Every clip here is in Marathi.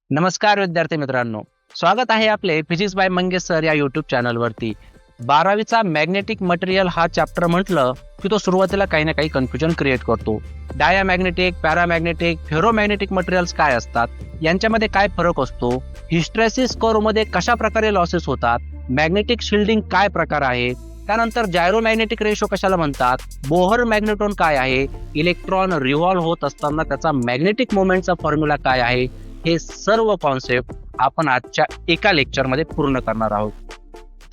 नमस्कार विद्यार्थी मित्रांनो, स्वागत आहे आपले फिजिक्स बाय मंगेश सर या युट्यूब चॅनलवरती. 12वीचा मॅग्नेटिक मटेरियल हा चॅप्टर म्हटलं की तो सुरुवातीला काही ना काही कन्फ्युजन क्रिएट करतो. डायामॅग्नेटिक, पॅरामॅग्नेटिक, फेरोमॅग्नेटिक मटेरियल्स काय असतात, यांच्यामध्ये काय फरक असतो, हिस्टेरेसिस कर्व मध्ये कशा प्रकारे लॉसेस होतात, मॅग्नेटिक शिल्डिंग काय प्रकार आहे, त्यानंतर जायरोमॅग्नेटिक रेशो कशाला म्हणतात, बोहर मॅग्नेट्रॉन काय आहे, इलेक्ट्रॉन रिव्हॉल्व्ह होत असताना त्याचा मॅग्नेटिक मोमेंटचा फॉर्म्युला काय आहे, हे सर्व कॉन्सेप्ट आपण आजच्या एका लेक्चरमध्ये पूर्ण करणार आहोत.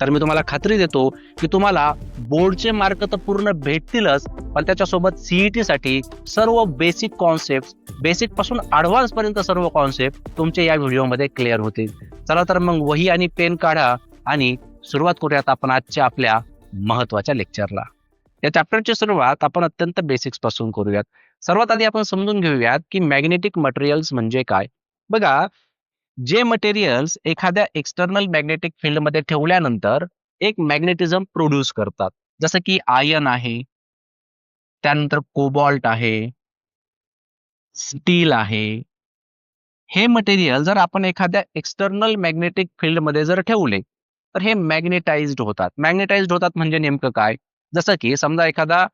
तर मी तुम्हाला खात्री देतो की तुम्हाला बोर्डचे मार्क तर पूर्ण भेटतीलच, पण त्याच्यासोबत सीईटी साठी सर्व बेसिक कॉन्सेप्ट, बेसिक पासून ऍडव्हान्स पर्यंत सर्व कॉन्सेप्ट तुमचे या व्हिडिओमध्ये क्लिअर होतील. चला तर मग वही आणि पेन काढा आणि सुरुवात करूयात आपण आजच्या आपल्या महत्वाच्या लेक्चरला. या चॅप्टरची सुरुवात आपण अत्यंत बेसिक्स पासून करूयात. सर्वात आधी आपण समजून घेऊयात की मॅग्नेटिक मटेरियल्स म्हणजे काय. बघा, जे मटेरियल्स एखाद्या एक्सटर्नल मॅग्नेटिक फील्ड मध्ये ठेवल्यानंतर एक मॅग्नेटिझम प्रोड्यूस करतात, जसं की आयन आहे, त्यानंतर कोबाल्ट आहे, स्टील आहे. हे मटेरियल जर आपण एखाद्या एक्सटर्नल मॅग्नेटिक फील्ड मध्ये जर ठेवले तर हे मॅग्नेटाइज्ड होतात. मॅग्नेटाइज्ड होतात म्हणजे नेमकं काय, जसं की समजा एखादा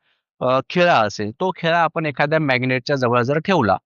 खिळा असेल, तो खिळा आपण एखाद्या मॅग्नेटच्या जवळ जर ठेवला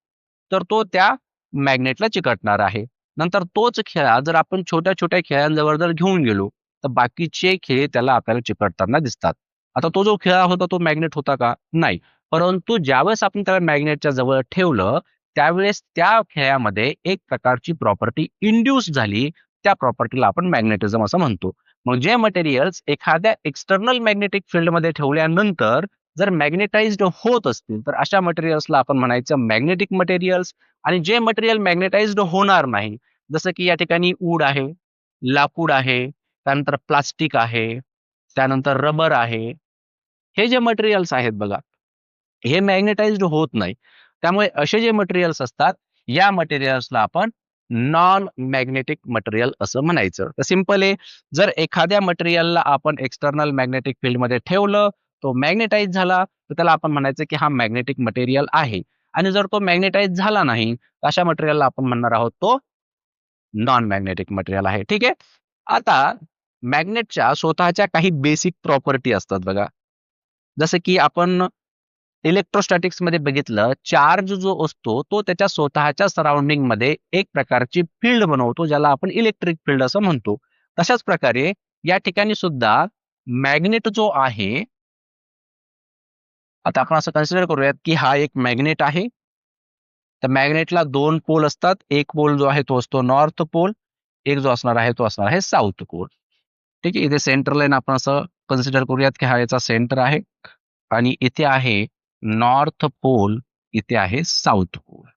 तर तो त्या मॅग्नेटला चिकटणार आहे. नंतर तोच खिळा जर आपण छोट्या छोट्या खिळ्यांजवळ जर घेऊन गेलो तर बाकीचे खिळे त्याला आपल्याला चिकटताना दिसतात. आता तो जो खिळा होता तो मॅग्नेट होता का? नाही. परंतु ज्यावेळेस आपण त्याला मॅग्नेटच्या जवळ ठेवलं त्यावेळेस त्या खेळामध्ये एक प्रकारची प्रॉपर्टी इंड्यूस झाली. त्या प्रॉपर्टीला आपण मॅग्नेटिझम असं म्हणतो. मग जे मटेरियल्स एखाद्या एक्सटर्नल मॅग्नेटिक फील्डमध्ये ठेवल्यानंतर जर मॅग्नेटाइज्ड होत असतील तर अशा मटेरियल्सला आपण म्हणायचं मॅग्नेटिक मटेरियल्स. आणि जे मटेरियल मॅग्नेटाइज्ड होणार नाही, जसं की या ठिकाणी ऊड आहे, लाकूड आहे, त्यानंतर प्लास्टिक आहे, त्यानंतर रबर आहे, हे जे मटेरियल्स आहेत बघा, हे मॅग्नेटाइज्ड होत नाही. त्यामुळे असे जे मटेरियल्स असतात या मटेरियल्सला आपण नॉन मॅग्नेटिक मटेरियल असं म्हणायचं. तर सिंपल आहे, जर एखाद्या मटेरियलला आपण एक्सटर्नल मॅग्नेटिक फील्ड मध्ये ठेवलं, तो मॅग्नेटाइज झाला, तर त्याला आपण म्हणायचं की हा मॅग्नेटिक मटेरियल आहे. आणि जर तो मॅग्नेटाइज झाला नाही तर अशा मटेरियलला आपण म्हणणार आहोत तो नॉन मॅग्नेटिक मटेरियल आहे. ठीक आहे. आता मॅग्नेटच्या स्वतःच्या काही बेसिक प्रॉपर्टी असतात बघा, जसं की आपण इलेक्ट्रोस्टॅटिक्स मध्ये बघितलं, चार्ज जो असतो तो त्याच्या स्वतःच्या सराउंडिंग मध्ये एक प्रकारची फील्ड बनवतो, ज्याला आपण इलेक्ट्रिक फील्ड असं म्हणतो. तशाच प्रकारे या ठिकाणी सुद्धा मॅग्नेट जो आहे, आता आपण असं कन्सिडर करूयात की हा एक मॅग्नेट आहे. तर मॅग्नेटला दोन पोल असतात. एक पोल जो आहे तो असतो नॉर्थ पोल, एक जो असणार आहे तो असणार आहे साऊथ पोल. ठीक आहे. इथे सेंटर लाईन आपण असं कन्सिडर करूयात की हा याचा सेंटर आहे आणि इथे आहे नॉर्थ पोल, इथे आहे साऊथ पोल.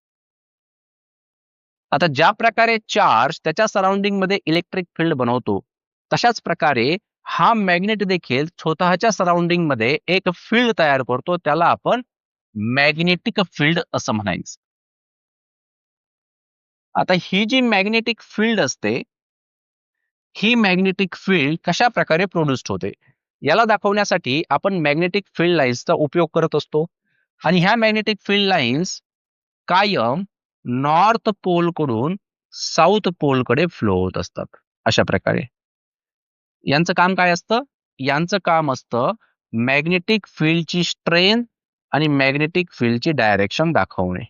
आता ज्या प्रकारे चार्ज त्याच्या सराउंडिंग मध्ये इलेक्ट्रिक फील्ड बनवतो, तशाच प्रकारे हा मॅग्नेट देखील स्वतःच्या सराउंडिंग मध्ये एक फील्ड तयार करतो, त्याला आपण मॅग्नेटिक फील्ड असं म्हणायचं. आता ही जी मॅग्नेटिक फील्ड असते, ही मॅग्नेटिक फील्ड कशा प्रकारे प्रोड्यूस्ड होते याला दाखवण्यासाठी आपण मॅग्नेटिक फील्ड लाईन्सचा उपयोग करत असतो. आणि ह्या मॅग्नेटिक फील्ड लाईन्स कायम नॉर्थ पोल कडून साऊथ पोल कडे फ्लो होत असतात. अशा प्रकारे यांचं काम काय असतं, यांचं काम असतं मॅग्नेटिक फील्डची स्ट्रेंथ आणि मॅग्नेटिक फील्डची डायरेक्शन दाखवणे.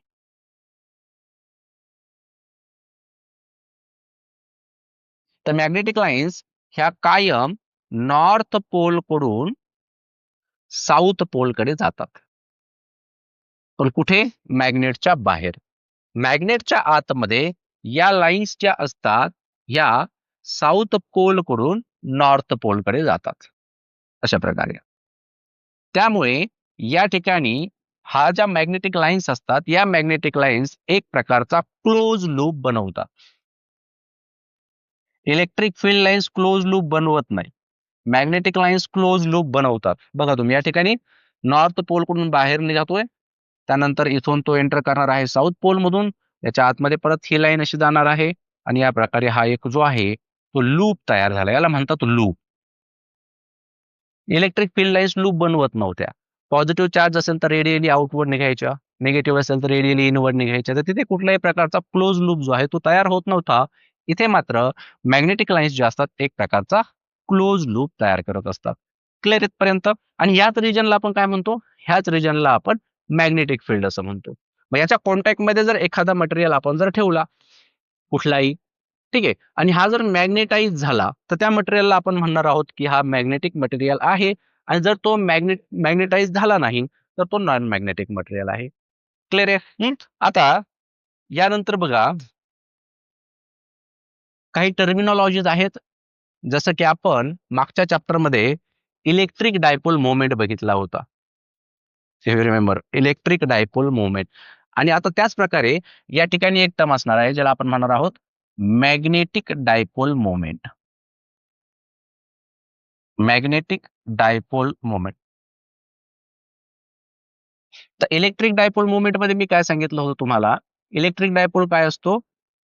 तर मॅग्नेटिक लाईन्स ह्या कायम नॉर्थ पोल कडून साऊथ पोल कडे जातात. पण कुठे? मॅग्नेटच्या बाहेर. मॅग्नेटच्या आतमध्ये या लाईन्स ज्या असतात या साऊथ पोल कडून नॉर्थ पोल कडे जातात. अशा प्रकारे त्यामुळे या ठिकाणी हा ज्या मॅग्नेटिक लाईन्स असतात, या मॅग्नेटिक लाईन्स एक प्रकारचा क्लोज लूप बनवतात. Electric field lines close loop बनवत नाही, मॅग्नेटिक लाईन्स क्लोज लूप बनवतात. बघा तुम्ही या ठिकाणी नॉर्थ पोल कडून बाहेर निघतोय, त्यानंतर इथून तो एंटर करणार आहे साऊथ पोल मधून, याच्या आतमध्ये परत ही लाईन अशी जाणार आहे आणि या प्रकारे हा एक जो आहे तो लूप तयार झाला, याला म्हणतात loop. Electric field lines loop बनवत नव्हत्या, पॉझिटिव्ह चार्ज असेल तर रेडियली आउटवर्ड निघायच्या, निगेटिव्ह असेल तर रेडियली इनवर्ड निघायच्या. तर तिथे कुठल्याही प्रकारचा क्लोज लूप जो आहे तो तयार होत नव्हता. इथे मात्र मॅग्नेटिक लाईन्स जे असतात एक प्रकारचा क्लोज लूप तयार करत असतात. क्लिअर इथपर्यंत? आणि ह्याच रिजनला आपण काय म्हणतो? ह्याच रिजनला आपण मॅग्नेटिक फील्ड असं म्हणतो. मग याच्या कॉन्टॅक्टमध्ये जर एखादा मटेरियल आपण जर ठेवला कुठलाही, ठीक आहे, आणि हा जर मॅग्नेटाइज झाला तर त्या मटेरियलला आपण म्हणणार आहोत की हा मॅग्नेटिक मटेरियल आहे. आणि जर तो मॅग्नेटाइज झाला नाही तर तो नॉन मॅग्नेटिक मटेरियल आहे. क्लिअर आहे? आता यानंतर बघा काही टर्मिनॉलॉजीज आहेत. जसं की आपण मागच्या चॅप्टरमध्ये इलेक्ट्रिक डायपोल मोमेंट बघितला होता. Remember electric dipole moment. आणि आता त्याच प्रकारे या ठिकाणी एक टर्म असणार आहे ज्याला आपण म्हणणार आहोत magnetic dipole moment. Magnetic dipole moment. तर इलेक्ट्रिक डायपोल मोमेंट मध्ये मी काय सांगितलं होतं तुम्हाला? इलेक्ट्रिक डायपोल काय असतो?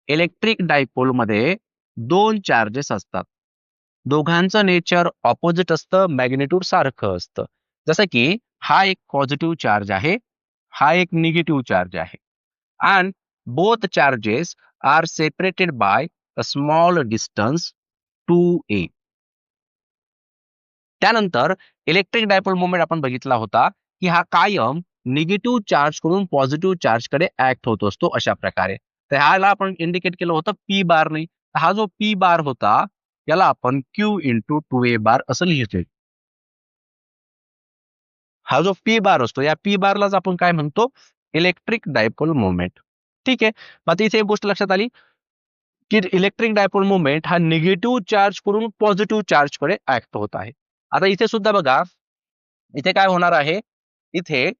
इलेक्ट्रिक डायपोल मध्ये दोन चार्जेस असतात. दोघांचं नेचर ऑपोजिट असतं, मॅग्निट्यूड सारखं असतं. जसं की हा एक पॉझिटिव्ह चार्ज आहे, हा एक निगेटिव्ह चार्ज आहे. And both charges are separated by a small distance 2a. त्यानंतर इलेक्ट्रिक डायपोल मोमेंट आपण बघितला होता की हा कायम निगेटिव्ह चार्ज कडून पॉझिटिव्ह चार्ज कडे ऍक्ट होत असतो अशा प्रकारे. तर ह्याला आपण इंडिकेट केलं होतं पी बारने. हा जो पी बार होता याला आपण क्यू इंटू 2a बार असं लिहितोय. हा जो पी बार असतो या पी बारलाच आपण काय म्हणतो? Electric dipole moment. ठीक आहे. मग आता इथे एक गोष्ट लक्षात आली की इलेक्ट्रिक डायपोल मोमेंट हा निगेटिव्ह चार्ज कडून पॉझिटिव्ह चार्ज कडे ऍक्ट होत आहे. आता इथे सुद्धा बघा, इथे काय होणार आहे? इथे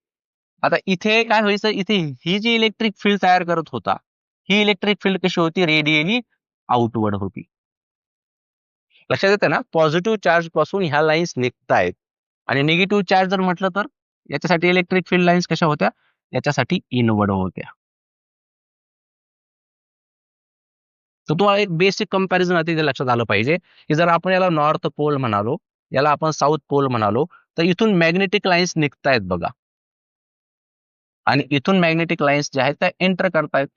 आता इथे काय व्हायचं? इथे ही जी इलेक्ट्रिक फील्ड तयार करत होता, ही इलेक्ट्रिक फील्ड कशी होती? रेडियली आउटवर्ड होती. लक्षात येते ना? पॉझिटिव्ह चार्ज पासून ह्या लाईन्स निघतायत आणि निगेटिव्ह चार्ज जर म्हटलं तर याच्यासाठी इलेक्ट्रिक फील्ड लाईन्स कशा होत्या? याच्यासाठी इनवर्ड होत्या. तर तुम्हाला एक बेसिक कंपॅरिझन आता इथे लक्षात आलं पाहिजे की जर आपण याला नॉर्थ पोल म्हणालो, याला आपण साऊथ पोल म्हणालो, तर इथून मॅग्नेटिक लाईन्स निघतायत बघा आणि इथून मॅग्नेटिक लाईन्स ज्या आहेत त्या एंटर करतायत.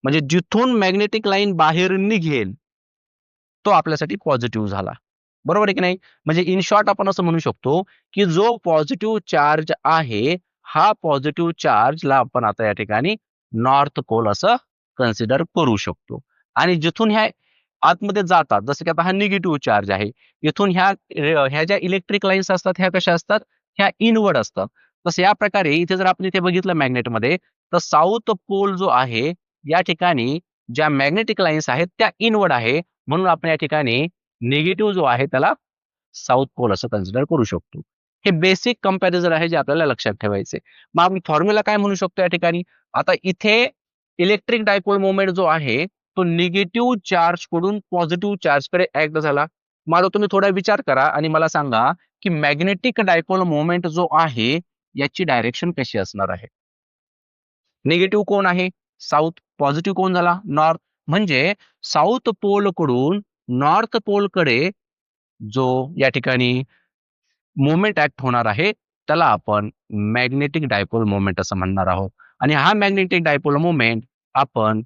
म्हणजे जिथून मॅग्नेटिक लाईन बाहेर निघेल तो आपल्यासाठी पॉझिटिव्ह झाला. बरोबर आहे की नाही? म्हणजे इन शॉर्ट आपण असं म्हणू शकतो की जो पॉझिटिव्ह चार्ज आहे हा पॉझिटिव्ह चार्जला आपण आता या ठिकाणी नॉर्थ पोल असं कन्सिडर करू शकतो. आणि जिथून ह्या आतमध्ये जातात जसं की आता हा निगेटिव्ह चार्ज आहे, इथून ह्या ज्या इलेक्ट्रिक लाईन्स असतात ह्या कशा असतात? ह्या इनवर्ड असतात. तसं या प्रकारे इथे जर आपण इथे बघितलं मॅग्नेटमध्ये तर साऊथ पोल जो आहे या ठिकाणी ज्या मॅग्नेटिक लाईन्स आहेत त्या इनवर्ड आहे. म्हणून आपण या ठिकाणी निगेटिव्ह जो आहे त्याला साऊथ पोल असं कन्सिडर करू शकतो. हे बेसिक कंपॅरिझन आहे जे आपल्याला लक्षात ठेवायचे. मग आपण फॉर्म्युला काय म्हणू शकतो या ठिकाणी? आता इथे इलेक्ट्रिक डायपोल मोमेंट जो आहे तो निगेटिव्ह चार्ज कडून पॉझिटिव्ह चार्ज कडे ऍक्ट झाला. माझा तुम्ही थोडा विचार करा आणि मला सांगा की मॅग्नेटिक डायपोल मोमेंट जो आहे याची डायरेक्शन कशी असणार आहे? निगेटिव्ह कोण आहे? साऊथ. पॉझिटिव्ह कोण झाला? नॉर्थ. म्हणजे साऊथ पोल कडून नॉर्थ पोल कडे जो या ठिकाणी मोमेंट ऍक्ट होणार आहे त्याला आपण मॅग्नेटिक डायपोल मोमेंट असं म्हणणार आहोत. आणि हा मॅग्नेटिक डायपोल मोमेंट आपण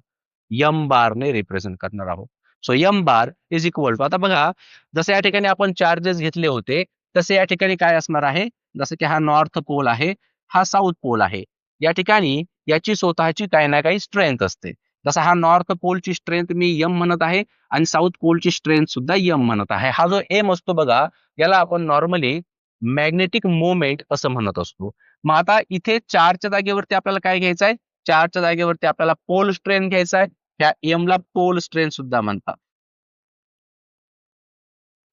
एम बार ने रिप्रेझेंट करणार आहोत. So M bar is equal to, आता बघा जसं या ठिकाणी आपण चार्जेस घेतले होते तसे या ठिकाणी काय असणार आहे? जसं की हा नॉर्थ पोल आहे, हा साऊथ पोल आहे. या ठिकाणी याची स्वतःची काही ना काही स्ट्रेंथ असते. जसा हा नॉर्थ पोलची स्ट्रेंथ मी एम म्हणत आहे आणि साऊथ पोलची स्ट्रेंथ सुद्धा एम म्हणत आहे. हा जो एम असतो बघा याला आपण नॉर्मली मॅग्नेटिक मोमेंट असं म्हणत असतो. मग आता इथे चारच्या जागेवरती आपल्याला काय घ्यायचं आहे? चारच्या जागेवरती आपल्याला पोल स्ट्रेंथ घ्यायचा आहे. ह्या एमला पोल स्ट्रेंथ सुद्धा म्हणतात.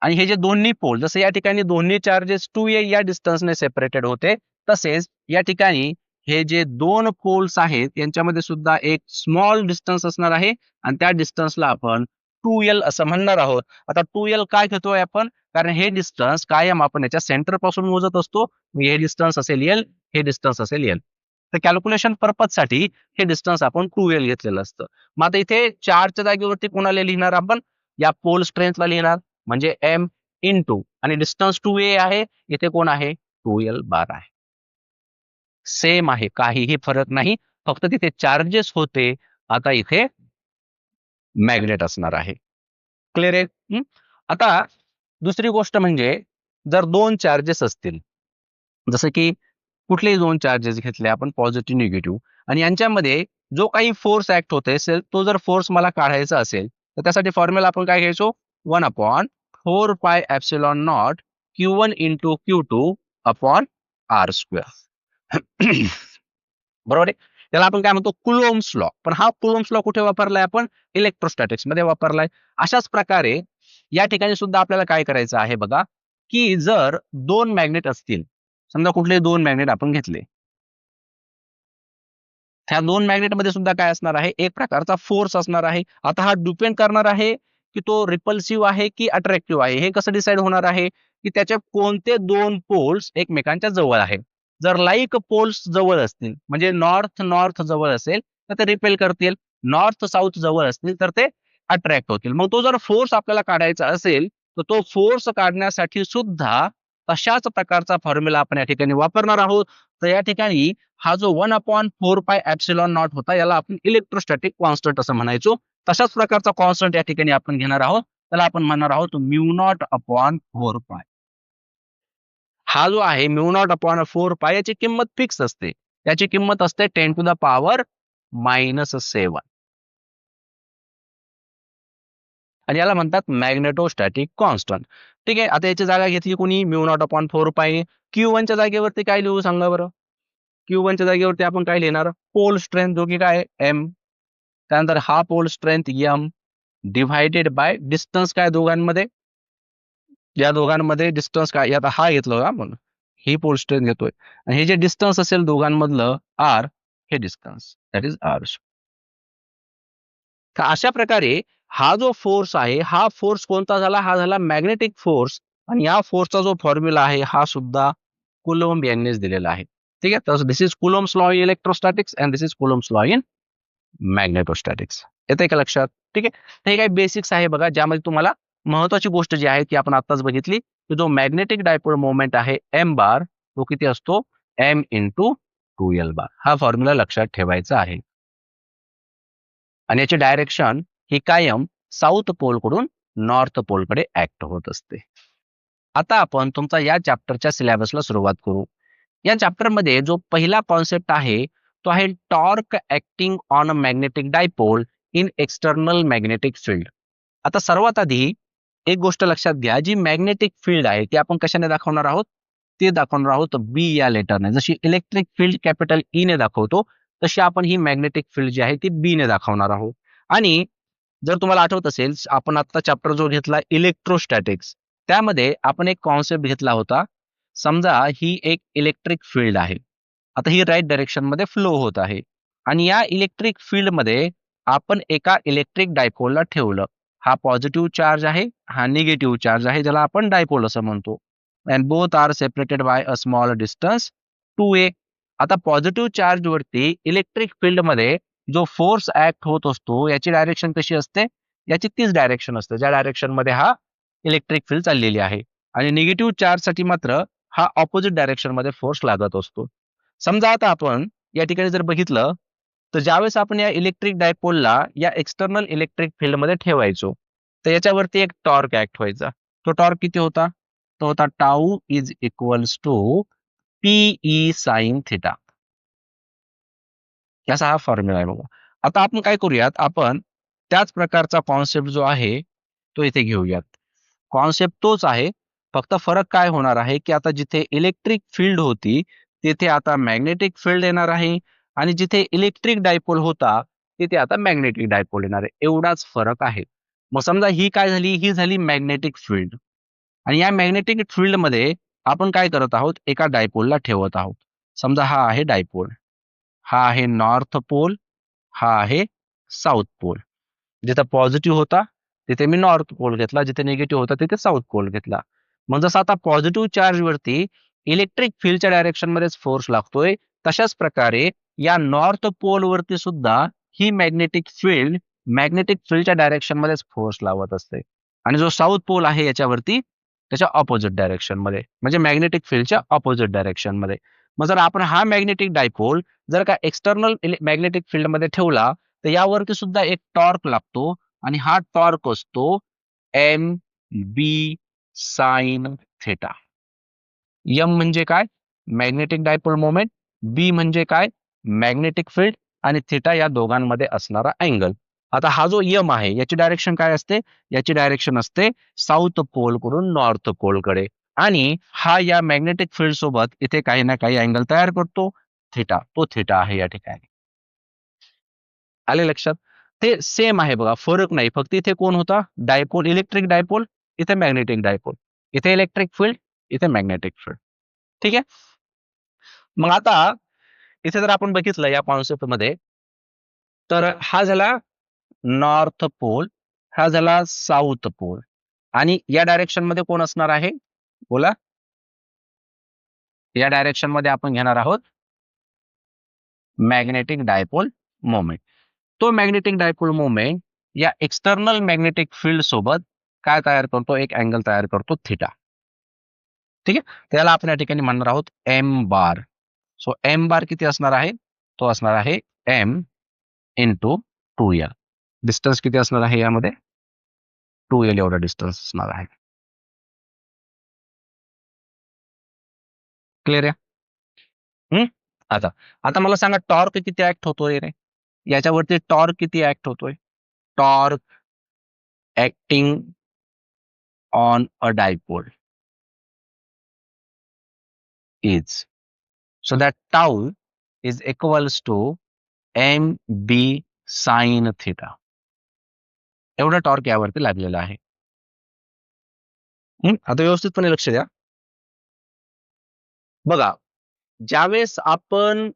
आणि हे जे दोन्ही पोल जसं या ठिकाणी दोन्ही चार्जेस 2a या डिस्टन्सने सेपरेटेड होते, तसेच या ठिकाणी हे जे दोन पोल्स आहेत यांच्यामध्ये सुद्धा एक स्मॉल डिस्टन्स असणार आहे आणि त्या डिस्टन्सला आपण 2l असं म्हणणार आहोत. आता 2l काय घेतोय आपण? कारण हे डिस्टन्स कायम आपण याच्या सेंटर पासून मोजत असतो. हे डिस्टन्स असेल l, हे डिस्टन्स असेल l. तर कॅल्क्युलेशन पर्पज साठी हे डिस्टन्स आपण 2l घेतलेलं असतं. मग आता इथे चारच्या जागेवरती कोणाला लिहिणार आपण? या पोल स्ट्रेंथला लिहिणार. म्हणजे m इंटू आणि डिस्टन्स 2a आहे, इथे कोण आहे? 2l बार आहे. सेम आहे, काहीही फरक नाही, फक्त तिथे चार्जेस होते, आता इथे मॅग्नेट असणार आहे. क्लिअर आहे? आता दुसरी गोष्ट म्हणजे जर दोन चार्जेस असतील, जसं की कुठलेही दोन चार्जेस घेतले आपण, पॉझिटिव्ह निगेटिव्ह, आणि यांच्यामध्ये जो काही फोर्स ऍक्ट होत असेल, तो जर फोर्स मला काढायचा असेल, तर त्यासाठी फॉर्म्युला आपण काय घ्यायचो? 1/4πε0 Q1 into Q2 upon R². बरोबर आहे. त्याला आपण काय म्हणतो? कुलोम्ब्स लॉ. पण हा कुलोम्ब्स लॉ कुठे वापरलाय आपण? इलेक्ट्रोस्टॅटिक्स मध्ये वापरलाय. अशाच प्रकारे या ठिकाणी सुद्धा आपल्याला काय करायचं आहे बघा, की जर दोन मॅग्नेट असतील, समजा कुठले दोन मॅग्नेट आपण घेतले, त्या दोन मॅग्नेट मध्ये सुद्धा काय असणार आहे? एक प्रकारचा फोर्स असणार आहे. आता हा डिपेंड करणार आहे की तो रिपल्सिव्ह आहे की अट्रॅक्टिव्ह आहे. हे कसं डिसाईड होणार आहे? की त्याचे कोणते दोन पोल्स एकमेकांच्या जवळ आहे. जर लाईक पोल्स जवळ असतील, म्हणजे नॉर्थ नॉर्थ जवळ असेल, तर ते रिपेल करतील. नॉर्थ साऊथ जवळ असतील तर ते अट्रॅक्ट होतील. मग तो जर फोर्स आपल्याला काढायचा असेल, तर तो फोर्स काढण्यासाठी सुद्धा तशाच प्रकारचा फॉर्म्युला आपण या ठिकाणी वापरणार आहोत. तर या ठिकाणी हा जो 1/4πε0 होता, याला आपण इलेक्ट्रोस्टॅटिक कॉन्स्टंट असं म्हणायचो. तशाच प्रकारचा कॉन्स्टंट या ठिकाणी आपण घेणार आहोत. त्याला आपण म्हणणार आहोत μ0/4π. हा जो आहे μ0/4π, याची किंमत फिक्स असते. याची किंमत असते 10⁻⁻7. आणि याला म्हणतात मॅग्नेटोस्टॅटिक कॉन्स्टंट. ठीक आहे. आता याची जागा घेतली कोणी? μ0/4π. Q1 च्या जागेवरती काय लिहू सांगा बरं? Q1 च्या जागेवरती आपण काय लिहिणार? पोल स्ट्रेंथ, जो की काय? M. त्यानंतर हा pole strength M divided by distance काय दोघांमध्ये? या दोघांमध्ये डिस्टन्स काय? आता हा घेतलं आपण, ही पोल स्ट्रेंथ घेतोय, आणि हे जे डिस्टन्स असेल दोघांमधलं R, हे डिस्टन्स, दॅट इज R. तर अशा प्रकारे हा जो फोर्स आहे, हा फोर्स कोणता झाला? हा झाला मॅग्नेटिक फोर्स. आणि या फोर्सचा जो फॉर्म्युला आहे, हा सुद्धा कुलोम्ब यांनीच दिलेला आहे. ठीक आहे. तर this is Coulomb's law in electrostatics and this is Coulomb's law in magnetostatics. येते का लक्षात? ठीक आहे. तर हे काही बेसिक्स आहे बघा, ज्यामध्ये तुम्हाला महत्वाची गोष्ट जी आहे ती आपण आताच बघितली, की जो मॅग्नेटिक डायपोल मोमेंट आहे M बार, तो किती असतो? M इंटू 2l बार. हा फॉर्म्युला लक्षात ठेवायचा आहे. आणि याची डायरेक्शन ही कायम साऊथ पोल कडून नॉर्थ पोल कडे ऍक्ट होत असते. आता आपण तुमचा या चॅप्टरच्या सिलेबसला सुरुवात करू. या चॅप्टर मध्ये जो पहिला कॉन्सेप्ट आहे, तो आहे torque acting on a magnetic dipole in external magnetic field. आता सर्वात आधी एक गोष्ट लक्षात घ्या, जी मॅग्नेटिक फील्ड आहे ती आपण कशाने दाखवणार आहोत? ते दाखवणार आहोत बी या लेटरने. जशी इलेक्ट्रिक फील्ड कॅपिटल ई ने दाखवतो, तशी आपण ही मॅग्नेटिक फील्ड जी आहे ती बी ने दाखवणार आहोत. आणि जर तुम्हाला आठवत असेल, आपण आता चॅप्टर जो घेतला इलेक्ट्रोस्टॅटिक्स, त्यामध्ये आपण एक कॉन्सेप्ट घेतला होता. समजा ही एक इलेक्ट्रिक फील्ड आहे. आता ही राईट डायरेक्शन मध्ये फ्लो होत आहे, आणि या इलेक्ट्रिक फील्ड मध्ये आपण एका इलेक्ट्रिक डायपोलला ठेवलं. हा पॉझिटिव्ह चार्ज आहे, हा निगेटिव्ह चार्ज आहे, ज्याला आपण डायपोल असं म्हणतो. And both are separated by a small distance 2a. आता पॉझिटिव्ह चार्ज वरती इलेक्ट्रिक फील्ड मध्ये जो फोर्स ऍक्ट होत असतो, याची डायरेक्शन कशी असते? याची तीच डायरेक्शन असते, ज्या डायरेक्शन मध्ये हा इलेक्ट्रिक फील्ड चाललेली आहे. आणि निगेटिव्ह चार्ज साठी मात्र हा ऑपोजिट डायरेक्शन मध्ये फोर्स लागत असतो. समजा आता आपण या ठिकाणी जर बघितलं, तर ज्यावेळेस आपण या इलेक्ट्रिक डायपोलला या एक्सटर्नल इलेक्ट्रिक फील्ड मध्ये ठेवायचो, तर याच्यावरती एक टॉर्क ऍक्ट व्हायचा. तो टॉर्क किती होता? तो होता tau is equals to P E sine theta. याचा हा फॉर्म्युला आहे बघा. आता आपण काय करूयात, आपण त्याच प्रकारचा कॉन्सेप्ट जो आहे तो इथे घेऊयात. कॉन्सेप्ट तोच आहे, फक्त फरक काय होणार आहे, की आता जिथे इलेक्ट्रिक फील्ड होती, तिथे आता मॅग्नेटिक फील्ड येणार आहे, आणि जिथे इलेक्ट्रिक डायपोल होता, तिथे आता मॅग्नेटिक डायपोल येणार आहे. एवढाच फरक आहे. मग समजा ही काय झाली? ही झाली मॅग्नेटिक फील्ड. आणि या मॅग्नेटिक फील्ड मध्ये आपण काय करत आहोत? एका डायपोलला ठेवत आहोत. समजा हा आहे डायपोल, हा आहे नॉर्थ पोल, हा आहे साऊथ पोल. जिथं पॉझिटिव्ह होता तिथे मी नॉर्थ पोल घेतला, जिथे निगेटिव्ह होता तिथे साऊथ पोल घेतला. मग जसं आता पॉझिटिव्ह चार्ज वरती इलेक्ट्रिक फील्डच्या डायरेक्शन मध्येच फोर्स लागतोय, तशाच प्रकारे या नॉर्थ पोल वरती सुद्धा ही मॅग्नेटिक फील्डच्या डायरेक्शन मध्येच फोर्स लावत असते. आणि जो साऊथ पोल आहे याच्यावरती त्याच्या ऑपोजिट डायरेक्शन मध्ये, म्हणजे मॅग्नेटिक फील्डच्या ऑपोजिट डायरेक्शन मध्ये. मग जर आपण हा मॅग्नेटिक डायपोल जर का एक्सटर्नल मॅग्नेटिक फील्ड मध्ये ठेवला, तर यावरती सुद्धा एक टॉर्क लागतो, आणि हा टॉर्क असतो M b sign theta. M म्हणजे काय? Magnetic dipole moment. बी म्हणजे काय? Magnetic field. आणि थीटा या दोघांमध्ये असणारा अँगल. आता हा जो यम आहे याची डायरेक्शन काय असते? याची डायरेक्शन असते साऊथ पोल कडून नॉर्थ पोल कडे. आणि हा या मॅग्नेटिक फील्ड सोबत इथे काही ना काही अँगल तयार करतो, थीटा. तो थीटा आहे या ठिकाणी. आले लक्षात? ते सेम आहे बघा, फरक नाही. फक्त इथे कोण होता? Dipole, electric dipole. इथे मॅग्नेटिक डायपोल. इथे इलेक्ट्रिक फील्ड, इथे मॅग्नेटिक फील्ड. ठीक आहे. मग आता इथे जर आपण बघितलं या कॉन्सेप्ट मध्ये, तर हा झाला नॉर्थ पोल, हा झाला साऊथ पोल. आणि या डायरेक्शन मध्ये कोण असणार आहे? बोला. या डायरेक्शन मध्ये आपण घेणार आहोत मॅग्नेटिक डायपोल मोमेंट. तो मॅग्नेटिक डायपोल मोमेंट या एक्सटर्नल मॅग्नेटिक फील्ड सोबत काय तयार करतो? एक अँगल तयार करतो, थीटा. ठीक आहे. त्याला आपण या ठिकाणी म्हणणार आहोत एम बार. सो एम बार किती असणार आहे? तो असणार आहे एम इंटू 2l. डिस्टन्स किती असणार आहे यामध्ये? 2l एवढा डिस्टन्स असणार आहे. क्लिअर आहे? आता आता मला सांगा, टॉर्क किती ऍक्ट होतोय रे? याच्यावरती टॉर्क किती ऍक्ट होतोय? Torque acting on a dipole is, so that tau is equals to mb sin theta. एवढा टॉर्क यावरती लागलेला आहे. आता व्यवस्थितपणे लक्ष द्या. बघा, ज्यावेळेस आपण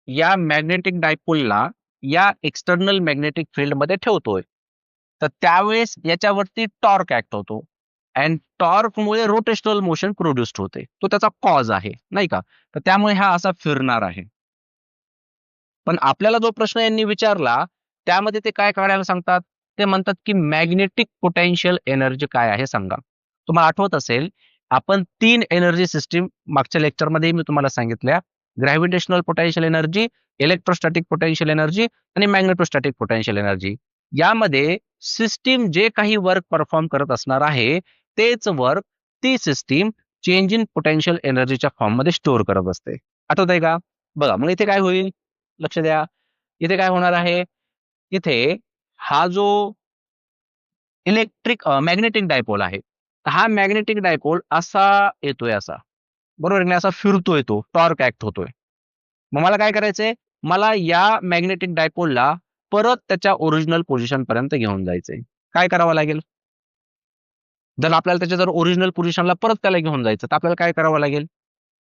या मॅग्नेटिक डायपोलला या एक्सटर्नल मॅग्नेटिक फील्ड मध्ये ठेवतोय, तर त्यावेळेस याच्यावरती टॉर्क ऍक्ट होतो. अँड टॉर्कमुळे रोटेशनल मोशन प्रोड्युस्ड होते. तो त्याचा कॉज आहे, नाही का? तर त्यामुळे हा असा फिरणार आहे. पण आपल्याला जो प्रश्न यांनी विचारला, त्यामध्ये ते काय काढायला सांगतात? ते म्हणतात की मॅग्नेटिक पोटेन्शियल एनर्जी काय आहे सांगा. तुम्हाला आठवत असेल, आपण 3 एनर्जी सिस्टीम मागच्या लेक्चरमध्ये मी तुम्हाला सांगितल्या. Gravitational potential energy, electrostatic potential energy आणि मॅग्नेटोस्टॅटिक पोटेन्शियल एनर्जी. यामध्ये सिस्टीम जे काही वर्क परफॉर्म करत असणार आहे, तेच वर्क ती सिस्टीम चेंज इन पोटेन्शियल एनर्जीच्या फॉर्म मध्ये स्टोअर करत असते. आठवत आहे का? बघा, मग इथे काय होईल? लक्ष द्या. इथे काय होणार आहे? इथे हा जो इलेक्ट्रिक मॅग्नेटिक डायपोल आहे, तर हा मॅग्नेटिक डायपोल असा येतोय, असा, बरोबर आहे? असा फिरतोय, तो टॉर्क ऍक्ट होतोय. मग मला काय करायचंय? मला या मॅग्नेटिक डायपोलला परत त्याच्या ओरिजिनल पोझिशन पर्यंत घेऊन जायचंय. काय करावं लागेल? जर आपल्याला त्याच्या जर ओरिजिनल पोझिशनला परत त्याला घेऊन जायचं, तर आपल्याला काय करावं लागेल?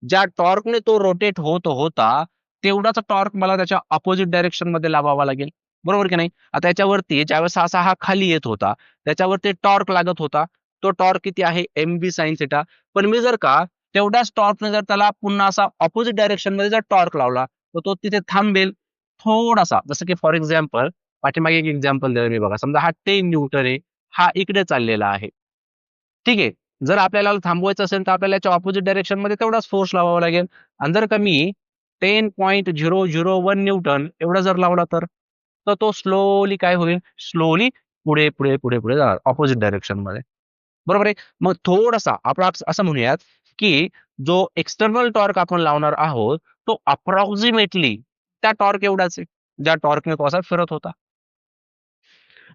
ज्या टॉर्कने तो रोटेट होत होता, तेवढाच टॉर्क मला त्याच्या अपोजिट डायरेक्शन मध्ये लावावा लागेल, बरोबर की नाही? आता याच्यावरती ज्यावेळेस असा हा खाली येत होता, त्याच्यावरती टॉर्क लागत होता. तो टॉर्क किती आहे? M b sine theta. पण मी जर का तेवढ्याच टॉर्कने जर त्याला पुन्हा असा ऑपोजिट डायरेक्शन मध्ये जर टॉर्क लावला, तर तो तिथे थांबेल थोडासा. जसं की फॉर एक्झाम्पल, पाठीमागे एक एक्झाम्पल दिलं मी बघा. समजा हा 10 न्यूटन आहे, हा इकडे चाललेला आहे. ठीक आहे. जर आपल्याला थांबवायचं असेल, तर आपल्याला याच्या ऑपोजिट डायरेक्शन मध्ये तेवढाच फोर्स लावावा लागेल. आणि जर का मी 10.001 न्यूटन एवढा जर लावला, तर तो स्लोली काय होईल? स्लोली पुढे पुढे पुढे पुढे जाणार ऑपोजिट डायरेक्शन मध्ये, बरोबर आहे? मग थोडासा आपण असं म्हणूयात की जो एक्सटर्नल टॉर्क आपण लावणार आहोत, तो अप्रॉक्सिमेटली त्या टॉर्क एवढाच आहे, ज्या टॉर्कने तो असा फिरत होता,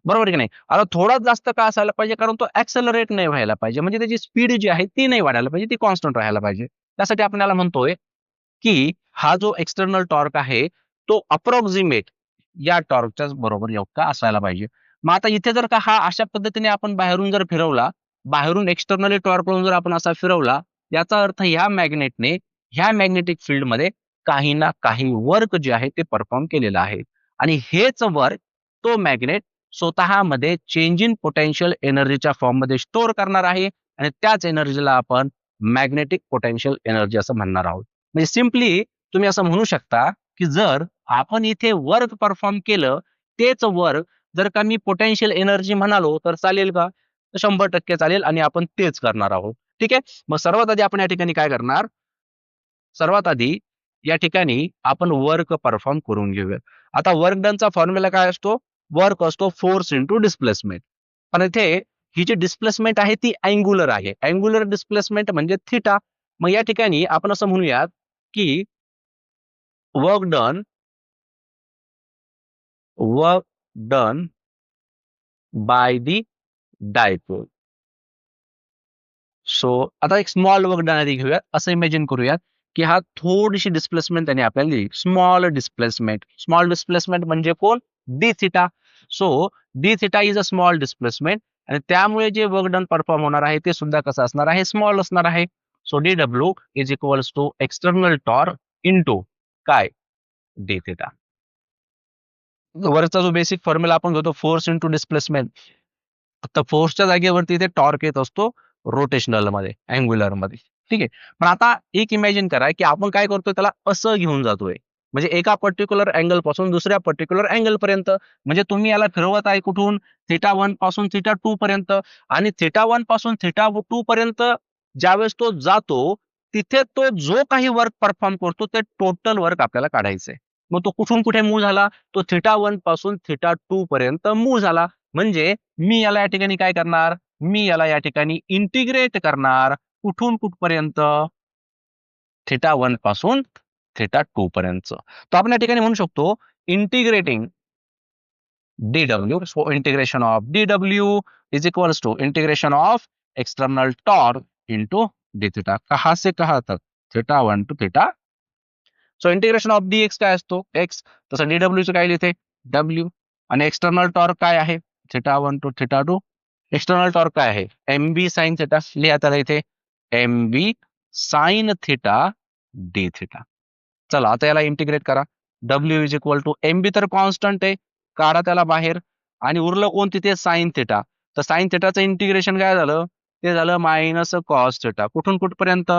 बरोबर की नाही? आता थोडा जास्त का असायला पाहिजे? कारण तो ऍक्सेलरेट नाही व्हायला पाहिजे, म्हणजे त्याची स्पीड जी आहे ती नाही वाढायला पाहिजे, ती कॉन्स्टंट राहायला पाहिजे. त्यासाठी आपण याला म्हणतोय की हा जो एक्सटर्नल टॉर्क आहे, तो अप्रॉक्सिमेट या टॉर्कच्या बरोबर इतका असायला पाहिजे. मग आता इथे जर का हा अशा पद्धतीने आपण बाहेरून जर फिरवला, बाहेरून एक्सटर्नली टॉर्क लावून जर आपण असा फिरवला, याचा अर्थ ह्या मॅग्नेटने ह्या मॅग्नेटिक फील्ड मध्ये काही ना काही वर्क जे आहे ते परफॉर्म केलेलं आहे. आणि हेच वर्क तो मॅग्नेट स्वतःमध्ये चेंज इन पोटेन्शियल एनर्जीच्या फॉर्म मध्ये स्टोअर करणार आहे. आणि त्याच एनर्जीला आपण मॅग्नेटिक पोटेन्शियल एनर्जी असं म्हणणार आहोत. म्हणजे सिम्पली तुम्ही असं म्हणू शकता की जर आपण इथे वर्क परफॉर्म केलं, तेच वर्क जर का मी पोटेन्शियल एनर्जी म्हणालो, तर चालेल का? तर 100% चालेल, आणि आपण तेच करणार आहोत. ठीक आहे. मग सर्वात आधी आपण या ठिकाणी काय करणार, सर्वात आधी या ठिकाणी आपण वर्क परफॉर्म करून घेऊया. आता वर्क डनचा फॉर्म्युला काय असतो, वर्क असतो फोर्स इंटू डिस्प्लेसमेंट. पण इथे ही जी डिस्प्लेसमेंट आहे ती अँग्युलर आहे. अँग्युलर डिस्प्लेसमेंट म्हणजे थिटा. मग या ठिकाणी आपण असं म्हणूयात की work done, work done by the dipole. So आता एक स्मॉल वर्क डन आधी घेऊयात. असं इमॅजिन करूयात की हा थोडीशी डिस्प्लेसमेंट त्याने आपल्याला दिली, स्मॉल डिस्प्लेसमेंट. स्मॉल डिस्प्लेसमेंट म्हणजे कोण, D theta. So D theta is a small displacement आणि त्यामुळे जे वर्क डन परफॉर्म होणार आहे ते सुद्धा कसं असणार आहे, स्मॉल असणार आहे. सो डी डब्ल्यू is equals to external torque into काय, डी थिटा. वरचा जो बेसिक फॉर्म्युला आपण घेतो फोर्स इंटू डिस्प्लेसमेंट, तर फोर्सच्या जागेवरती इथे टॉर्क येत असतो रोटेशनल मध्ये, अँग्युलर मध्ये. ठीक आहे. पण आता एक इमॅजिन करा की आपण काय करतोय, त्याला असं घेऊन जातोय, म्हणजे एका पर्टिक्युलर अँगल पासून दुसऱ्या पर्टिक्युलर अँगल पर्यंत. म्हणजे तुम्ही याला फिरवत आहे कुठून, θ1 पासून θ2 पर्यंत. आणि θ1 पासून θ2 पर्यंत ज्यावेळेस तो जातो, तिथे तो जो काही वर्क परफॉर्म करतो ते टोटल वर्क आपल्याला काढायचंय. मग तो कुठून कुठे मूव्ह झाला, तो θ1 पासून θ2 पर्यंत मूव्ह झाला. म्हणजे मी याला या ठिकाणी काय करणार, मी याला या ठिकाणी इंटिग्रेट करणार कुठून कुठपर्यंत, θ1 पासून θ2 पर्यंत. तर आपण या ठिकाणी म्हणू शकतो integrating dw. So integration of dw is equals to integration of external torque into d theta. कहाँ से कहाँ तक, θ1 to θ. So integration of dx काय असतो, x. तसं dw चं काय लिहिते, w. आणि एक्सटर्नल टॉर्क काय आहे, θ1 to θ2. एक्सटर्नल टॉर्क काय आहे, mb sin थिटा. लिहा त्याला इथे mb sin theta d theta. चला आता याला इंटिग्रेट करा. w is equal to mb तर कॉन्स्टंट आहे, काढा त्याला बाहेर. आणि उरलं कोण तिथे, साइन थिटा. तर साइन थिटाचं इंटिग्रेशन काय झालं, ते झालं मायनस कॉस थिटा. कुठून कुठपर्यंत,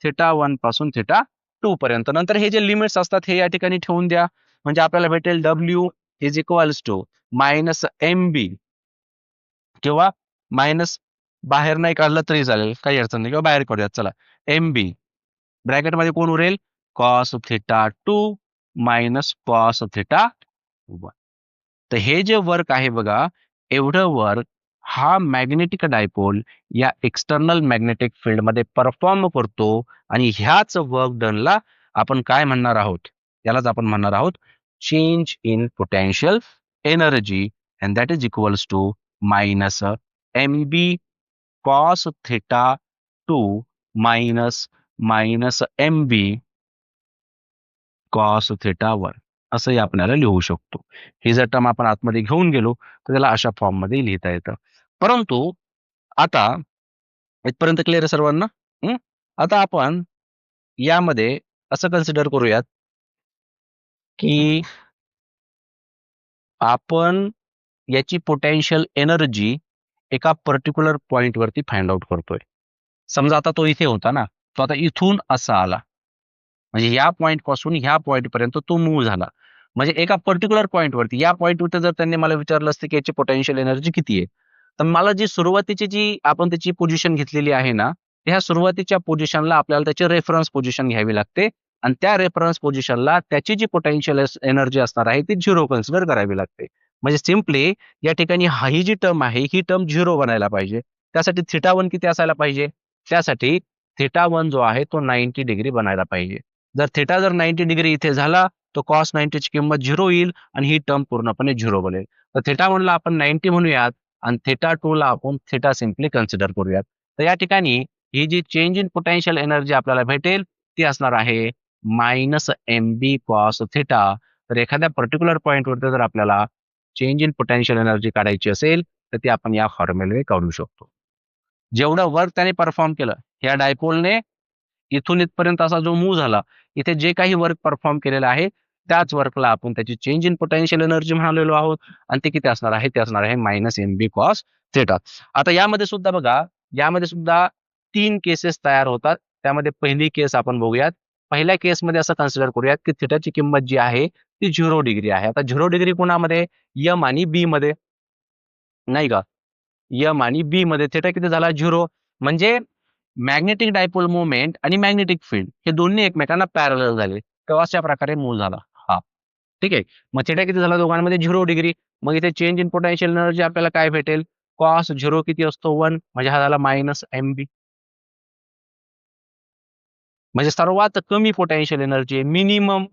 θ1 पासून θ2 पर्यंत. नंतर हे जे लिमिट्स असतात हे या ठिकाणी ठेवून द्या. म्हणजे आपल्याला भेटेल w is equals to minus mb किंवा मायनस, बाहेर नाही काढलं तरी चालेल, काही अडचण नाही, किंवा बाहेर काढूयात. चला, mb ब्रॅकेटमध्ये कोण उरेल, कॉस θ2 मायनस कॉस θ1. तर हे जे वर्क आहे बघा, एवढं वर्क हा मॅग्नेटिक डायपोल या एक्सटर्नल मॅग्नेटिक फील्ड मध्ये परफॉर्म करतो. आणि ह्याच वर्क डनला आपण काय म्हणणार आहोत, यालाच आपण म्हणणार आहोत change in potential energy. And that is equals to minus mb cos θ2 minus minus mb cos θ1. असंही आपल्याला लिहू शकतो. ही जर टर्म आपण आतमध्ये घेऊन गेलो तर त्याला अशा फॉर्म मध्ये लिहिता येतं. परंतु आता इथपर्यंत क्लिअर आहे सर्वांना. आता आपण यामध्ये असं कन्सिडर करूयात की आपण याची पोटेन्शियल एनर्जी एका पर्टिक्युलर पॉइंट वरती फाइंड आउट करतोय. समजा आता तो इथे होता ना, तो आता इथून असा आला, म्हणजे या पॉइंट पासून ह्या पॉइंट पर्यंत तो मूव्ह झाला. म्हणजे एका पर्टिक्युलर पॉइंट वरती, या पॉइंट वरती जर त्यांनी मला विचारलं असतं की याची पोटेन्शियल एनर्जी किती आहे, तर मला जी सुरुवातीची जी आपण त्याची पोझिशन घेतलेली आहे ना, ह्या सुरुवातीच्या पोझिशनला आपल्याला त्याची रेफरन्स पोझिशन घ्यावी लागते. आणि त्या रेफरन्स पोझिशनला त्याची जी पोटेन्शियल एनर्जी असणार आहे ती 0 कन्सिडर करावी लागते. म्हणजे सिम्पली या ठिकाणी ही जी टर्म आहे ही टर्म 0 बनायला पाहिजे. त्यासाठी θ1 किती असायला पाहिजे, त्यासाठी θ1 जो आहे तो 90 डिग्री बनायला पाहिजे. जर थिटा जर 90 डिग्री इथे झाला तो कॉस 90 ची किंमत 0 येईल आणि ही टर्म पूर्णपणे 0 बनेल. तर θ1 ला आपण 90 म्हणूयात आणि θ2 ला आपण थिटा सिम्पली कन्सिडर करूयात. तर या ठिकाणी ही जी चेंज इन पोटेन्शियल एनर्जी आपल्याला भेटेल ती असणार आहे मायनस mb कॉस थिटा. तर एखाद्या पर्टिक्युलर पॉईंटवरती जर आपल्याला चेंज इन पोटेन्शियल एनर्जी काढायची असेल तर ती आपण या फॉर्म्युलेने काढू शकतो. जेवढं वर्क त्याने परफॉर्म केलं या डायपोलने, इथून इथपर्यंत असा जो मूव्ह झाला, इथे जे काही वर्क परफॉर्म केलेलं आहे त्याच वर्कला आपण त्याची चेंज इन पोटेन्शियल एनर्जी म्हणालेलो आहोत. आणि ते किती असणार आहे, ते असणार आहे मायनस mb कॉस थिटा. आता यामध्ये सुद्धा बघा, यामध्ये सुद्धा 3 केसेस तयार होतात. त्यामध्ये पहिली केस आपण बघूयात. पहिल्या केसमध्ये असं कन्सिडर करूयात की थिटाची किंमत जी आहे ती 0 डिग्री आहे. आता 0 डिग्री कोणामध्ये, यम आणि बी मध्ये, नाही का, यम आणि बी मध्ये थिटा किती झाला, 0. म्हणजे मॅग्नेटिक डायपोल मोमेंट आणि मॅग्नेटिक फील्ड हे दोन्ही एकमेकांना पॅरलल झाले, तेव्हा अशा प्रकारे मूव्ह झाला हा. ठीक आहे. मग थिटा किती झाला दोघांमध्ये 0 डिग्री. मग इथे चेंज इन पोटेन्शियल एनर्जी आपल्याला काय भेटेल? कॉस 0 किती असतो 1, म्हणजे हा झाला -mb. म्हणजे सर्वात कमी पोटेन्शियल एनर्जी मिनिमम.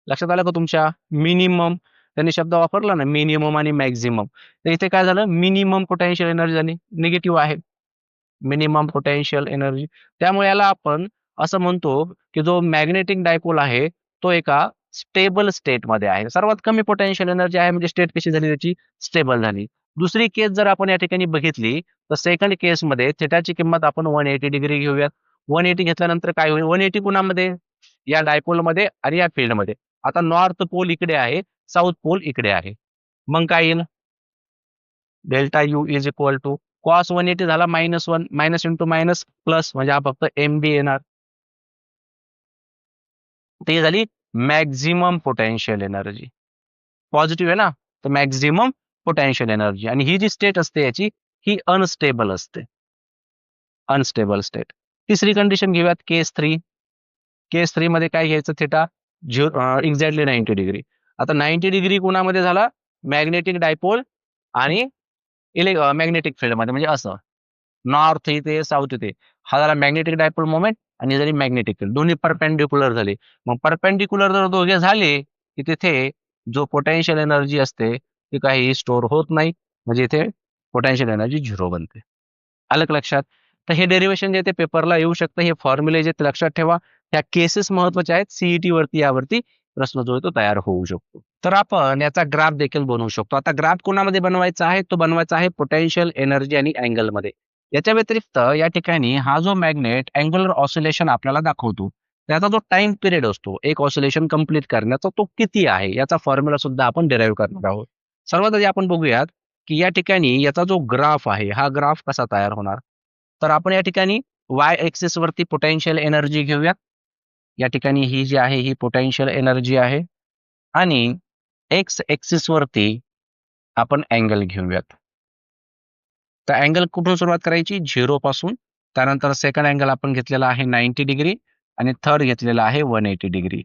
लक्षात आलं का तुमच्या? मिनिमम. त्यांनी शब्द वापरला ना मिनिमम आणि मॅक्झिमम. तर इथे काय झालं? मिनिमम पोटेन्शियल एनर्जी झाली, निगेटिव्ह आहे मिनिमम पोटेन्शियल एनर्जी. त्यामुळे याला आपण असं म्हणतो की जो मॅग्नेटिक डायपोल आहे तो एका स्टेबल स्टेटमध्ये आहे. सर्वात कमी पोटेन्शियल एनर्जी आहे म्हणजे स्टेट कशी झाली त्याची? स्टेबल झाली. दुसरी केस जर आपण या ठिकाणी बघितली तर सेकंड केसमध्ये थिटाची किंमत आपण 180 डिग्री घेऊयात. 180 घेतल्यानंतर काय होईल? 180 कुणामध्ये? या डायपोलमध्ये आणि या फील्डमध्ये. आता नॉर्थ पोल इकडे आहे, साऊथ पोल इकडे आहे. मग काय येईल? Delta u is equal to cos 180 झाला -1, मायनस इंटू मायनस प्लस, म्हणजे हा फक्त MB येणार. ते झाली मॅक्झिमम पोटेन्शियल एनर्जी. पॉझिटिव्ह आहे ना, तर मॅक्झिमम पोटेन्शियल एनर्जी. आणि ही जी स्टेट असते याची, ही अनस्टेबल असते, अनस्टेबल स्टेट. तिसरी कंडिशन घेऊयात, केस 3. केस 3 मध्ये काय घ्यायचं? Theta exactly 90 degree. आता 90 डिग्री कोणामध्ये झाला? मॅग्नेटिक डायपोल आणि मॅग्नेटिक फील्ड मध्ये, म्हणजे असं नॉर्थ इथे साऊथ इथे. हा झाला मॅग्नेटिक डायपोल मोमेंट आणि झाली मॅग्नेटिक फील्ड, दोन्ही परपेंडिक्युलर झाले. मग परपेंडिक्युलर जर दोघे झाले की तिथे जो पोटेन्शियल एनर्जी असते ती काही स्टोअर होत नाही, म्हणजे इथे पोटेन्शियल एनर्जी 0 बनते. आलं का लक्षात? तर हे डेरिवेशन जे ते पेपरला येऊ शकतं, हे फॉर्म्युले जे ते लक्षात ठेवा. ह्या केसेस महत्वाच्या आहेत. सीईटी वरती यावरती प्रश्न जो आहे तो तयार होऊ शकतो. तर आपण याचा ग्राफ देखील बनवू शकतो. आता ग्राफ कोणामध्ये बनवायचा आहे? तो बनवायचा आहे पोटेन्शियल एनर्जी आणि अँगल मध्ये. याच्या व्यतिरिक्त या ठिकाणी हा जो मॅग्नेट अँग्युलर ऑसिलेशन आपल्याला दाखवतो, त्याचा जो टाइम पिरियड असतो एक ऑसिलेशन कंप्लीट करण्याचा, तो किती आहे याचा फॉर्म्युला सुद्धा आपण डिराईव्ह करणार आहोत. सर्वात आधी आपण बघूयात की या ठिकाणी याचा जो ग्राफ आहे हा ग्राफ कसा तयार होणार. तर आपण या ठिकाणी वाय एक्सिस वरती पोटेन्शियल एनर्जी घेऊयात. या ठिकाणी ही जी आहे ही पोटेन्शियल एनर्जी आहे आणि एक्स एक्सिस वरती आपण अँगल घेऊयात. तर अँगल कुठून सुरुवात करायची? 0 पासून. त्यानंतर सेकंड अँगल आपण घेतलेला आहे 90 डिग्री आणि थर्ड घेतलेला आहे 180 डिग्री.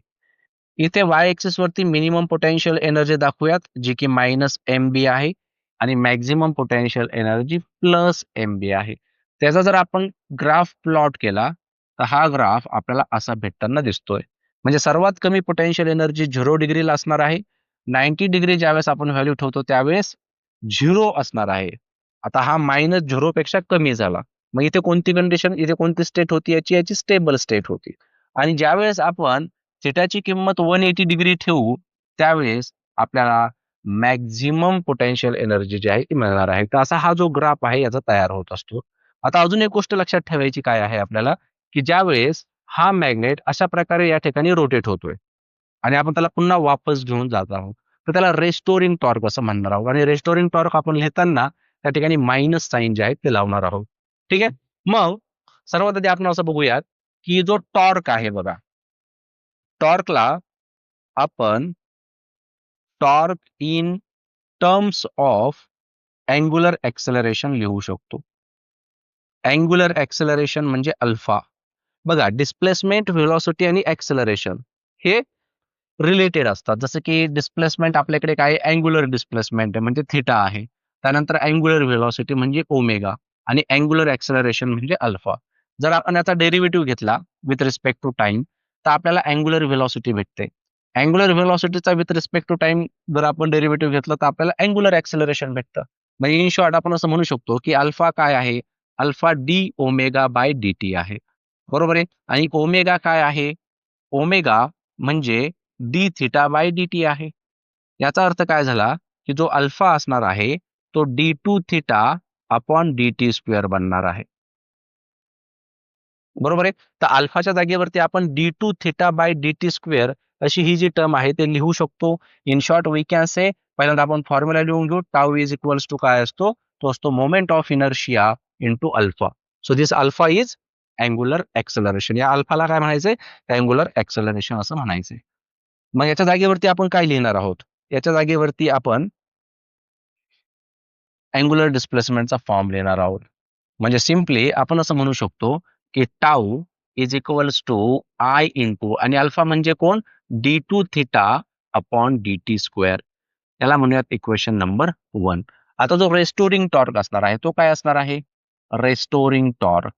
इथे वाय एक्सिस वरती मिनिमम पोटेन्शियल एनर्जी दाखवूयात, जी की -MB आहे आणि मॅक्झिमम पोटेन्शियल एनर्जी +MB आहे. त्याचा जर आपण ग्राफ प्लॉट केला तर हा ग्राफ आपल्याला असा भेटताना दिसतोय. म्हणजे सर्वात कमी पोटेन्शियल एनर्जी 0 डिग्रीला असणार आहे. 90 डिग्री ज्यावेळेस आपण व्हॅल्यू ठेवतो त्यावेळेस 0 असणार आहे. आता हा -0 पेक्षा कमी झाला. मग इथे कोणती कंडिशन, इथे कोणती स्टेट होती याची? याची स्टेबल स्टेट होती. आणि ज्यावेळेस आपण थिटाची किंमत 180 डिग्री ठेवू त्यावेळेस आपल्याला मॅक्झिमम पोटेन्शियल एनर्जी जी आहे ती मिळणार आहे. तर असा हा जो ग्राफ आहे याचा तयार होत असतो. आता अजून एक गोष्ट लक्षात ठेवायची काय आहे आपल्याला, की ज्यावेळेस हा मॅग्नेट अशा प्रकारे या ठिकाणी रोटेट होतोय आणि आपण त्याला पुन्हा वापस घेऊन जात आहोत, तर त्याला रेस्टोरिंग टॉर्क असं म्हणणार आहोत. आणि रेस्टोरिंग टॉर्क आपण लिहिताना त्या ठिकाणी मायनस साईन जे आहे ते लावणार आहोत. ठीक आहे. मग सर्वात आधी आपण असं बघूयात की जो टॉर्क आहे बघा, टॉर्कला आपण torque in terms of angular acceleration लिहू शकतो. अँग्युलर ऍक्सेलरेशन म्हणजे अल्फा. बघा, डिस्प्लेसमेंट, व्हेलॉसिटी आणि ऍक्सेलरेशन हे रिलेटेड असतात. जसं की डिस्प्लेसमेंट आपल्याकडे काय? अँग्युलर डिस्प्लेसमेंट आहे म्हणजे थिटा आहे. त्यानंतर अँग्युलर व्हेलॉसिटी म्हणजे ओमेगा आणि अँग्युलर ऍक्सेलरेशन म्हणजे अल्फा. जर आपण याचा डेरिव्हेटिव्ह घेतला विथ रिस्पेक्ट टू टाइम तर आपल्याला अँग्युलर व्हेलॉसिटी भेटते. अँग्युलर व्हेलॉसिटीचा विथ रिस्पेक्ट टू टाइम जर आपण डेरिव्हेटिव्ह घेतलं तर आपल्याला अँग्युलर ऍक्सेलरेशन भेटतं. म्हणजे इन शॉर्ट आपण असं म्हणू शकतो की अल्फा काय आहे? Alpha D omega by d T आहे. बरोबर आहे. आणि ओमेगा काय आहे? ओमेगा म्हणजे D theta by d T आहे. याचा अर्थ काय झाला की जो अल्फा असणार आहे तो D2 theta upon d t square बनणार आहे. बरोबर आहे. तर अल्फाच्या जागेवरती आपण D2 theta by d t square अशी ही जी टर्म आहे ते लिहू शकतो. In short we can say, पहिल्यांदा आपण फॉर्म्युला लिहून घेऊ. टाऊ इज इक्वल्स टू काय असतो? तो असतो moment of inertia into alpha. So this alpha is angular acceleration. या अल्फाला काय म्हणायचंय? अँग्युलर ऍक्सेलरेशन असं म्हणायचंय. मग याच्या जागेवरती आपण काय लिहिणार आहोत? याच्या जागेवरती आपण अँग्युलर डिस्प्लेसमेंटचा फॉर्म लिहिणार आहोत. म्हणजे सिम्पली आपण असं म्हणू शकतो की tau is equals to I into आणि अल्फा म्हणजे कोण D2 theta upon dt square. याला म्हणूयात इक्वेशन नंबर 1. आता जो रेस्टोरिंग टॉर्क असणार आहे तो काय असणार आहे? रेस्टोरिंग टॉर्क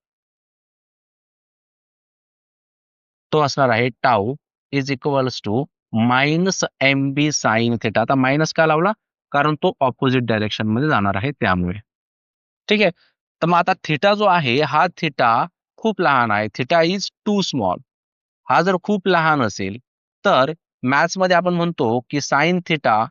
तो असणार आहे tau is equals to minus m b sine theta. आता मायनस का लावला? कारण तो ऑपोजिट डायरेक्शन मध्ये जाणार आहे त्यामुळे. ठीक आहे. तर मग आता थिटा जो आहे हा थिटा खूप लहान आहे. Theta is too small. हा जर खूप लहान असेल तर मॅथ्स मध्ये आपण म्हणतो की साइन थिटा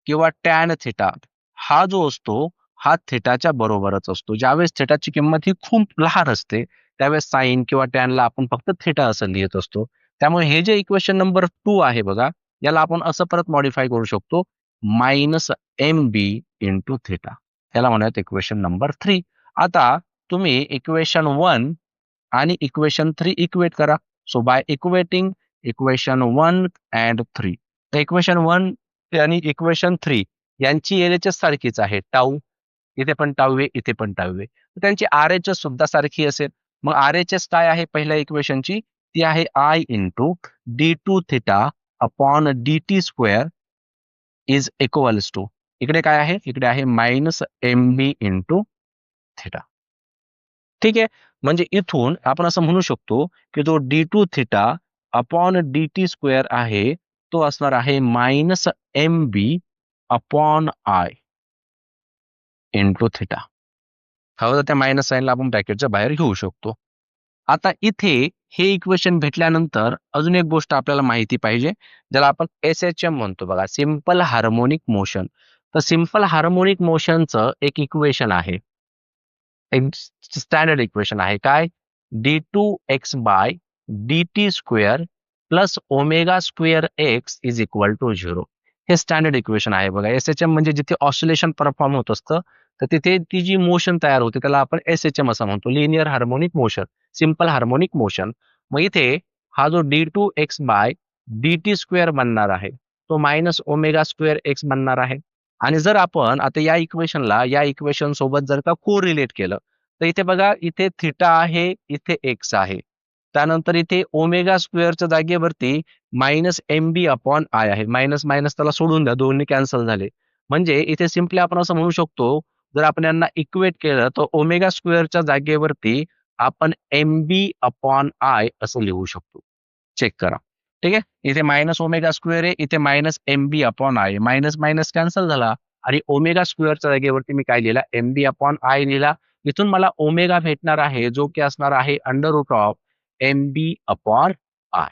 किंवा टॅन थिटा हा जो असतो हा थिटाच्या बरोबरच असतो. ज्यावेळेस थिटाची किंमत ही खूप लहान असते त्यावेळेस साइन किंवा टॅनला आपण फक्त थिटा असं लिहित असतो. त्यामुळे हे जे इक्वेशन नंबर 2 आहे बघा, याला आपण असं परत मॉडिफाय करू शकतो, minus m b into theta. याला म्हणूयात इक्वेशन नंबर 3. आता तुम्ही इक्वेशन 1 आणि इक्वेशन 3 इक्वेट करा. So by equating equation 1 and 3, तर इक्वेशन 1 आणि इक्वेशन 3 यांची LHS सारखीच आहे. टाऊ इथे पण टाऊ आहे, इथे पण टाऊ आहे. तर त्यांची RHS सुद्धा सारखी असेल. मग RHS काय आहे पहिल्या इक्वेशनची? ती आहे I into D2 theta upon dt square is equals to, इकडे काय आहे? इकडे आहे minus m b into theta. ठीक आहे. म्हणजे इथून आपण असं म्हणू शकतो की जो D2 theta upon dt square आहे तो असणार आहे minus m b upon I into theta. हवं तर त्या मायनस साईनला आपण ब्रॅकेटच्या बाहेर घेऊ शकतो. आता इथे हे इक्वेशन भेटल्यानंतर अजून एक गोष्ट आपल्याला माहिती पाहिजे, ज्याला आपण SHM म्हणतो बघा, सिंपल हार्मोनिक मोशन. तर सिंपल हार्मोनिक मोशनचं एक इक्वेशन आहे, एक स्टँडर्ड इक्वेशन आहे. काय? D2x by dt square plus omega square x is equal to 0. हे स्टँडर्ड इक्वेशन आहे बघा. SHM म्हणजे जिथे ऑसिलेशन परफॉर्म होत असतं तर तिथे ती जी मोशन तयार होते त्याला आपण SHM असं म्हणतो, linear harmonic motion, simple harmonic motion. मग इथे हा जो D2x बाय dt स्क्वेअर बनणार आहे तो मायनस ओमेगा स्क्वेअर एक्स बनणार आहे. आणि जर आपण आता या इक्वेशनला या इक्वेशन सोबत जर का कोरिलेट केलं तर इथे बघा, इथे थिटा आहे, इथे एक्स आहे. त्यानंतर इथे ओमेगा स्क्वेअरच्या जागेवरती minus m b upon I आहे. मायनस मायनस त्याला सोडून द्या, दोन्ही कॅन्सल झाले. म्हणजे इथे सिम्पली आपण असं म्हणू शकतो, जर आपण यांना इक्वेट केलं तर ओमेगा स्क्वेअरच्या जागेवरती आपण एम बी अपॉन आय असं लिहू शकतो. चेक करा. ठीक आहे. इथे मायनस ओमेगा स्क्वेअर आहे, इथे minus m b upon I, minus minus cancel झाला आणि ओमेगा स्क्वेअरच्या जागेवरती मी काय लिहिला? एम बी अपॉन आय लिहिला. इथून मला ओमेगा भेटणार आहे जो की असणार आहे under root of m b upon I.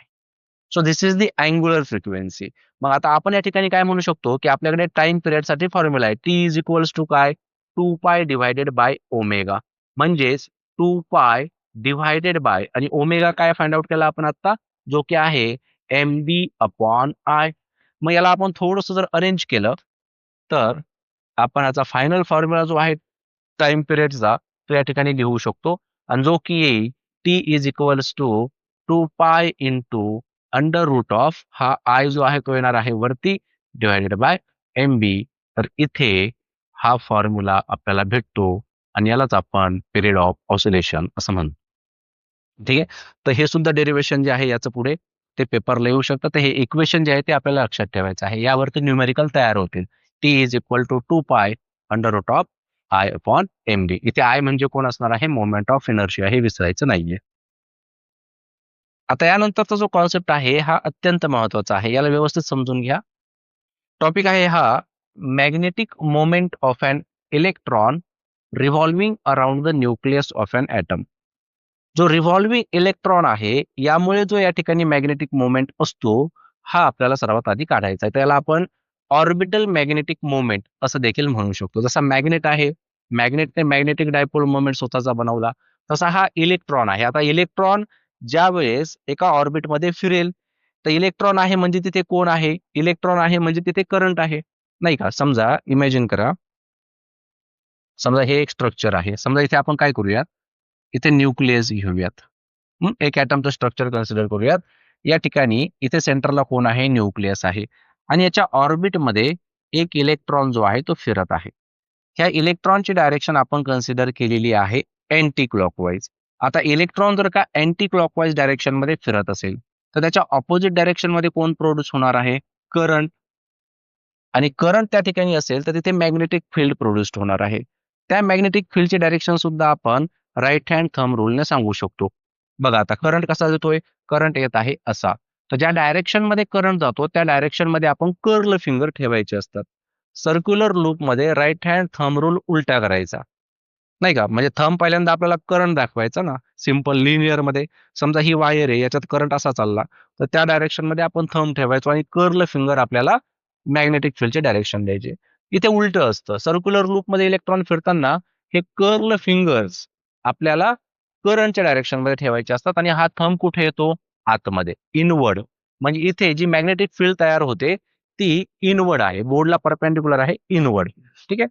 So this is the angular frequency. मग आता आपण या ठिकाणी काय म्हणू शकतो की आपल्याकडे टाइम पिरियड साठी फॉर्म्युला आहे, टी इज इक्वल्स टू काय? 2 पाय डिवायडेड बाय ओमेगा. म्हणजेच 2 पाय डिवायडेड बाय आणि ओमेगा काय फाइंड आउट केला आपण आता, जो की आहे एम बी अपॉन आय. मग याला आपण थोडंसं जर अरेंज केलं तर आपण याचा फायनल फॉर्म्युला जो आहे टाइम पिरियडचा तो या ठिकाणी लिहू शकतो आणि जो की येईल T is equals to 2 pi into under root of हा आय जो आहे तो येणार आहे वरती डिवायडेड बाय एम बी. तर इथे हा फॉर्म्युला आपल्याला भेटतो आणि यालाच आपण पिरियड ऑफ ऑसिलेशन असं म्हणतो. ठीक आहे. तर हे सुद्धा डेरिवेशन जे आहे याचं पुढे ते पेपरला येऊ शकतं. तर हे इक्वेशन जे आहे ते आपल्याला लक्षात ठेवायचं आहे. यावरती न्यूमेरिकल तयार होतील. T is equal to 2 pi under root of I upon m d. इथे आय म्हणजे कोण असणार आहे? Moment of inertia. हे विसरायचं नाहीये. आता यानंतरचा जो कॉन्सेप्ट आहे हा अत्यंत महत्वाचा आहे. याला व्यवस्थित समजून घ्या. टॉपिक आहे हा magnetic moment of an electron revolving around the nucleus of an atom. जो रिव्हॉल्विंग इलेक्ट्रॉन आहे यामुळे जो या ठिकाणी मॅग्नेटिक मोमेंट असतो हा आपल्याला सर्वात आधी काढायचा आहे. त्याला आपण ऑर्बिटल मॅग्नेटिक मोमेंट असं देखील म्हणू शकतो. जसा मॅग्नेट आहे, मॅग्नेटने मॅग्नेटिक डायपोल मोमेंट स्वतःचा बनवला, तसा हा इलेक्ट्रॉन आहे. आता इलेक्ट्रॉन ज्या वेळेस एका ऑर्बिटमध्ये फिरेल तर इलेक्ट्रॉन आहे म्हणजे तिथे कोण आहे? इलेक्ट्रॉन आहे म्हणजे तिथे करंट आहे, नाही का? समजा इमॅजिन करा, समजा हे एक स्ट्रक्चर आहे. समजा इथे आपण काय करूयात, इथे न्यूक्लियस घेऊयात. एक ॲटमचं स्ट्रक्चर कन्सिडर करूयात. या ठिकाणी इथे सेंटरला कोण आहे? न्यूक्लियस आहे आणि याच्या ऑर्बिटमध्ये एक इलेक्ट्रॉन जो आहे तो फिरत आहे. ह्या इलेक्ट्रॉनची डायरेक्शन आपण कन्सिडर केलेली आहे अँटी क्लॉकवाईज. आता इलेक्ट्रॉन जर का अँटी क्लॉकवाईज डायरेक्शन मध्ये फिरत असेल तर त्याच्या ऑपोजिट डायरेक्शन मध्ये कोण प्रोड्यूस होणार आहे? करंट. आणि करंट त्या ठिकाणी असेल तर तिथे मॅग्नेटिक फील्ड प्रोड्यूस्ड होणार आहे. त्या मॅग्नेटिक फील्डचे डायरेक्शन सुद्धा आपण राईट हँड थंब रूलने सांगू शकतो. बघा आता करंट कसा येतोय? करंट येत आहे असा. तर ज्या डायरेक्शन मध्ये करंट जातो त्या डायरेक्शन मध्ये आपण कर्ल फिंगर ठेवायचे असतात. सर्क्युलर लूप मध्ये राईट हँड थंब रूल उलटा करायचा. नाही का? म्हणजे थंब पहिल्यांदा आपल्याला करंट दाखवायचा ना, सिंपल लिनियर मध्ये. समजा ही वायर आहे, याच्यात करंट असा चालला, तर त्या डायरेक्शन मध्ये आपण थंब ठेवायचो आणि कर्ल फिंगर आपल्याला मॅग्नेटिक फील्डचे डायरेक्शन द्यायचे. इथे उलटं असतं. सर्क्युलर लूपमध्ये इलेक्ट्रॉन फिरताना हे कर्ल फिंगर्स आपल्याला करंटच्या डायरेक्शन मध्ये ठेवायचे असतात आणि हा थंब कुठे येतो? आतमध्ये, इनवर्ड. म्हणजे इथे जी मॅग्नेटिक फील्ड तयार होते ती इनवर्ड आहे. बोर्डला परपेंडिक्युलर आहे, इनवर्ड. ठीक आहे?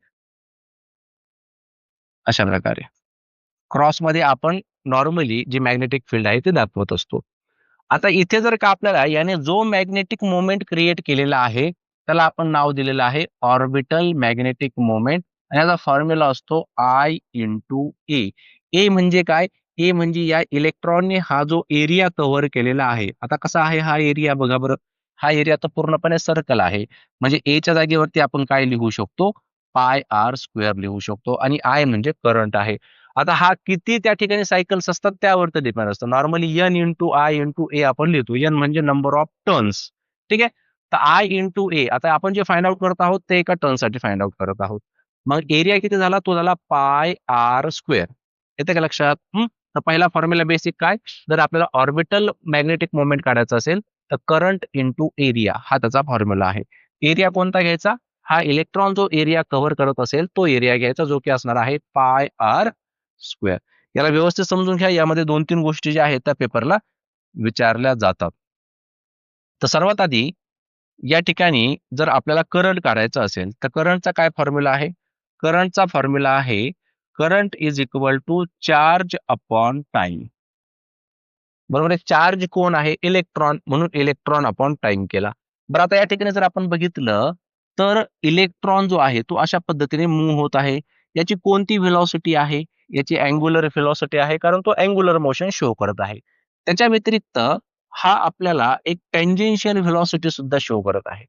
अशा प्रकारे. क्रॉसमध्ये आपण नॉर्मली जी मॅग्नेटिक फील्ड आहे ते दाखवत असतो. आता इथे जर का आपल्याला याने जो मॅग्नेटिक मोमेंट क्रिएट केलेला आहे, त्याला आपण नाव दिलेलं आहे ऑर्बिटल मॅग्नेटिक मोमेंट आणि याचा फॉर्म्युला असतो I इंटू ए. ए म्हणजे काय? ए म्हणजे या इलेक्ट्रॉनने हा जो एरिया कव्हर केलेला आहे. आता कसा आहे हा एरिया बघा बरं. हा एरिया तर पूर्णपणे सर्कल आहे. म्हणजे एच्या जागेवरती आपण काय लिहू शकतो? पाय आर स्क्वेअर लिहू शकतो आणि आय म्हणजे करंट आहे. आता हा किती त्या ठिकाणी सायकल्स असतात त्यावरती डिपेंड असतं. Normally N into I into A आपण लिहितो. एन म्हणजे नंबर ऑफ टर्न्स. ठीक आहे. तर आय इंटू ए आता आपण जे फाइंड आउट करत आहोत ते एका टर्नसाठी फाइंड आउट करत आहोत. मग एरिया किती झाला? तो झाला पाय आर स्क्वेअर. येते का लक्षात? तर पहिला फॉर्म्युला बेसिक काय? जर आपल्याला ऑर्बिटल मॅग्नेटिक मोमेंट काढायचा असेल तर करंट इंटू एरिया हा त्याचा फॉर्म्युला आहे. एरिया कोणता घ्यायचा? हा इलेक्ट्रॉन जो एरिया कव्हर करत असेल तो एरिया घ्यायचा जो की असणार आहे पाय आर स्क्वेअर. याला व्यवस्थित समजून घ्या. यामध्ये 2-3 गोष्टी ज्या आहेत त्या पेपरला विचारल्या जातात. तर सर्वात आधी या ठिकाणी जर आपल्याला करंट काढायचा असेल तर करंटचा काय फॉर्म्युला आहे? करंटचा फॉर्म्युला आहे current is equal to charge upon time. बरोबर आहे. चार्ज कोण आहे? इलेक्ट्रॉन. म्हणून इलेक्ट्रॉन अपॉन टाइम केला. बरं आता या ठिकाणी जर आपण बघितलं तर इलेक्ट्रॉन जो आहे तो अशा पद्धतीने मूव्ह होत आहे. याची कोणती व्हेलॉसिटी आहे? याची अँग्युलर व्हेलॉसिटी आहे कारण तो अँग्युलर मोशन शो करत आहे. त्याच्या व्यतिरिक्त हा आपल्याला एक टँजेन्शियल व्हेलॉसिटी सुद्धा शो करत आहे.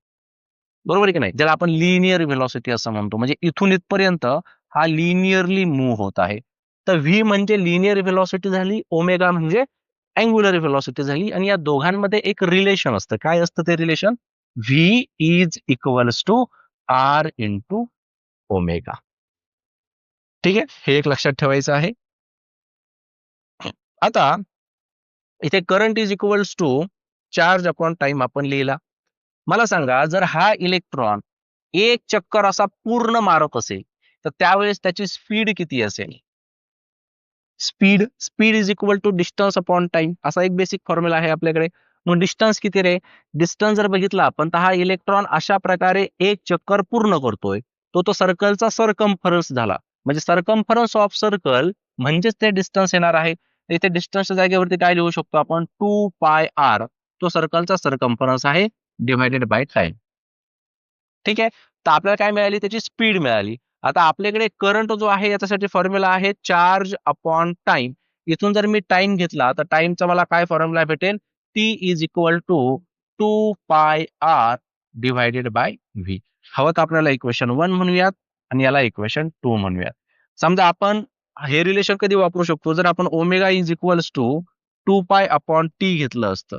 बरोबर आहे की नाही? ज्याला आपण लिनियर व्हेलॉसिटी असं म्हणतो. म्हणजे इथून इथपर्यंत हा लिनियरली मूव्ह होत आहे. तर व्ही म्हणजे लिनियर व्हेलॉसिटी झाली, ओमेगा म्हणजे अँग्युलर व्हेलॉसिटी झाली आणि या दोघांमध्ये एक रिलेशन असतं. काय असतं ते relation? V is equals to r into omega. ठीक आहे? हे एक लक्षात ठेवायचं आहे. आता इथे current is equals to charge upon time आपण लिहिला. मला सांगा जर हा इलेक्ट्रॉन एक चक्कर असा पूर्ण मारत असेल तर त्यावेळेस त्याची स्पीड किती असेल? Speed is equal to distance upon time असा एक बेसिक फॉर्म्युला आहे आपल्याकडे. मग डिस्टन्स किती रे? डिस्टन्स जर बघितला आपण तर हा इलेक्ट्रॉन अशा प्रकारे एक चक्कर पूर्ण करतोय. तो सर्कलचा सरकमफरन्स झाला. म्हणजे सरकमफरन्स ऑफ सर्कल म्हणजेच ते डिस्टन्स येणार आहे. इथे डिस्टन्सच्या जागेवरती काय लिहू शकतो आपण? 2 पाय आर. तो सर्कलचा सरकमफरन्स आहे डिव्हायडेड बाय टाइम. ठीक आहे. तर आपल्याला काय मिळाली? त्याची स्पीड मिळाली. आता आपल्याकडे करंट जो आहे याच्यासाठी फॉर्म्युला आहे चार्ज अपॉन टाइम. इथून जर मी टाइम घेतला तर टाइमचा मला काय फॉर्म्युला भेटेल? T is equal to 2 pi R divided by V. हवं तर आपल्याला इक्वेशन 1 म्हणूयात आणि याला इक्वेशन 2 म्हणूयात. समजा आपण हे रिलेशन कधी वापरू शकतो? जर आपण omega is equals to 2 pi upon T घेतलं असतं.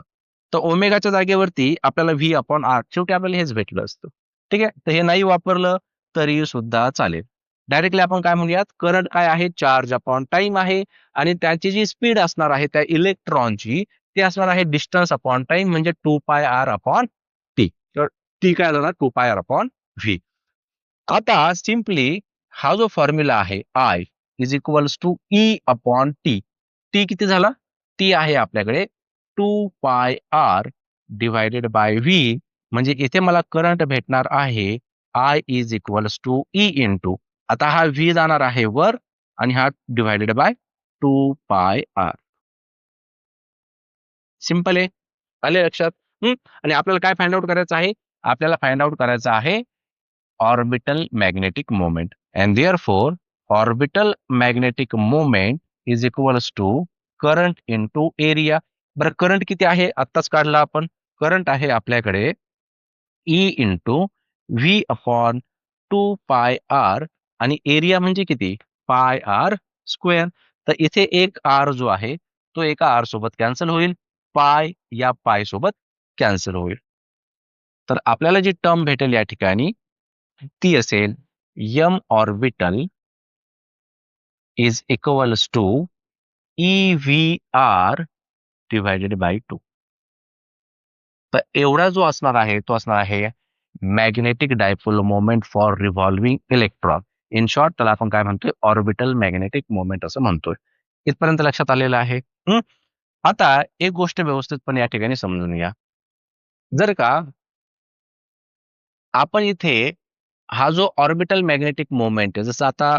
तर ओमेगाच्या जागेवरती आपल्याला व्ही अपॉन आर शेवटी आपल्याला हेच भेटलं असतं. ठीक आहे. तर हे नाही वापरलं तरी सुद्धा चालेल. डायरेक्टली आपण काय म्हणूयात? करंट काय आहे? चार्ज अपॉन टाइम आहे आणि त्याची जी स्पीड असणार आहे त्या इलेक्ट्रॉनची ती असणार आहे डिस्टन्स अपॉन टाइम म्हणजे 2 पाय आर अपॉन टी. तर टी काय झाला? 2 पाय आर अपॉन व्ही. आता सिम्पली हा जो फॉर्म्युला आहे I is equals to E upon t. T किती झाला? टी आहे आपल्याकडे 2 pi R divided by V. म्हणजे इथे मला करंट भेटणार आहे I is equals to e into. आता हा व्ही जाणार आहे वर आणि हा divided by 2 pi R. Simple आहे. आले लक्षात? आणि आपल्याला काय फाइंड आउट करायचं आहे? आपल्याला फाइंड आउट करायचं आहे orbital magnetic moment and therefore orbital magnetic moment is equals to current into area. बरं, करंट किती आहे आत्ताच काढला आपण. करंट आहे आपल्याकडे E into V upon 2πr आणि एरिया म्हणजे किती, पाय आर स्क्वेअर. तर इथे एक आर जो आहे तो एका आर सोबत कॅन्सल होईल, पाय या पाय सोबत कॅन्सल होईल. तर आपल्याला जी टर्म भेटेल या ठिकाणी ती असेल m orbital is equals to e v r divided by 2. तर एवढा जो असणार आहे तो असणार आहे magnetic dipole moment for revolving electron. In short त्याला आपण काय म्हणतोय, ऑर्बिटल मॅग्नेटिक मोमेंट असं म्हणतोय. इथपर्यंत लक्षात आलेलं आहे. आता एक गोष्ट व्यवस्थितपणे या ठिकाणी समजून घ्या. जर का आपण इथे हा जो ऑर्बिटल मॅग्नेटिक मोमेंट आहे, जसं आता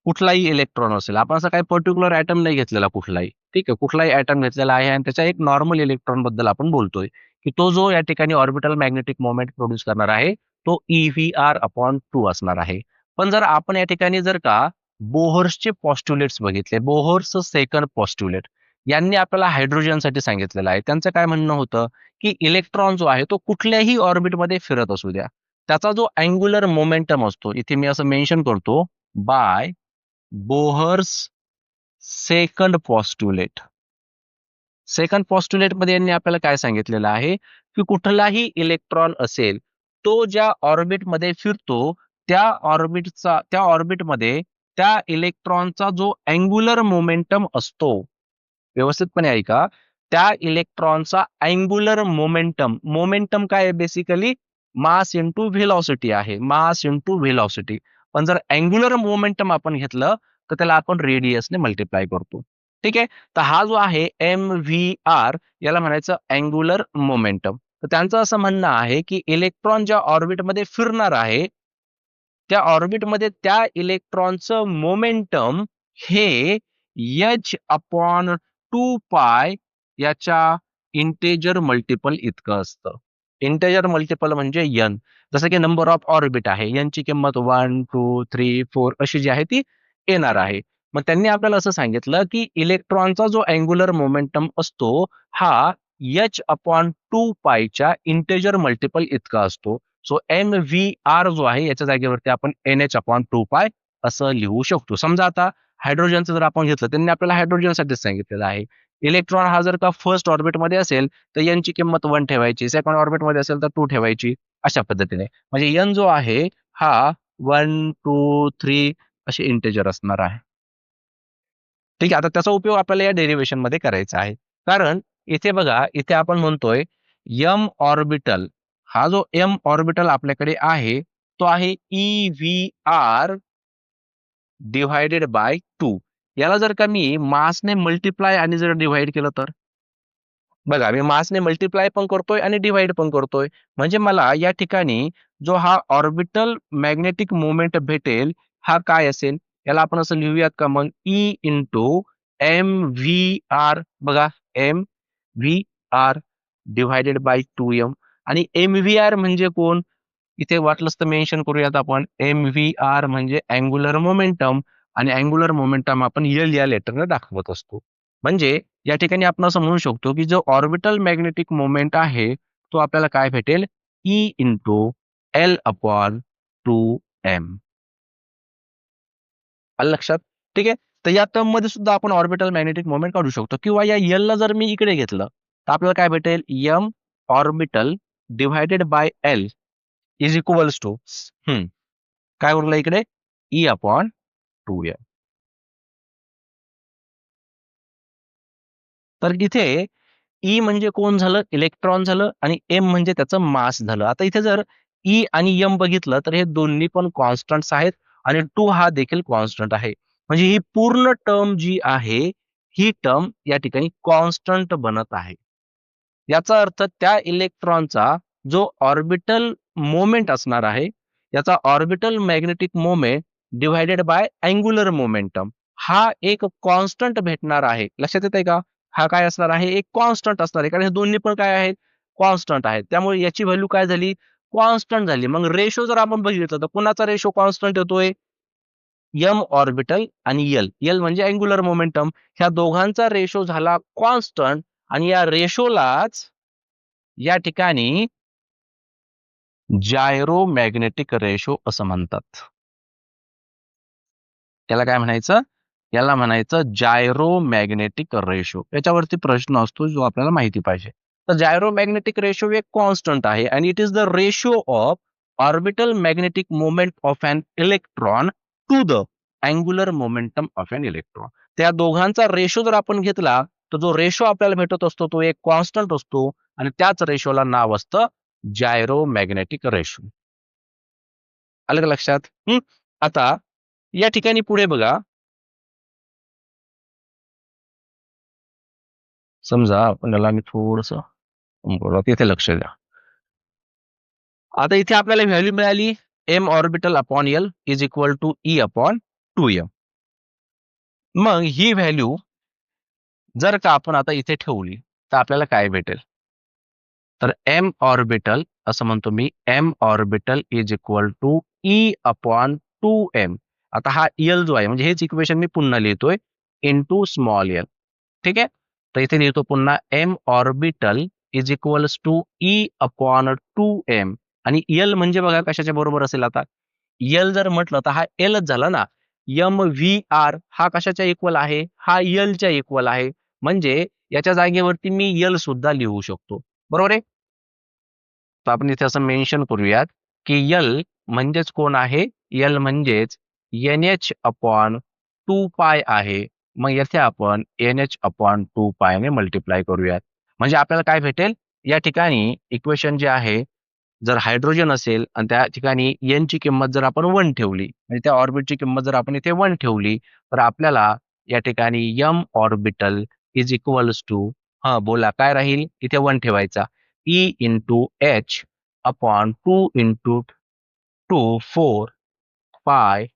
कुठलाही इलेक्ट्रॉन असेल, आपण असं काही पर्टिक्युलर ॲटम नाही घेतलेला कुठलाही, ठीक आहे, कुठलाही ॲटम घेतलेला आहे आणि त्याच्या एक नॉर्मल इलेक्ट्रॉन बद्दल आपण बोलतोय की तो जो या ठिकाणी ऑर्बिटल मॅग्नेटिक मोमेंट प्रोड्यूस करणार आहे तो EVR अपॉन 2 असणार आहे. पण जर आपण या ठिकाणी जर का बोहर्सचे पॉस्ट्युलेट्स बघितले, बोहर्स सेकंड पॉस्ट्युलेट यांनी आपल्याला हायड्रोजनसाठी सांगितलेलं आहे. त्यांचं काय म्हणणं होतं की इलेक्ट्रॉन जो आहे तो कुठल्याही ऑर्बिटमध्ये फिरत असू द्या, त्याचा जो अँग्युलर मोमेंटम असतो, इथे मी असं मेन्शन करतो बाय बोहर्स सेकंड पॉस्ट्युलेट. सेकंड पॉस्ट्युलेट मध्ये यांनी आपल्याला काय सांगितलेलं आहे की कुठलाही इलेक्ट्रॉन असेल तो ज्या ऑर्बिटमध्ये फिरतो त्या ऑर्बिटमध्ये त्या इलेक्ट्रॉनचा जो अँग्युलर मोमेंटम असतो, व्यवस्थितपणे ऐका, त्या इलेक्ट्रॉनचा अँग्युलर मोमेंटम, मोमेंटम काय आहे बेसिकली मास इंटू व्हेलॉसिटी आहे, मास इंटू व्हेलॉसिटी. पण जर अँग्युलर मोमेंटम आपण घेतलं तर त्याला आपण रेडियसने मल्टिप्लाय करतो. ठीक आहे. तर हा जो आहे MVR याला म्हणायचं अँग्युलर मोमेंटम. तर त्यांचं असं म्हणणं आहे की इलेक्ट्रॉन ज्या ऑर्बिटमध्ये फिरणार आहे त्या ऑर्बिटमध्ये त्या इलेक्ट्रॉनचं मोमेंटम हे H अपॉन 2π याच्या इंटेजर मल्टिपल इतकं असतं. इंटेजर मल्टिपल म्हणजे n. जसं की नंबर ऑफ ऑर्बिट आहे, n ची किंमत 1 2 3 4 अशी जी आहे ती येणार आहे. मग त्यांनी आपल्याला असं सांगितलं की इलेक्ट्रॉनचा जो अँग्युलर मोमेंटम असतो हा H अपॉन 2π च्या इंटेजर मल्टिपल इतका असतो. सो MVR जो आहे याच्या जागेवरती आपण NH अपॉन 2π असं लिहू शकतो. समजा आता हायड्रोजनचं जर आपण घेतलं, त्यांनी आपल्याला हायड्रोजनसाठीच सांगितलेलं आहे. इलेक्ट्रॉन हा जर का फर्स्ट ऑर्बिटमध्ये असेल तर n ची किंमत 1 ठेवायची, सेकंड ऑर्बिटमध्ये असेल तर 2 ठेवायची, अशा पद्धतीने. म्हणजे n जो आहे हा 1 2 3 असे इंटेजर असणार आहे. ठीक आहे. आता त्याचा उपयोग आपल्याला या डेरिव्हेशन मध्ये करायचा आहे. कारण इथे बघा, इथे आपण म्हणतोय m ऑर्बिटल, हा जो m ऑर्बिटल आपल्याकडे आहे तो आहे EVR डिव्हायडेड बाय 2. याला जर का मी मासने मल्टिप्लाय आणि जर डिव्हाइड केलं तर बघा, मी मासने मल्टिप्लाय पण करतोय आणि डिव्हाइड पण करतोय. म्हणजे मला या ठिकाणी जो हा ऑर्बिटल मॅग्नेटिक मोमेंट भेटेल हा काय असेल, याला आपण असं लिहूयात का मग E इंटू MVR. बघा, MVR डिव्हायडेड बाय 2m. आणि MVR म्हणजे कोण, इथे वाटलंच तर मेन्शन करूयात आपण. MVR म्हणजे अँग्युलर मोमेंटम आणि अँग्युलर मोमेंटम आपण L या लेटरने दाखवत असतो. म्हणजे या ठिकाणी आपण असं म्हणू शकतो की जो ऑर्बिटल मॅग्नेटिक मोमेंट आहे तो आपल्याला काय भेटेल, E into L upon 2m. आलं लक्षात? ठीक आहे. तर या टर्म मध्ये सुद्धा आपण ऑर्बिटल मॅग्नेटिक मोमेंट काढू शकतो किंवा या L ला जर मी इकडे घेतलं तर आपल्याला काय भेटेल, M orbital divided by L is equals to काय उरलं इकडे, E अपॉन 2m. तर इथे ई म्हणजे कोण झालं, इलेक्ट्रॉन झालं आणि एम म्हणजे त्याचं मास झालं. आता इथे जर ई आणि एम बघितलं तर हे दोन्ही पण कॉन्स्टंट्स आहेत आणि 2 हा देखील कॉन्स्टंट आहे. म्हणजे ही पूर्ण टर्म जी आहे ही टर्म या ठिकाणी कॉन्स्टंट बनत आहे. याचा अर्थ त्या इलेक्ट्रॉनचा जो ऑर्बिटल मोमेंट असणार आहे याचा orbital magnetic moment divided by angular momentum हा एक कॉन्स्टंट भेटणार आहे. लक्षात येत आहे का? हा काय असणार आहे, एक कॉन्स्टंट असणार आहे, कारण हे दोन्ही पण काय आहेत, कॉन्स्टंट आहेत. त्यामुळे याची व्हॅल्यू काय झाली, कॉन्स्टंट झाली. मग रेशो जर आपण बघितलं तर कुणाचा रेशो कॉन्स्टंट येतोय, एम ऑर्बिटल आणि एल म्हणजे अँग्युलर मोमेंटम, ह्या दोघांचा रेशो झाला कॉन्स्टंट आणि या रेशोलाच या ठिकाणी जायरोमॅग्नेटिक रेशो असं म्हणतात. त्याला काय म्हणायचं? याला म्हणायचं जायरोमॅग्नेटिक रेशो. याच्यावरती प्रश्न असतो जो आपल्याला माहिती पाहिजे. तर जायरोमॅग्नेटिक रेशो एक कॉन्स्टंट आहे आणि it is the ratio of orbital magnetic moment of an electron to the angular momentum of an electron. त्या दोघांचा रेशो जर आपण घेतला तर जो रेशो आपल्याला भेटत असतो तो एक कॉन्स्टंट असतो आणि त्याच रेशोला नाव असतं जायरोमॅग्नेटिक रेशो. आलं का लक्षात? आता या ठिकाणी पुढे बघा, समजा आपल्याला मी थोडस तिथे लक्ष द्या. आता इथे आपल्याला व्हॅल्यू मिळाली m orbital upon l is equal to E upon 2m. मग ही व्हॅल्यू जर का आपण आता इथे ठेवली तर आपल्याला काय भेटेल? तर एम ऑर्बिटल असं म्हणतो मी, M orbital is equal to E upon 2m. आता हा एल जो आहे म्हणजे हेच इक्वेशन मी पुन्हा लिहितोय इंटू स्मॉल एल. ठीक आहे, तर इथे लिहितो पुन्हा m orbital is equals to E upon 2m. आणि एल म्हणजे बघा कशाच्या बरोबर असेल आता? एल जर म्हटलं तर हा एलच झाला ना. एम व्ही आर हा कशाच्या इक्वल आहे? हा एलच्या इक्वल आहे. म्हणजे याच्या जागेवरती मी एल सुद्धा लिहू शकतो. बरोबर आहे? तर आपण इथे असं मेन्शन करूयात की यल म्हणजेच कोण आहे? यल म्हणजेच एन एच अपॉन 2 पाय आहे. मग येथे आपण एन एच अपॉन 2 पाय ने मल्टिप्लाय करूयात. म्हणजे आपल्याला काय भेटेल? या ठिकाणी इक्वेशन जे आहे, जर हायड्रोजन असेल आणि त्या ठिकाणी एन ची किंमत जर आपण 1 ठेवली म्हणजे त्या ऑर्बिटची किंमत जर आपण इथे 1 ठेवली तर आपल्याला या ठिकाणी m orbital is equals to, हा बोला काय राहील? इथे 1 ठेवायचा, e into h upon 2 into 2 4 पाय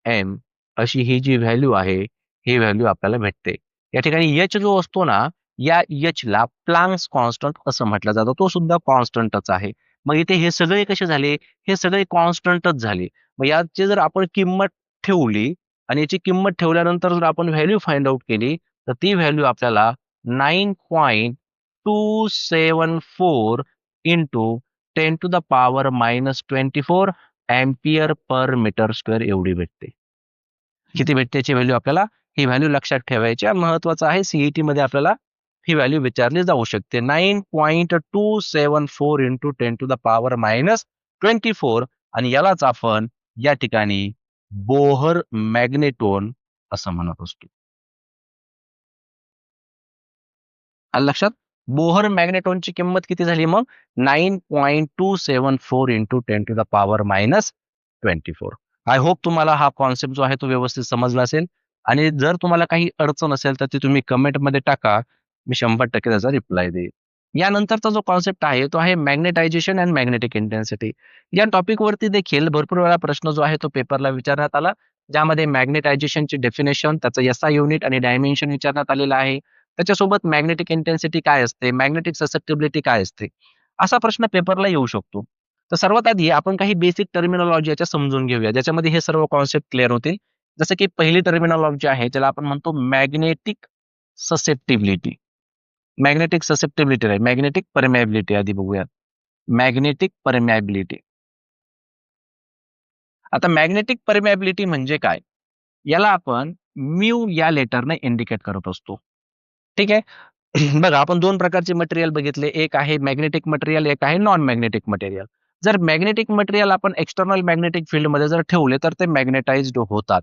एम अशी ही जी व्हॅल्यू आहे, ही व्हॅल्यू आपल्याला भेटते. या ठिकाणी एच जो असतो ना, या एच ला प्लँक्स कॉन्स्टंट असं म्हटलं जातं. तो सुद्धा कॉन्स्टंटच आहे. मग इथे हे सगळे कसे झाले? हे सगळे कॉन्स्टंटच झाले. मग याची जर आपण किंमत ठेवली आणि याची किंमत ठेवल्यानंतर जर आपण व्हॅल्यू फाइंड आउट केली तर ती व्हॅल्यू आपल्याला 9.274 इंटू 10⁻⁻24 अँपियर पर मीटर स्क्वेअर एवढी भेटते. किती भेटते याची व्हॅल्यू आपल्याला? ही व्हॅल्यू लक्षात ठेवायची आहे. महत्वाचं आहे, सीईटी मध्ये आपल्याला ही व्हॅल्यू विचारली जाऊ शकते. 9.274 इंटू 10⁻⁻24 आणि यालाच आपण या ठिकाणी बोहर मॅग्नेटोन असं म्हणत असतो. आलं लक्षात? बोहर मॅग्नेटोनची किंमत किती झाली मग? 9.274 इंटू 10⁻⁻24. आय होप तुम्हाला हा कॉन्सेप्ट जो आहे तो व्यवस्थित समजला असेल. आणि जर तुम्हाला काही अडचण असेल तर ती तुम्ही कमेंटमध्ये टाका. मी 100% त्याचा रिप्लाय देईल. यानंतरचा जो कॉन्सेप्ट आहे तो आहे मॅग्नेटायझेशन अँड मॅग्नेटिक इंटेन्सिटी. या टॉपिक वरती देखील भरपूर वेळा प्रश्न जो आहे तो पेपरला विचारण्यात आला, ज्यामध्ये मॅग्नेटायझेशनची डेफिनेशन, त्याचं एसआय युनिट आणि डायमेन्शन विचारण्यात आलेलं आहे. त्याच्यासोबत मॅग्नेटिक इंटेन्सिटी काय असते, मॅग्नेटिक ससेप्टिबिलिटी काय असते, असा प्रश्न पेपरला येऊ शकतो. तर सर्वात आधी आपण काही बेसिक टर्मिनॉलॉजी याच्या समजून घेऊया, ज्याच्यामध्ये हे सर्व कॉन्सेप्ट क्लिअर होतील. जसं की पहिली टर्मिनॉलॉजी आहे ज्याला आपण म्हणतो मॅग्नेटिक ससेप्टिबिलिटी. मॅग्नेटिक ससेप्टिबिलिटी आहे, मॅग्नेटिक परमेबिलिटी आधी बघूयात. Magnetic permeability. आता मॅग्नेटिक परमेबिलिटी म्हणजे काय? याला आपण म्यू या लेटरने इंडिकेट करत असतो. ठीक आहे. बघा आपण दोन प्रकारचे मटेरियल बघितले, एक आहे मॅग्नेटिक मटेरियल, एक आहे नॉन मॅग्नेटिक मटेरियल. जर मॅग्नेटिक मटेरियल आपण एक्सटर्नल मॅग्नेटिक फील्ड मध्ये जर ठेवले तर ते मॅग्नेटाइज्ड होतात.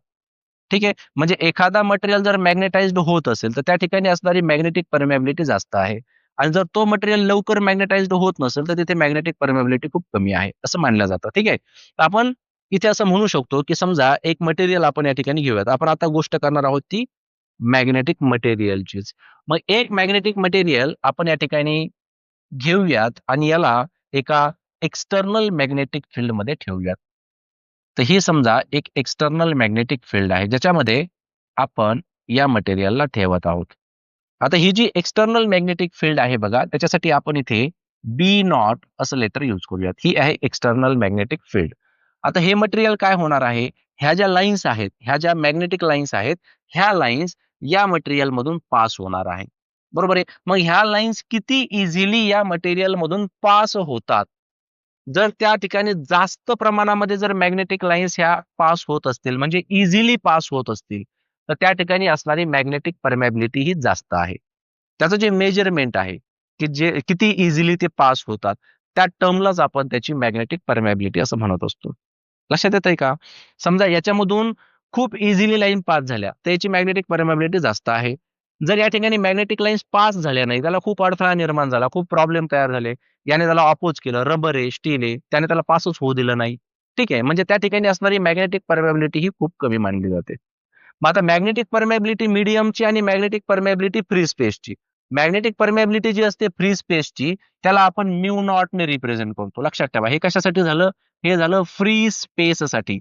ठीक आहे, म्हणजे एखादा मटेरियल जर मॅग्नेटाइज्ड होत असेल तर त्या ठिकाणी असणारी मॅग्नेटिक परमेबिलिटी जास्त आहे. आणि जर तो मटेरियल लवकर मॅग्नेटाइज्ड होत नसेल तर तिथे मॅग्नेटिक परमेबिलिटी खूप कमी आहे असं मानलं जातं. ठीक आहे, तर आपण इथे असं म्हणू शकतो की समजा एक मटेरियल आपण या ठिकाणी घेऊयात. आपण आता गोष्ट करणार आहोत ती मॅग्नेटिक मटेरियलचीच. मग एक मॅग्नेटिक मटेरियल आपण या ठिकाणी घेऊयात आणि याला एका एक्सटर्नल मॅग्नेटिक फील्ड मध्ये ठेवूयात. तर ही समजा एक एक्सटर्नल मॅग्नेटिक फील्ड आहे ज्याच्यामध्ये आपण या मटेरियलला ठेवत आहोत. आता ही जी एक्सटर्नल मॅग्नेटिक फील्ड आहे बघा, त्याच्यासाठी आपण इथे बी नॉट असं लेटर यूज करूयात. ही आहे एक्सटर्नल मॅग्नेटिक फील्ड. आता हे मटेरियल काय होणार आहे, ह्या ज्या लाईन्स आहेत, ह्या ज्या मॅग्नेटिक लाईन्स आहेत, ह्या लाईन्स या मटेरियल मधून पास होणार आहे. बरोबर आहे. मग ह्या लाईन्स किती इझिली या मटेरियल मधून पास होतात. जर त्या ठिकाणी जास्त प्रमाणामध्ये जर मॅग्नेटिक लाईन्स ह्या पास होत असतील, म्हणजे इझिली पास होत असतील, तर त्या ठिकाणी असणारी मॅग्नेटिक परमेबिलिटी ही जास्त आहे. त्याचं जे मेजरमेंट आहे, की जे किती इझिली ते पास होतात, त्या टर्मलाच आपण त्याची मॅग्नेटिक परमेबिलिटी असं म्हणत असतो. लक्षात येतंय का? समजा याच्यामधून खूप इझिली लाईन पास झाल्या, तर याची मॅग्नेटिक परमेबिलिटी जास्त आहे. जर या ठिकाणी मॅग्नेटिक लाईन्स पास झाल्या नाही, त्याला खूप अडथळा निर्माण झाला, खूप प्रॉब्लेम तयार झाले. याने त्याला अपोज केलं, रबर आहे, स्टील आहे, त्याने त्याला पासच होऊ दिलं नाही. ठीक आहे, म्हणजे त्या ठिकाणी असणारी मॅग्नेटिक परमेबिलिटी ही खूप कमी मानली जाते. मग आता मॅग्नेटिक परमेबिलिटी मीडियमची आणि मॅग्नेटिक परमेबिलिटी फ्री स्पेसची. मॅग्नेटिक परमेबिलिटी जी असते फ्री स्पेसची, त्याला आपण म्यू नॉटने रिप्रेझेंट करतो. लक्षात ठेवा, हे कशासाठी झालं? हे झालं फ्री स्पेससाठी.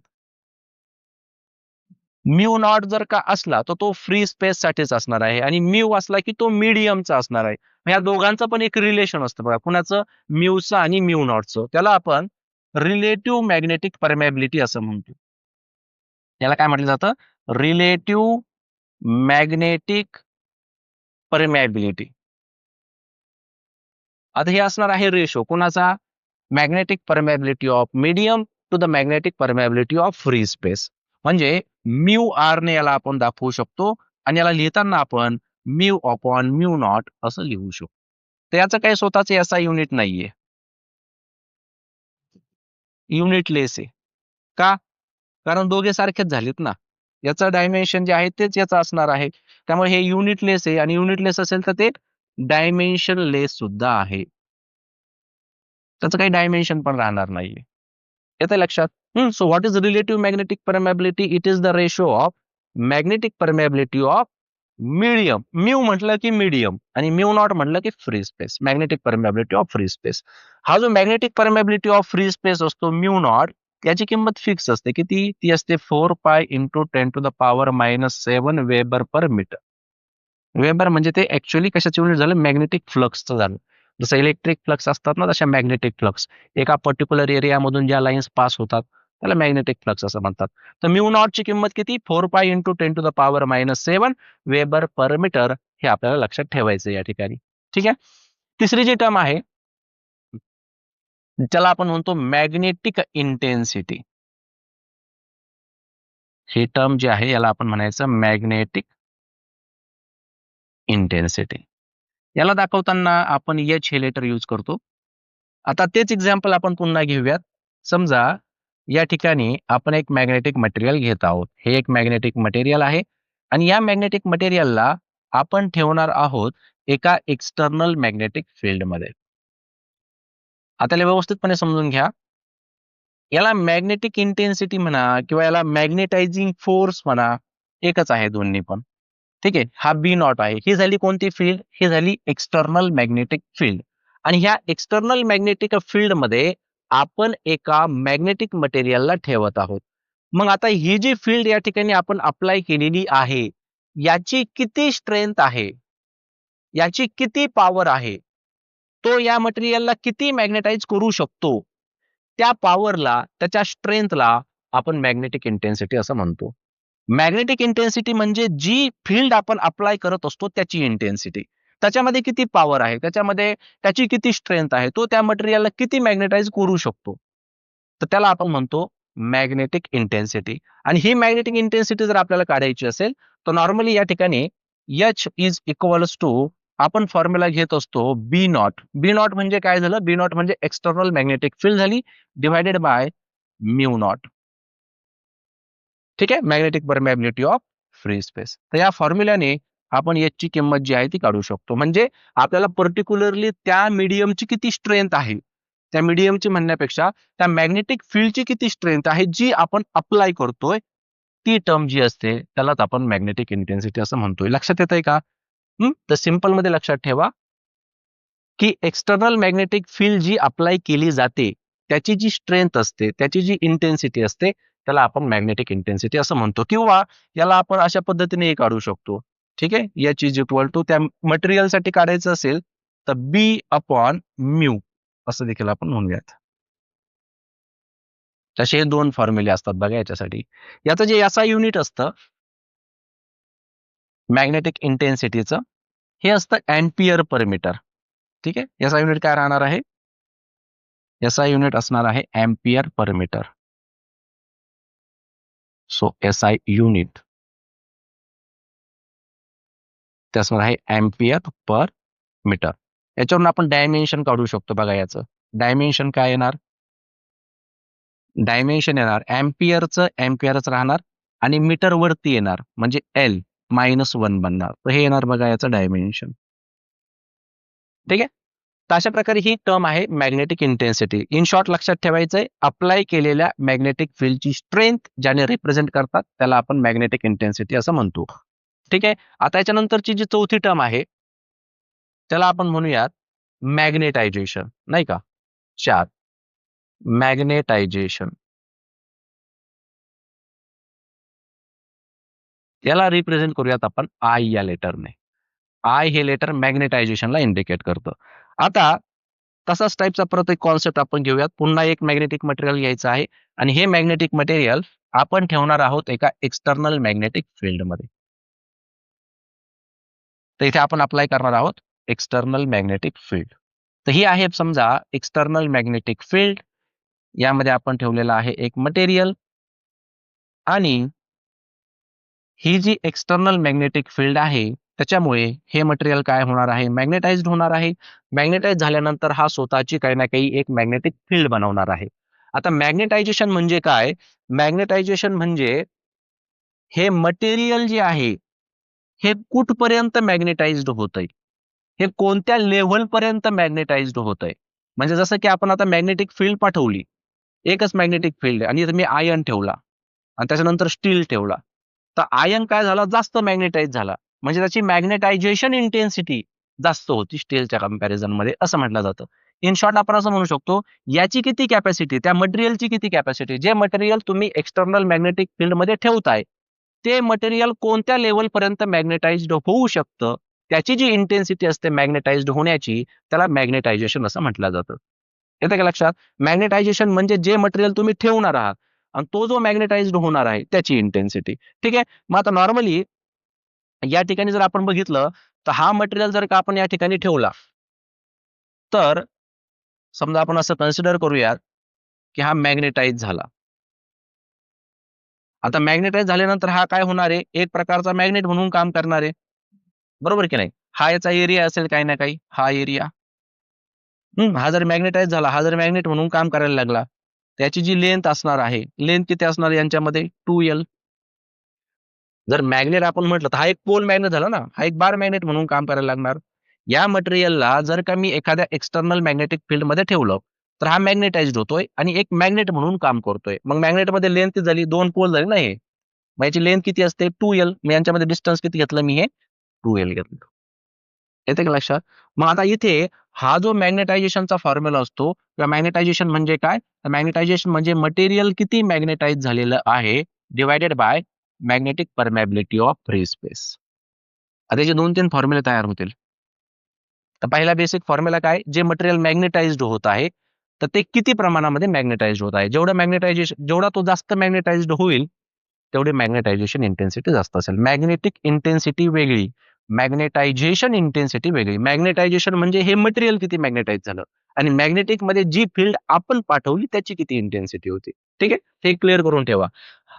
म्यू नॉट जर का असला तर तो फ्री स्पेस साठीच असणार आहे आणि म्यू असला की तो मीडियमचा असणार आहे. ह्या दोघांचं पण एक रिलेशन असतं बघा, कुणाचं? म्यूचं आणि म्यू नॉटचं. त्याला आपण रिलेटिव्ह मॅग्नेटिक परमेबिलिटी असं म्हणतो. याला काय म्हटलं जातं? Relative magnetic permeability. आता हे असणार आहे रेशो कुणाचा? Magnetic permeability of medium to the magnetic permeability of free space. म्हणजे म्यू आर ने याला आपण दाखवू शकतो आणि याला लिहिताना आपण म्यू अपॉन म्यू नॉट असं लिहू शकतो. तर याचं काही स्वतःच असा युनिट नाहीये, युनिटलेस आहे. का? कारण दोघे सारखेच झालेत ना. याचं डायमेन्शन जे आहे तेच याचं असणार आहे. त्यामुळे हे युनिटलेस आहे आणि युनिटलेस असेल तर ते डायमेन्शनलेस सुद्धा आहे. त्याचं काही डायमेन्शन पण राहणार नाहीये. येतंय लक्षात? So what is relative magnetic permeability? It is the ratio of magnetic permeability of medium. Mu म्हटलं की मीडियम आणि म्यू नॉट म्हटलं की free space. Magnetic permeability of free space. हा जो magnetic permeability of free space असतो म्यू नॉट, याची किंमत फिक्स असते. किती? ती असते 4 pi into 10 to the power -7 weber per metre. Weber म्हणजे ते ऍक्च्युअली कशाचं युनिट झालं? मॅग्नेटिक फ्लक्सचं झालं. जसं इलेक्ट्रिक फ्लक्स असतात ना, तशा मॅग्नेटिक फ्लक्स. एका पर्टिक्युलर एरियामधून ज्या लाईन्स पास होतात, त्याला मॅग्नेटिक फ्लक्स असं म्हणतात. तर म्यू नॉटची किंमत किती? 4 pi into 10 to the power -7 weber per metre. हे आपल्याला लक्षात ठेवायचं या ठिकाणी. ठीक आहे. तिसरी जी टर्म आहे, त्याला आपण म्हणतो मॅग्नेटिक इंटेन्सिटी. ही टर्म जी आहे याला आपण म्हणायचं मॅग्नेटिक इंटेन्सिटी. याला दाखवताना आपण एच हे लेटर यूज करतो. आता तेच एक्झाम्पल आपण पुन्हा घेऊयात. समजा या ठिकाणी आपण एक मॅग्नेटिक मटेरियल घेत आहोत. हे एक मॅग्नेटिक मटेरियल आहे आणि या मॅग्नेटिक मटेरियलला आपण ठेवणार आहोत एका एक्सटर्नल मॅग्नेटिक फील्डमध्ये. आता याला व्यवस्थितपणे समजून घ्या. याला मॅग्नेटिक इंटेन्सिटी म्हणा किंवा याला मॅग्नेटायझिंग फोर्स म्हणा, एकच आहे दोन्ही पण. ठीक आहे. हा बी नॉट आहे. ही झाली कोणती फील्ड? ही झाली एक्सटर्नल मॅग्नेटिक फील्ड. आणि ह्या एक्सटर्नल मॅग्नेटिक फील्डमध्ये आपण एका मॅग्नेटिक मटेरियलला ठेवत आहोत. मग आता ही जी फील्ड या ठिकाणी आपण अप्लाय केलेली आहे, याची किती स्ट्रेंथ आहे? याची किती पॉवर आहे? तो या मटेरियलला किती मॅग्नेटाइज करू शकतो? त्या पॉवरला, त्याच्या स्ट्रेंथला आपण मॅग्नेटिक इंटेन्सिटी असं म्हणतो. मॅग्नेटिक इंटेन्सिटी म्हणजे जी फील्ड आपण अप्लाय करत असतो त्याची इंटेन्सिटी. त्याच्यामध्ये किती पॉवर आहे, त्याच्यामध्ये त्याची किती स्ट्रेंथ आहे, तो त्या मटेरियलला किती मॅग्नेटाइज करू शकतो. तर त्याला आपण म्हणतो मॅग्नेटिक इंटेन्सिटी. आणि ही मॅग्नेटिक इंटेन्सिटी जर आपल्याला काढायची असेल, तर नॉर्मली या ठिकाणी एच इज इक्वल्स टू आपण फॉर्म्युला घेत असतो बी नॉट. बी नॉट म्हणजे काय झालं? बी नॉट म्हणजे एक्सटर्नल मॅग्नेटिक फील्ड झाली डिवायडेड बाय म्यू नॉट. ठीक आहे. Magnetic permeability of free space. तर या फॉर्म्युल्याने आपण एच ची किंमत जी आहे ती काढू शकतो. म्हणजे आपल्याला पर्टिक्युलरली त्या मीडियमची किती स्ट्रेंथ आहे, त्या मीडियमची म्हणण्यापेक्षा त्या मॅग्नेटिक फील्डची किती स्ट्रेंथ आहे जी आपण अप्लाय करतोय, ती टर्म जी असते त्यालाच आपण मॅग्नेटिक इंटेन्सिटी असं म्हणतोय. लक्षात येतंय का? तर सिंपल मध्ये लक्षात ठेवा, की एक्सटर्नल मॅग्नेटिक फील्ड जी अप्लाय केली जाते, त्याची जी स्ट्रेंथ असते, त्याची जी इंटेन्सिटी असते, त्याला आपण मॅग्नेटिक इंटेन्सिटी असं म्हणतो. किंवा याला आपण अशा पद्धतीने काढू शकतो. ठीक आहे. एच इज इक्वल टू त्या मटेरियलसाठी काढायचं असेल तर बी अपॉन म्यू असं देखील आपण म्हणूयात. तसे हे 2 फॉर्म्युले असतात बघा याच्यासाठी. याचं जे SI युनिट असतं मॅग्नेटिक इंटेन्सिटीचं, हे असतं अँपिअर पर मीटर. ठीक आहे. SI युनिट काय राहणार आहे? SI युनिट असणार आहे अँपिअर पर मीटर. सो SI युनिट ते असणार आहे अँपिअर पर मीटर. याच्यावरून आपण डायमेन्शन काढू शकतो बघा याचं. डायमेन्शन काय येणार? डायमेन्शन येणार अँपिअरचं अँपिअरच राहणार आणि मीटर वरती येणार म्हणजे L-1 बनणार. तर हे येणार बघा याचं डायमेन्शन. ठीक आहे. तर अशा प्रकारे ही टर्म आहे मॅग्नेटिक इंटेन्सिटी. इन शॉर्ट लक्षात ठेवायचंय अप्लाय केलेल्या मॅग्नेटिक फील्डची स्ट्रेंथ ज्याने रिप्रेझेंट करतात त्याला आपण मॅग्नेटिक इंटेन्सिटी असं म्हणतो. ठीक आहे. आता याच्यानंतरची जी चौथी टर्म आहे त्याला आपण म्हणूयात मॅग्नेटायझेशन नाही का? 4 मॅग्नेटायझेशन. याला रिप्रेझेंट करूयात आपण आय या लेटरने. आय हे लेटर मॅग्नेटायझेशनला इंडिकेट करतं. आता तसाच टाईपचा परत एक कॉन्सेप्ट आपण घेऊयात. पुन्हा एक मॅग्नेटिक मटेरियल घ्यायचं आहे आणि हे मॅग्नेटिक मटेरियल आपण ठेवणार आहोत एका एक्सटर्नल मॅग्नेटिक फील्डमध्ये. तर इथे आपण अप्लाय करणार आहोत एक्सटर्नल मॅग्नेटिक फील्ड. तर ही आहे समजा एक्सटर्नल मॅग्नेटिक फील्ड. यामध्ये आपण ठेवलेलं आहे एक मटेरियल आणि ही जी एक्सटर्नल मॅग्नेटिक फील्ड आहे त्याच्यामुळे हे मटेरियल काय होणार आहे? मॅग्नेटाइज्ड होणार आहे. मॅग्नेटाइज झाल्यानंतर हा स्वतःची काही ना काही एक मॅग्नेटिक फील्ड बनवणार आहे. आता मॅग्नेटायझेशन म्हणजे काय? मॅग्नेटायझेशन म्हणजे हे मटेरियल जे आहे हे कुठपर्यंत मॅग्नेटाइज्ड होतंय? हे कोणत्या लेव्हलपर्यंत मॅग्नेटाइज्ड होतंय? म्हणजे जसं की आपण आता मॅग्नेटिक फील्ड पाठवली. एकच मॅग्नेटिक फील्ड आणि इथे मी आयर्न ठेवला आणि त्याच्यानंतर स्टील ठेवला. तर आयर्न काय झाला? जास्त मॅग्नेटाइज झाला. म्हणजे त्याची मॅग्नेटायझेशन इंटेन्सिटी जास्त होती स्टीलच्या कंपॅरिझनमध्ये असं म्हटलं जातं. इन शॉर्ट आपण असं म्हणू शकतो, याची किती कॅपॅसिटी, त्या मटेरियलची किती कॅपॅसिटी, जे मटेरियल तुम्ही एक्सटर्नल मॅग्नेटिक फील्डमध्ये ठेवताय, ते मटेरियल कोणत्या लेव्हलपर्यंत मॅग्नेटाइज्ड होऊ शकतं, त्याची जी इंटेन्सिटी असते मॅग्नेटाइज्ड होण्याची, त्याला मॅग्नेटायझेशन असं म्हटलं जातं. येतं का लक्षात? मॅग्नेटायझेशन म्हणजे जे मटेरियल तुम्ही ठेवणार आहात आणि तो जो मॅग्नेटाइज्ड होणार आहे त्याची इंटेन्सिटी. ठीक आहे. मग आता नॉर्मली या ठिकाणी जर आपण बघितलं तर हा मटेरियल जर का आपण या ठिकाणी ठेवला तर समजा आपण असं कन्सिडर करूयात की हा मॅग्नेटाइज झाला. आता मॅग्नेटाइज झाल्यानंतर हा काय होणार आहे? एक प्रकारचा मॅग्नेट म्हणून काम करणार आहे. बरोबर की नाही? हा याचा एरिया असेल काही ना काही, हा एरिया. हा जर मॅग्नेटाइज झाला, हा जर मॅग्नेट म्हणून काम करायला लागला, त्याची जी लेंथ असणार आहे, लेंथ किती असणार आहे यांच्यामध्ये? 2L. जर मॅग्नेट आपण म्हटलं तर हा एक पोल मॅग्नेट झाला ना, हा एक बार मॅग्नेट म्हणून काम करायला लागणार. या मटेरियलला जर का मी एखाद्या एक्सटर्नल मॅग्नेटिक फील्डमध्ये ठेवलं, तर हा मॅग्नेटाइज्ड होतोय आणि एक मॅग्नेट म्हणून काम करतोय. मग मॅग्नेटमध्ये लेंथ किती झाली? 2 पोल झाले ना हे. मग याची लेंथ किती असते? 2L. मग यांच्यामध्ये डिस्टन्स किती घेतलं मी हे? 2L घेतलं. येते का लक्षात? मग आता इथे हा जो मॅग्नेटायझेशनचा फॉर्म्युला असतो किंवा मॅग्नेटायझेशन म्हणजे काय? मॅग्नेटायझेशन म्हणजे मटेरियल किती मॅग्नेटाइज झालेलं आहे divided by magnetic permeability of free space. आता याचे 2-3 फॉर्म्युले तयार होतील. तर पहिला बेसिक फॉर्म्युला काय? जे मटेरियल मॅग्नेटाइज्ड होत आहे, तर ते किती प्रमाणामध्ये मॅग्नेटाइज्ड होत आहे. जेवढा तो जास्त मॅग्नेटाइज्ड होईल, तेवढी मॅग्नेटायझेशन इंटेन्सिटी जास्त असेल. मॅग्नेटिक इंटेन्सिटी वेगळी, मॅग्नेटायझेशन इंटेन्सिटी वेगळी. मॅग्नेटायझेशन म्हणजे हे मटेरियल किती मॅग्नेटाइज झालं आणि मॅग्नेटिकमध्ये जी फील्ड आपण पाठवली त्याची किती इंटेन्सिटी होती. ठीक आहे? हे क्लिअर करून ठेवा.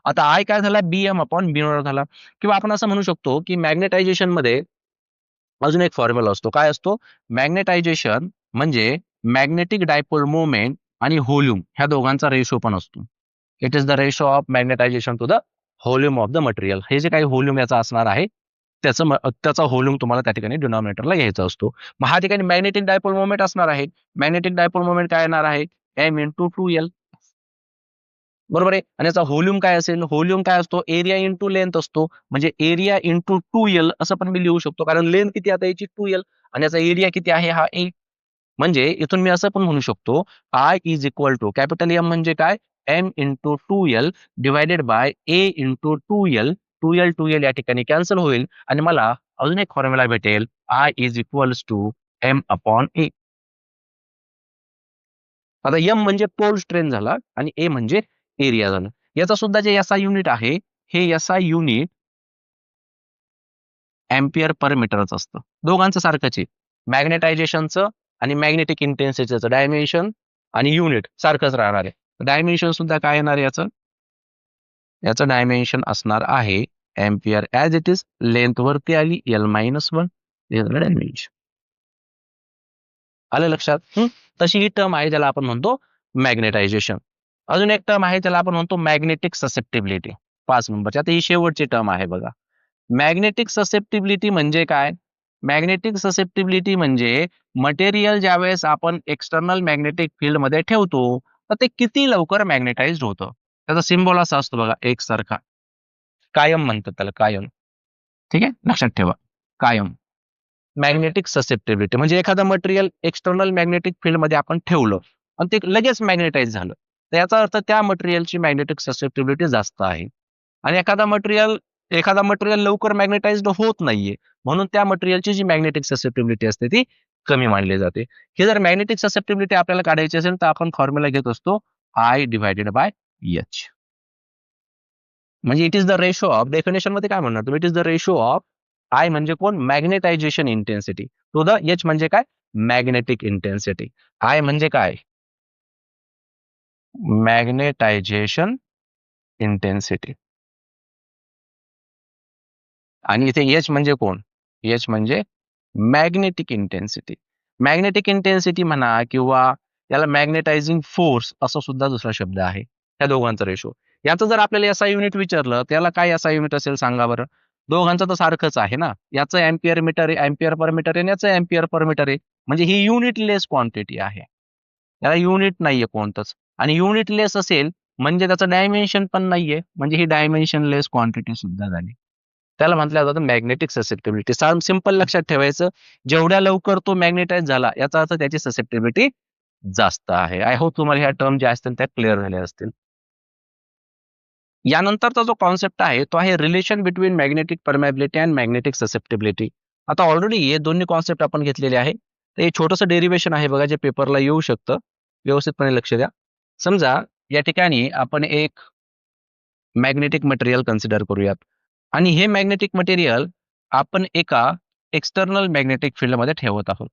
आता आय काय झाला? BM/B झाला किंवा आपण असं म्हणू शकतो, की मॅग्नेटायझेशनमध्ये अजून एक फॉर्म्युला असतो. काय असतो? मॅग्नेटायझेशन म्हणजे मॅग्नेटिक डायपोल मोमेंट आणि व्हॉल्यूम ह्या दोघांचा रेशो पण असतो. It is the ratio of magnetisation to the volume of the material. हे जे काही व्हॉल्यूम याचा असणार आहे, त्याचा व्हॉल्यूम तुम्हाला त्या ठिकाणी डिनॉमिनेटरला घ्यायचा असतो. मग हा ठिकाणी मॅग्नेटिक डायपोल मोमेंट असणार आहे. मॅग्नेटिक डायपोल मोमेंट काय येणार आहे? M/2L. बरोबर आहे. आणि याचा व्हॉल्यूम काय असेल? व्हॉल्यूम काय असतो? एरिया इंटू लेंथ असतो. म्हणजे एरिया इंटू 2L असं पण मी लिहू शकतो. कारण लेंथ किती आता याची 2L आणि याचा एरिया किती आहे हा A. म्हणजे इथून मी असं पण म्हणू शकतो, I is equal to capital M म्हणजे काय? M/2L divided by A into 2L. 2L या ठिकाणी कॅन्सल होईल आणि मला अजून एक फॉर्म्युला भेटेल. I is equals to M/A. आता M म्हणजे पोल स्ट्रेन झाला आणि A म्हणजे एरिया झालं. याचा सुद्धा जे एसआय युनिट आहे, हे एसआय युनिट अँपिअर पर मीटरच असतं. दोघांचं सारखंच आहे. मॅग्नेटायझेशनचं आणि मॅग्नेटिक इंटेन्सिटीचं डायमेन्शन आणि युनिट सारखंच राहणार आहे. डायमेन्शन सुद्धा काय येणार आहे याचं? याचं डायमेन्शन असणार आहे ampere as it is. Length वरती आली L-1 डायमेन्शन. आलं लक्षात? तशी ही टर्म आहे ज्याला आपण म्हणतो मॅग्नेटायझेशन. अजून एक टर्म आहे त्याला आपण म्हणतो मॅग्नेटिक ससेप्टिबिलिटी. 5 नंबरची. आता ही शेवटची टर्म आहे बघा. मॅग्नेटिक ससेप्टिबिलिटी म्हणजे काय? मॅग्नेटिक ससेप्टिबिलिटी म्हणजे मटेरियल ज्यावेळेस आपण एक्सटर्नल मॅग्नेटिक फील्ड मध्ये ठेवतो, तर ते किती लवकर मॅग्नेटाइज्ड होतं. त्याचा सिम्बॉल असा असतो बघा, एकसारखा. कायम म्हणतात त्याला, कायम. ठीक आहे, लक्षात ठेवा, कायम. मॅग्नेटिक ससेप्टिबिलिटी म्हणजे एखादं मटेरियल एक्सटर्नल मॅग्नेटिक फील्ड मध्ये आपण ठेवलं आणि ते लगेच मॅग्नेटाइज झालं, तर याचा अर्थ त्या मटेरियलची मॅग्नेटिक ससेप्टिबिलिटी जास्त आहे. आणि एखादा मटेरियल लवकर मॅग्नेटाइज्ड होत नाहीये, म्हणून त्या मटेरियलची जी मॅग्नेटिक ससेप्टिबिलिटी असते ती कमी मानली जाते. ही जर मॅग्नेटिक ससेप्टिबिलिटी आपल्याला काढायची असेल तर आपण फॉर्म्युला घेत असतो I/H. म्हणजे it is the ratio of, definition मध्ये काय म्हणणार तुम्ही, it is the ratio of I म्हणजे कोण, magnetisation intensity, to the h म्हणजे काय, मॅग्नेटिक इंटेन्सिटी. आय म्हणजे काय, मॅग्नेटायझेशन इंटेन्सिटी. आणि इथे एच म्हणजे कोण, एच म्हणजे मॅग्नेटिक इंटेन्सिटी. मॅग्नेटिक इंटेन्सिटी म्हणा किंवा याला मॅग्नेटायझिंग फोर्स असं सुद्धा दुसरा शब्द आहे. त्या दोघांचा रेशो. याचं जर आपल्याला एसआय युनिट विचारलं त्याला काय एसआय युनिट असेल सांगा बरं. दोघांचं तर सारखंच आहे ना. याचं अँपिअर मीटर आहे, अँपिअर पर मीटर आहे, आणि याचं अँपिअर पर मीटर आहे. म्हणजे ही युनिटलेस क्वांटिटी आहे. याला युनिट नाहीये कोणतंच. आणि युनिटलेस असेल म्हणजे त्याचं डायमेन्शन पण नाहीये, म्हणजे ही डायमेन्शनलेस क्वांटिटी सुद्धा झाली. त्याला म्हटलं जातं मॅग्नेटिक ससेप्टिबिलिटी. सिंपल लक्षात ठेवायचं, जेवढ्या लवकर तो मॅग्नेटाइज झाला याचा अर्थ त्याची ससेप्टिबिलिटी जास्त आहे. आय होप तुम्हाला ह्या टर्म ज्या असतील त्या क्लिअर झाल्या असतील. यानंतरचा जो कॉन्सेप्ट आहे तो आहे relation between magnetic permeability and magnetic susceptibility. आता ऑलरेडी हे दोन्ही कॉन्सेप्ट आपण घेतलेले आहे. तर हे छोटंसं डेरिवेशन आहे बघा, जे पेपरला येऊ शकतं. व्यवस्थितपणे लक्ष द्या. समजा या ठिकाणी आपण एक मॅग्नेटिक मटेरियल कन्सिडर करूयात आणि हे मॅग्नेटिक मटेरियल आपण एका एक्सटर्नल मॅग्नेटिक फील्ड मध्ये ठेवत आहोत.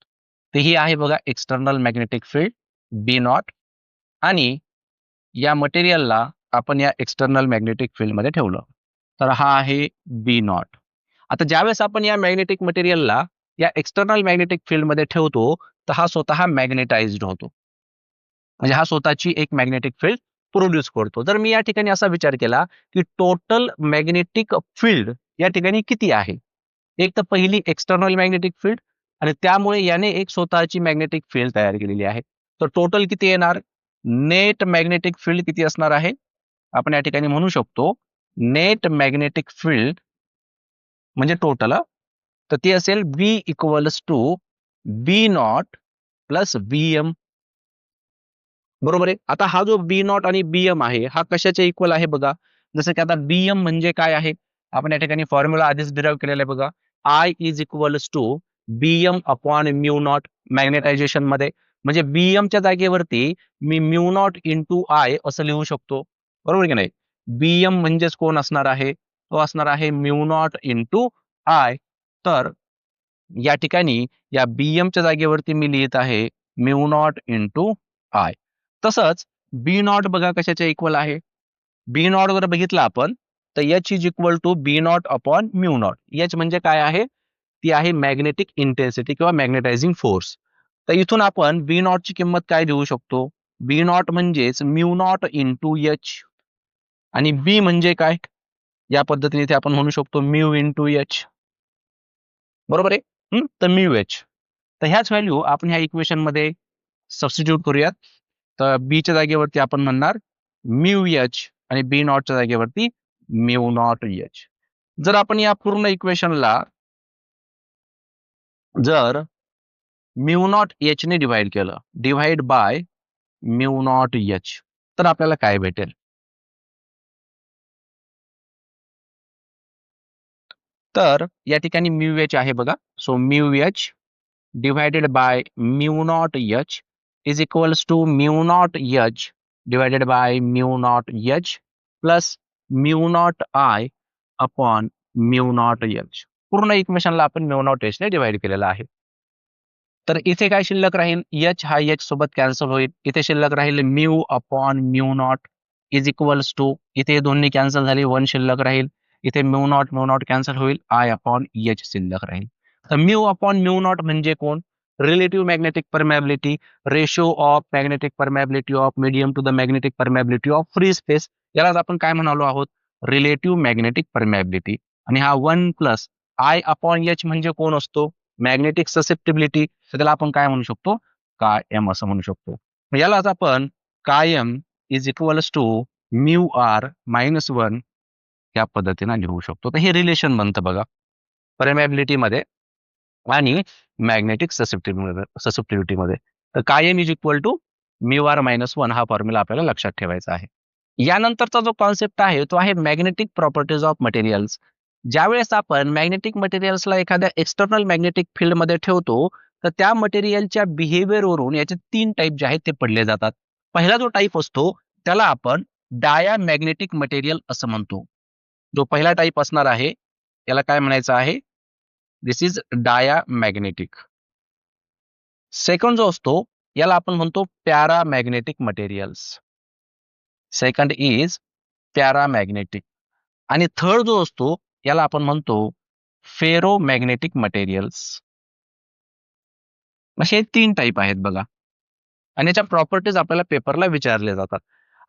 तर ही आहे बघा एक्सटर्नल मॅग्नेटिक फील्ड B0, आणि या मटेरियलला आपण या एक्सटर्नल मॅग्नेटिक फील्ड मध्ये ठेवलं, तर हा आहे B0. आता ज्यावेळेस आपण या मॅग्नेटिक मटेरियलला या एक्सटर्नल मॅग्नेटिक फील्ड मध्ये ठेवतो, तर हा स्वतः मॅग्नेटाइज्ड होतो. म्हणजे हा स्वतःची एक मॅग्नेटिक फील्ड प्रोड्यूस करतो. जर मी या ठिकाणी असा विचार केला की टोटल मॅग्नेटिक फील्ड या ठिकाणी किती आहे, एक तर पहिली एक्सटर्नल मॅग्नेटिक फील्ड, आणि त्यामुळे याने एक स्वतःची मॅग्नेटिक फील्ड तयार केलेली आहे. तर टोटल किती येणार, नेट मॅग्नेटिक फील्ड किती असणार आहे, आपण या ठिकाणी म्हणू शकतो नेट मॅग्नेटिक फील्ड म्हणजे टोटल, तर ती असेल B equals to B0 plus BM. बरोबर आहे. आता हा जो B0 आणि BM आहे हा कशाच्या इक्वल आहे बघा. जसं की आता BM म्हणजे काय आहे, आपण या ठिकाणी फॉर्म्युला आधीच डिराईव्ह केलेला आहे बघा. I is equals to BM upon mu naught magnetisation मध्ये. म्हणजे BM च्या जागेवरती मी म्यू नॉट इंटू I असं लिहू शकतो. बरोबर की नाही. BM म्हणजेच कोण असणार आहे, तो असणार आहे म्यू नॉट इंटू I. तर या ठिकाणी या BM च्या जागेवरती मी लिहित आहे म्यू नॉट इंटू I. तसंच B0 बघा कशाच्या इक्वल आहे. B0 वर बघितलं आपण तर H is equal to B0 upon mu naught. H म्हणजे काय आहे, ती आहे मॅग्नेटिक इंटेन्सिटी किंवा मॅग्नेटायझिंग फोर्स. तर इथून आपण B0 ची किंमत काय देऊ शकतो, B0 म्हणजेच म्यू नॉट इंटू H, आणि B म्हणजे काय, या पद्धतीने इथे आपण म्हणू शकतो म्यू इंटू H. बरोबर आहे. तर म्यू H. तर ह्याच व्हॅल्यू आपण ह्या इक्वेशन मध्ये सबस्टिट्यूट करूयात. तर बी च्या जागेवरती आपण म्हणणार म्यू एच आणि बी नॉटच्या जागेवरती म्यू नॉट एच. जर आपण या पूर्ण इक्वेशनला जर म्यू नॉट एच ने डिवाइड केलं, divide by mu naught H, तर आपल्याला काय भेटेल, तर या ठिकाणी म्यू एच आहे बघा. So mu h divided by mu naught h is equals to mu naught h divided by mu naught h plus mu naught I upon mu naught h. पूर्ण इक्वेशनला आपण म्यू नॉट एच ने डिवाइड केलेला आहे. तर इथे काय शिल्लक राहील, एच हा एच सोबत कॅन्सल होईल. इथे शिल्लक राहील mu upon mu naught is equals to, इथे दोन्ही कॅन्सल झाली, 1 शिल्लक राहील. इथे म्यू नॉट कॅन्सल होईल, आय अपॉन एच शिल्लक राहील. तर म्यू अपॉन म्यू नॉट म्हणजे कोण? Relative magnetic permeability, ratio of magnetic permeability of medium to the magnetic permeability of free space. यालाच आपण काय म्हणालो आहोत? Relative magnetic permeability. आणि हा 1 प्लस आय अपॉन एच म्हणजे कोण असतो? Magnetic susceptibility. तर त्याला आपण काय म्हणू शकतो? काय एम असं म्हणू शकतो. यालाच आपण काय m is equals to mu r minus 1 या पद्धतीने लिहू शकतो. तर हे रिलेशन बनतं बघा परमेबिलिटी मध्ये आणि मॅग्नेटिक ससेप्टिबिलिटी मध्ये. तर काय m is equal to mu r minus 1 हा फॉर्म्युला आपल्याला लक्षात ठेवायचा आहे. यानंतरचा जो कॉन्सेप्ट आहे तो आहे मॅग्नेटिक प्रॉपर्टीज ऑफ मटेरियल्स. ज्यावेळेस आपण मॅग्नेटिक मटेरियल्सला एखाद्या एक्सटर्नल मॅग्नेटिक फील्डमध्ये ठेवतो, तर त्या मटेरियलच्या बिहेवियरवरून याचे 3 टाईप जे आहेत ते पडले जातात. पहिला जो टाईप असतो त्याला आपण डायामॅग्नेटिक मटेरियल असं म्हणतो. जो पहिला टाईप असणार आहे त्याला काय म्हणायचं आहे? दिस इज डायामॅग्नेटिक. सेकंड जो असतो याला आपण म्हणतो paramagnetic materials. Second is paramagnetic. आणि थर्ड जो असतो याला आपण म्हणतो फेरोमॅग्नेटिक मटेरियल्स. असे 3 टाईप आहेत बघा. आणि याच्या प्रॉपर्टीज आपल्याला पेपरला विचारले जातात.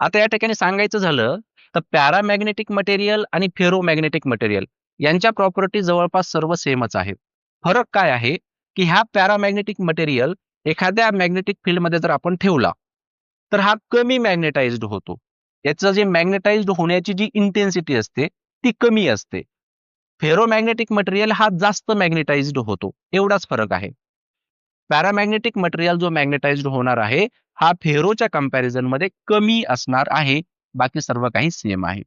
आता या ठिकाणी सांगायचं झालं तर पॅरामॅग्नेटिक मटेरियल आणि फेरोमॅग्नेटिक मटेरियल यांच्या प्रॉपर्टी जवळपास सर्व सेमच आहेत. फरक काय आहे की ह्या पॅरामॅग्नेटिक मटेरियल एखाद्या मॅग्नेटिक फील्डमध्ये जर आपण ठेवला तर हा कमी मॅग्नेटाइज्ड होतो. याचं जे मॅग्नेटाइज्ड होण्याची जी इंटेन्सिटी असते ती कमी असते. फेरोमॅग्नेटिक मटेरियल हा जास्त मॅग्नेटाइज्ड होतो. एवढाच फरक आहे. पॅरामॅग्नेटिक मटेरियल जो मॅग्नेटाइज्ड होणार आहे हा फेरोच्या कंपॅरिझन मध्ये कमी असणार आहे. बाकी सर्व काही सेम आहे.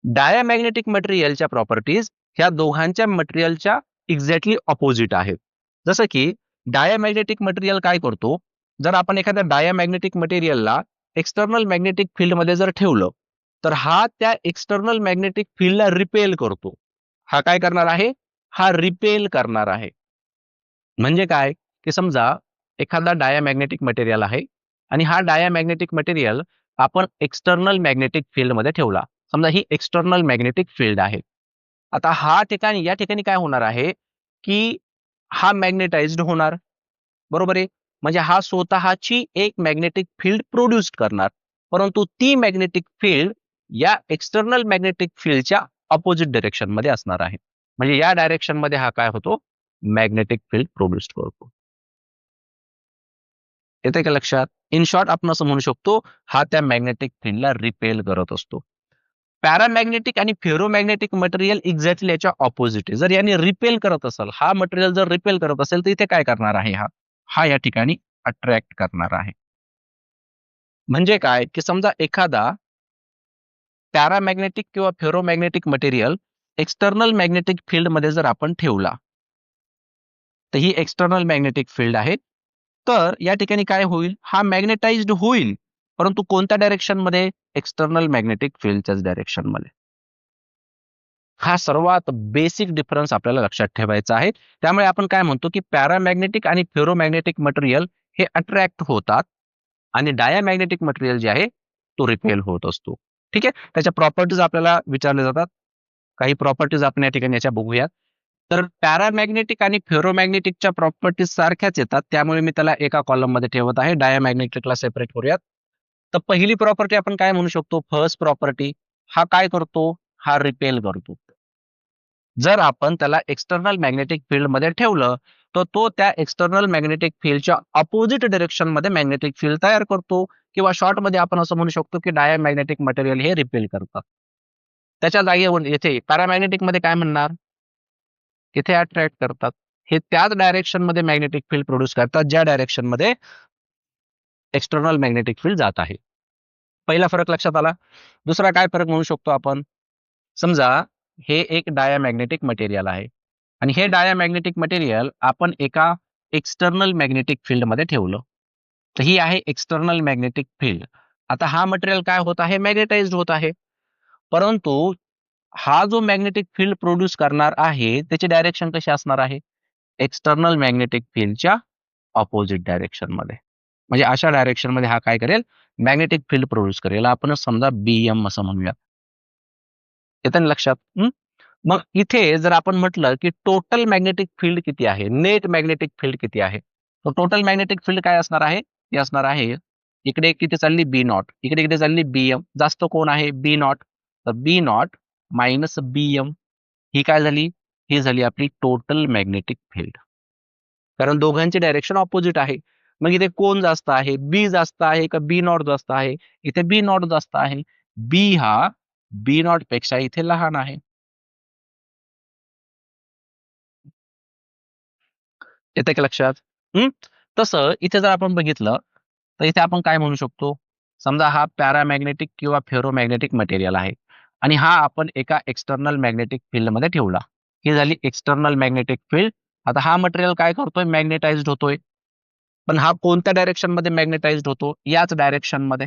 डायामॅग्नेटिक मटेरियलच्या प्रॉपर्टीज ह्या दोघांच्या मटेरियलच्या एक्झॅक्टली ऑपोजिट आहेत. जसं की डायामॅग्नेटिक मटेरियल काय करतो? जर आपण एखाद्या डायामॅग्नेटिक मटेरियलला एक्सटर्नल मॅग्नेटिक फील्डमध्ये जर ठेवलं तर हा त्या एक्सटर्नल मॅग्नेटिक फील्डला रिपेल करतो. हा काय करणार आहे? हा रिपेल करणार आहे. म्हणजे काय की समजा एखादा डायामॅग्नेटिक मटेरियल आहे आणि हा डायामॅग्नेटिक मटेरियल आपण एक्सटर्नल मॅग्नेटिक फील्ड मध्ये ठेवला. समजा ही एक्सटर्नल मॅग्नेटिक फील्ड आहे. आता या ठिकाणी काय होणार आहे की हा मॅग्नेटाइज्ड होणार. बरोबर आहे. म्हणजे हा स्वतःची एक मॅग्नेटिक फील्ड प्रोड्यूस करणार. परंतु ती मॅग्नेटिक फील्ड या एक्सटर्नल मॅग्नेटिक फील्डच्या अपोजिट डायरेक्शन मध्ये असणार आहे. म्हणजे या डायरेक्शन मध्ये हा काय होतो? मॅग्नेटिक फील्ड प्रोड्यूस करतो. येते का लक्षात? इन शॉर्ट आपण असं म्हणू शकतो हा त्या मॅग्नेटिक फील्डला रिपेल करत असतो. पॅरामॅग्नेटिक आणि फेरोमॅग्नेटिक मटेरियल एक्झॅक्टली याच्या ऑपोजिट आहे. जर याने रिपेल करत असेल, हा मटेरियल जर रिपेल करत असेल तर इथे काय करणार आहे? हा या ठिकाणी अट्रॅक्ट करणार आहे. म्हणजे काय की समजा एखादा पॅरामॅग्नेटिक किंवा ferromagnetic material external magnetic field मध्ये जर आपण ठेवला तर ही एक्सटर्नल मॅग्नेटिक फील्ड आहे. तर या ठिकाणी काय होईल? हा मॅग्नेटाइज्ड होईल, परंतु कोणत्या डायरेक्शन मध्ये? एक्सटर्नल मॅग्नेटिक फील्डच्याच डायरेक्शन मध्ये. हा सर्वात बेसिक डिफरन्स आपल्याला लक्षात ठेवायचा आहे. त्यामुळे आपण काय म्हणतो की पॅरामॅग्नेटिक आणि फेरोमॅग्नेटिक मटेरियल हे अट्रॅक्ट होतात आणि डायामॅग्नेटिक मटेरियल जे आहे तो रिपेल होत असतो. ठीक आहे. त्याच्या प्रॉपर्टीज आपल्याला विचारले जातात. काही प्रॉपर्टीज आपण या ठिकाणी याच्या बघूयात. तर पॅरामॅग्नेटिक आणि फेरोमॅग्नेटिकच्या प्रॉपर्टीज सारख्याच येतात. त्यामुळे मी त्याला एका कॉलम मध्ये ठेवत आहे. डायामॅग्नेटिकला सेपरेट करूयात. तर पहिली प्रॉपर्टी आपण काय म्हणू शकतो? First property. हा काय करतो? हा रिपेल करतो. जर आपण त्याला एक्सटर्नल मॅग्नेटिक फील्ड मध्ये ठेवलं तर तो त्या एक्सटर्नल मॅग्नेटिक फील्डच्या अपोजिट डायरेक्शन मध्ये मॅग्नेटिक फील्ड तयार करतो. किंवा शॉर्ट मध्ये आपण असं म्हणू शकतो की डायामॅग्नेटिक मटेरियल हे रिपेल करतात. त्याच्या जागेवर येथे पॅरामॅग्नेटिक मध्ये काय म्हणणार? इथे अट्रॅक्ट करतात. हे त्याच डायरेक्शन मध्ये मॅग्नेटिक फील्ड प्रोड्यूस करतात ज्या डायरेक्शन मध्ये एक्सटर्नल मॅग्नेटिक फील्ड जात आहे. पहिला फरक लक्षात आला. दुसरा काय फरक म्हणू शकतो आपण? समजा हे एक डायामॅग्नेटिक मटेरियल आहे आणि हे डायामॅग्नेटिक मटेरियल आपण एका एक्सटर्नल मॅग्नेटिक फील्ड मध्ये ठेवलं. तर ही आहे एक्सटर्नल मॅग्नेटिक फील्ड. आता हा मटेरियल काय होत आहे, मॅग्नेटाइज्ड होत आहे. परंतु हा जो मॅग्नेटिक फील्ड प्रोड्यूस करणार आहे त्याची डायरेक्शन कशी असणार आहे, एक्सटर्नल मॅग्नेटिक फील्डच्या ऑपोजिट डायरेक्शन मध्ये. म्हणजे अशा डायरेक्शन मध्ये हा काय करेल, मॅग्नेटिक फील्ड प्रोड्यूस करेल. आपण समजा बीएम असं म्हणूया. येतं ना लक्षात? मग इथे जर आपण म्हटलं की टोटल मॅग्नेटिक फील्ड किती आहे, नेट मॅग्नेटिक फील्ड किती आहे, तर टोटल मॅग्नेटिक फील्ड काय असणार आहे, ती असणार आहे इकडे किती चालली बी नॉट, इकडे किती चालली बीएम, जास्त कोण आहे बी नॉट, तर बी नॉट मायनस बीएम, ही काय झाली, ही झाली आपली टोटल मॅग्नेटिक फील्ड. कारण दोघांची डायरेक्शन ऑपोजिट आहे. मग इथे कोण जास्त आहे, बी जास्त आहे का बी नॉट जास्त आहे, इथे बी नॉट जास्त आहे. बी हा बी नॉट पेक्षा इथे लहान आहे. येते का लक्षात? हम्म. तसं इथे जर आपण बघितलं तर इथे आपण काय म्हणू शकतो, समजा हा पॅरामॅग्नेटिक किंवा फेरोमॅग्नेटिक मटेरियल आहे आणि हा आपण एका एक्सटर्नल मॅग्नेटिक फील्ड मध्ये ठेवला. ही झाली एक्सटर्नल मॅग्नेटिक फील्ड. आता हा मटेरियल काय करतोय, मॅग्नेटाइज्ड होतोय. पण हा कोणत्या डायरेक्शन मध्ये मॅग्नेटाइज्ड होतो, याच डायरेक्शन मध्ये,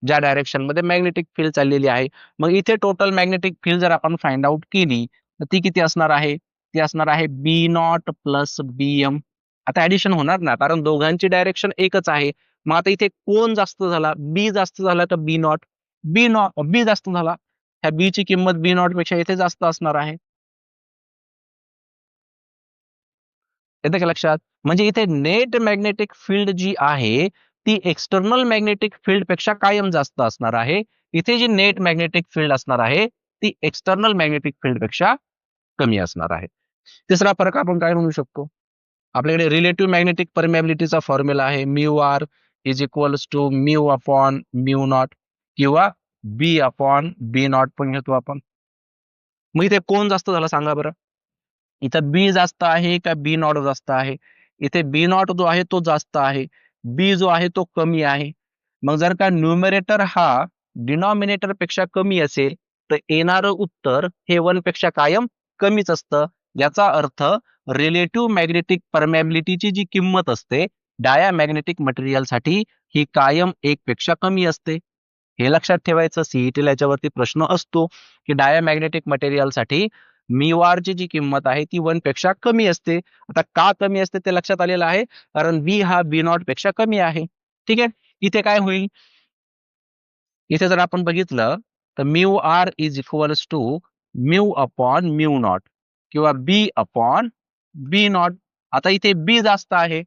ज्या डायरेक्शन मध्ये मॅग्नेटिक फील्ड चाललेली आहे. मग इथे टोटल मॅग्नेटिक फील्ड जर आपण फाइंड आउट केली तर ती किती असणार आहे, ती असणार आहे बी नॉट प्लस बीएम. आता ऍडिशन होणार ना, कारण दोघांची डायरेक्शन एकच आहे. मग आता इथे कोण जास्त झाला, बी जास्त झाला तर बी नॉट, बी जास्त झाला, ह्या बी ची किंमत बी नॉट पेक्षा इथे जास्त असणार आहे. येते का लक्षात? म्हणजे इथे नेट मॅग्नेटिक फील्ड जी आहे ती एक्सटर्नल मॅग्नेटिक फील्ड पेक्षा कायम जास्त असणार आहे. इथे जी नेट मॅग्नेटिक फील्ड असणार आहे ती एक्सटर्नल मॅग्नेटिक फील्ड पेक्षा कमी असणार आहे. तिसरा फरक आपण काय म्हणू शकतो, आपल्याकडे रिलेटिव्ह मॅग्नेटिक परमेबिलिटीचा फॉर्म्युला आहे mu r is equals to mu upon mu naught किंवा बी अपॉन बी नॉट पण घेतो आपण. मग इथे कोण जास्त झाला सांगा बरं, इथं बी जास्त आहे का बी नॉट जास्त आहे, इथे बी नॉट जो आहे तो जास्त आहे, बी जो आहे तो कमी आहे. मग जर का न्यूमरेटर हा डिनॉमिनेटर पेक्षा कमी असेल तर येणारं उत्तर हे वन पेक्षा कायम कमीच असतं. याचा अर्थ रिलेटिव्ह मॅग्नेटिक परमॅबिलिटीची जी किंमत असते डायामॅग्नेटिक मटेरियल साठी ही कायम एक पेक्षा कमी असते. हे लक्षात ठेवायचं, सीईटीला याच्यावरती प्रश्न असतो की डायामॅग्नेटिक मटेरियल साठी म्यू आर ची जी किंमत आहे ती वन पेक्षा कमी असते. आता का कमी असते ते लक्षात आलेलं आहे, कारण बी हा बी नॉट पेक्षा कमी आहे. ठीक आहे. इथे काय होईल, इथे जर आपण बघितलं तर mu r is equals to mu upon mu naught किंवा बी अपॉन बी नॉट. आता इथे बी जास्त आहे,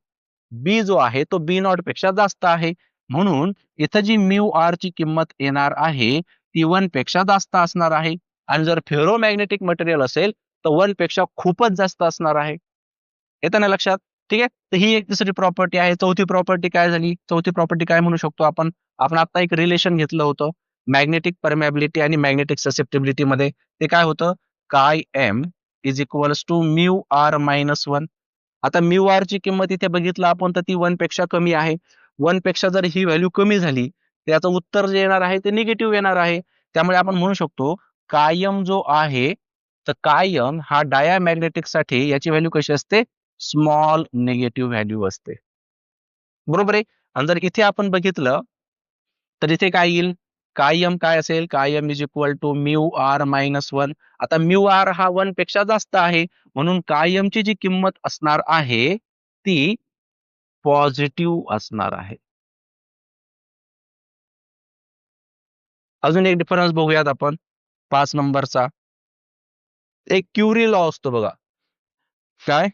बी जो आहे तो बी नॉट पेक्षा जास्त आहे, म्हणून इथं जी म्यू आर ची किंमत येणार आहे ती वन पेक्षा जास्त असणार आहे. आणि जर फेरोमॅग्नेटिक मटेरियल असेल तर वन पेक्षा खूपच जास्त असणार आहे. येतं ना लक्षात? ठीक आहे. तर ही एक दुसरी प्रॉपर्टी आहे. चौथी प्रॉपर्टी काय झाली, चौथी प्रॉपर्टी काय म्हणू शकतो आपण, आपण आता एक रिलेशन घेतलं होतं मॅग्नेटिक परमॅबिलिटी आणि मॅग्नेटिक ससेप्टिबिलिटी मध्ये. ते काय होतं, काय m is equals to mu r minus one. आता म्यू आर ची किंमत इथे बघितलं आपण तर ती वन पेक्षा कमी आहे. वन पेक्षा जर ही व्हॅल्यू कमी झाली त्याचं उत्तर जे येणार आहे ते निगेटिव्ह येणार आहे. त्यामुळे आपण म्हणू शकतो कायम जो आहे तर कायम हा डायामॅग्नेटिक साठी याची व्हॅल्यू कशी असते, स्मॉल निगेटिव्ह व्हॅल्यू असते. बरोबर आहे. आणि जर इथे आपण बघितलं तर इथे काय येईल, कायम काय असेल, chi m is equal to mu r minus one. आता म्यू आर हा वन पेक्षा जास्त आहे, म्हणून कायमची जी किंमत असणार आहे ती पॉझिटिव्ह असणार आहे. अजून एक डिफरन्स बघूयात आपण 5 नंबरचा. एक क्युरी लॉ असतो बघा. काय,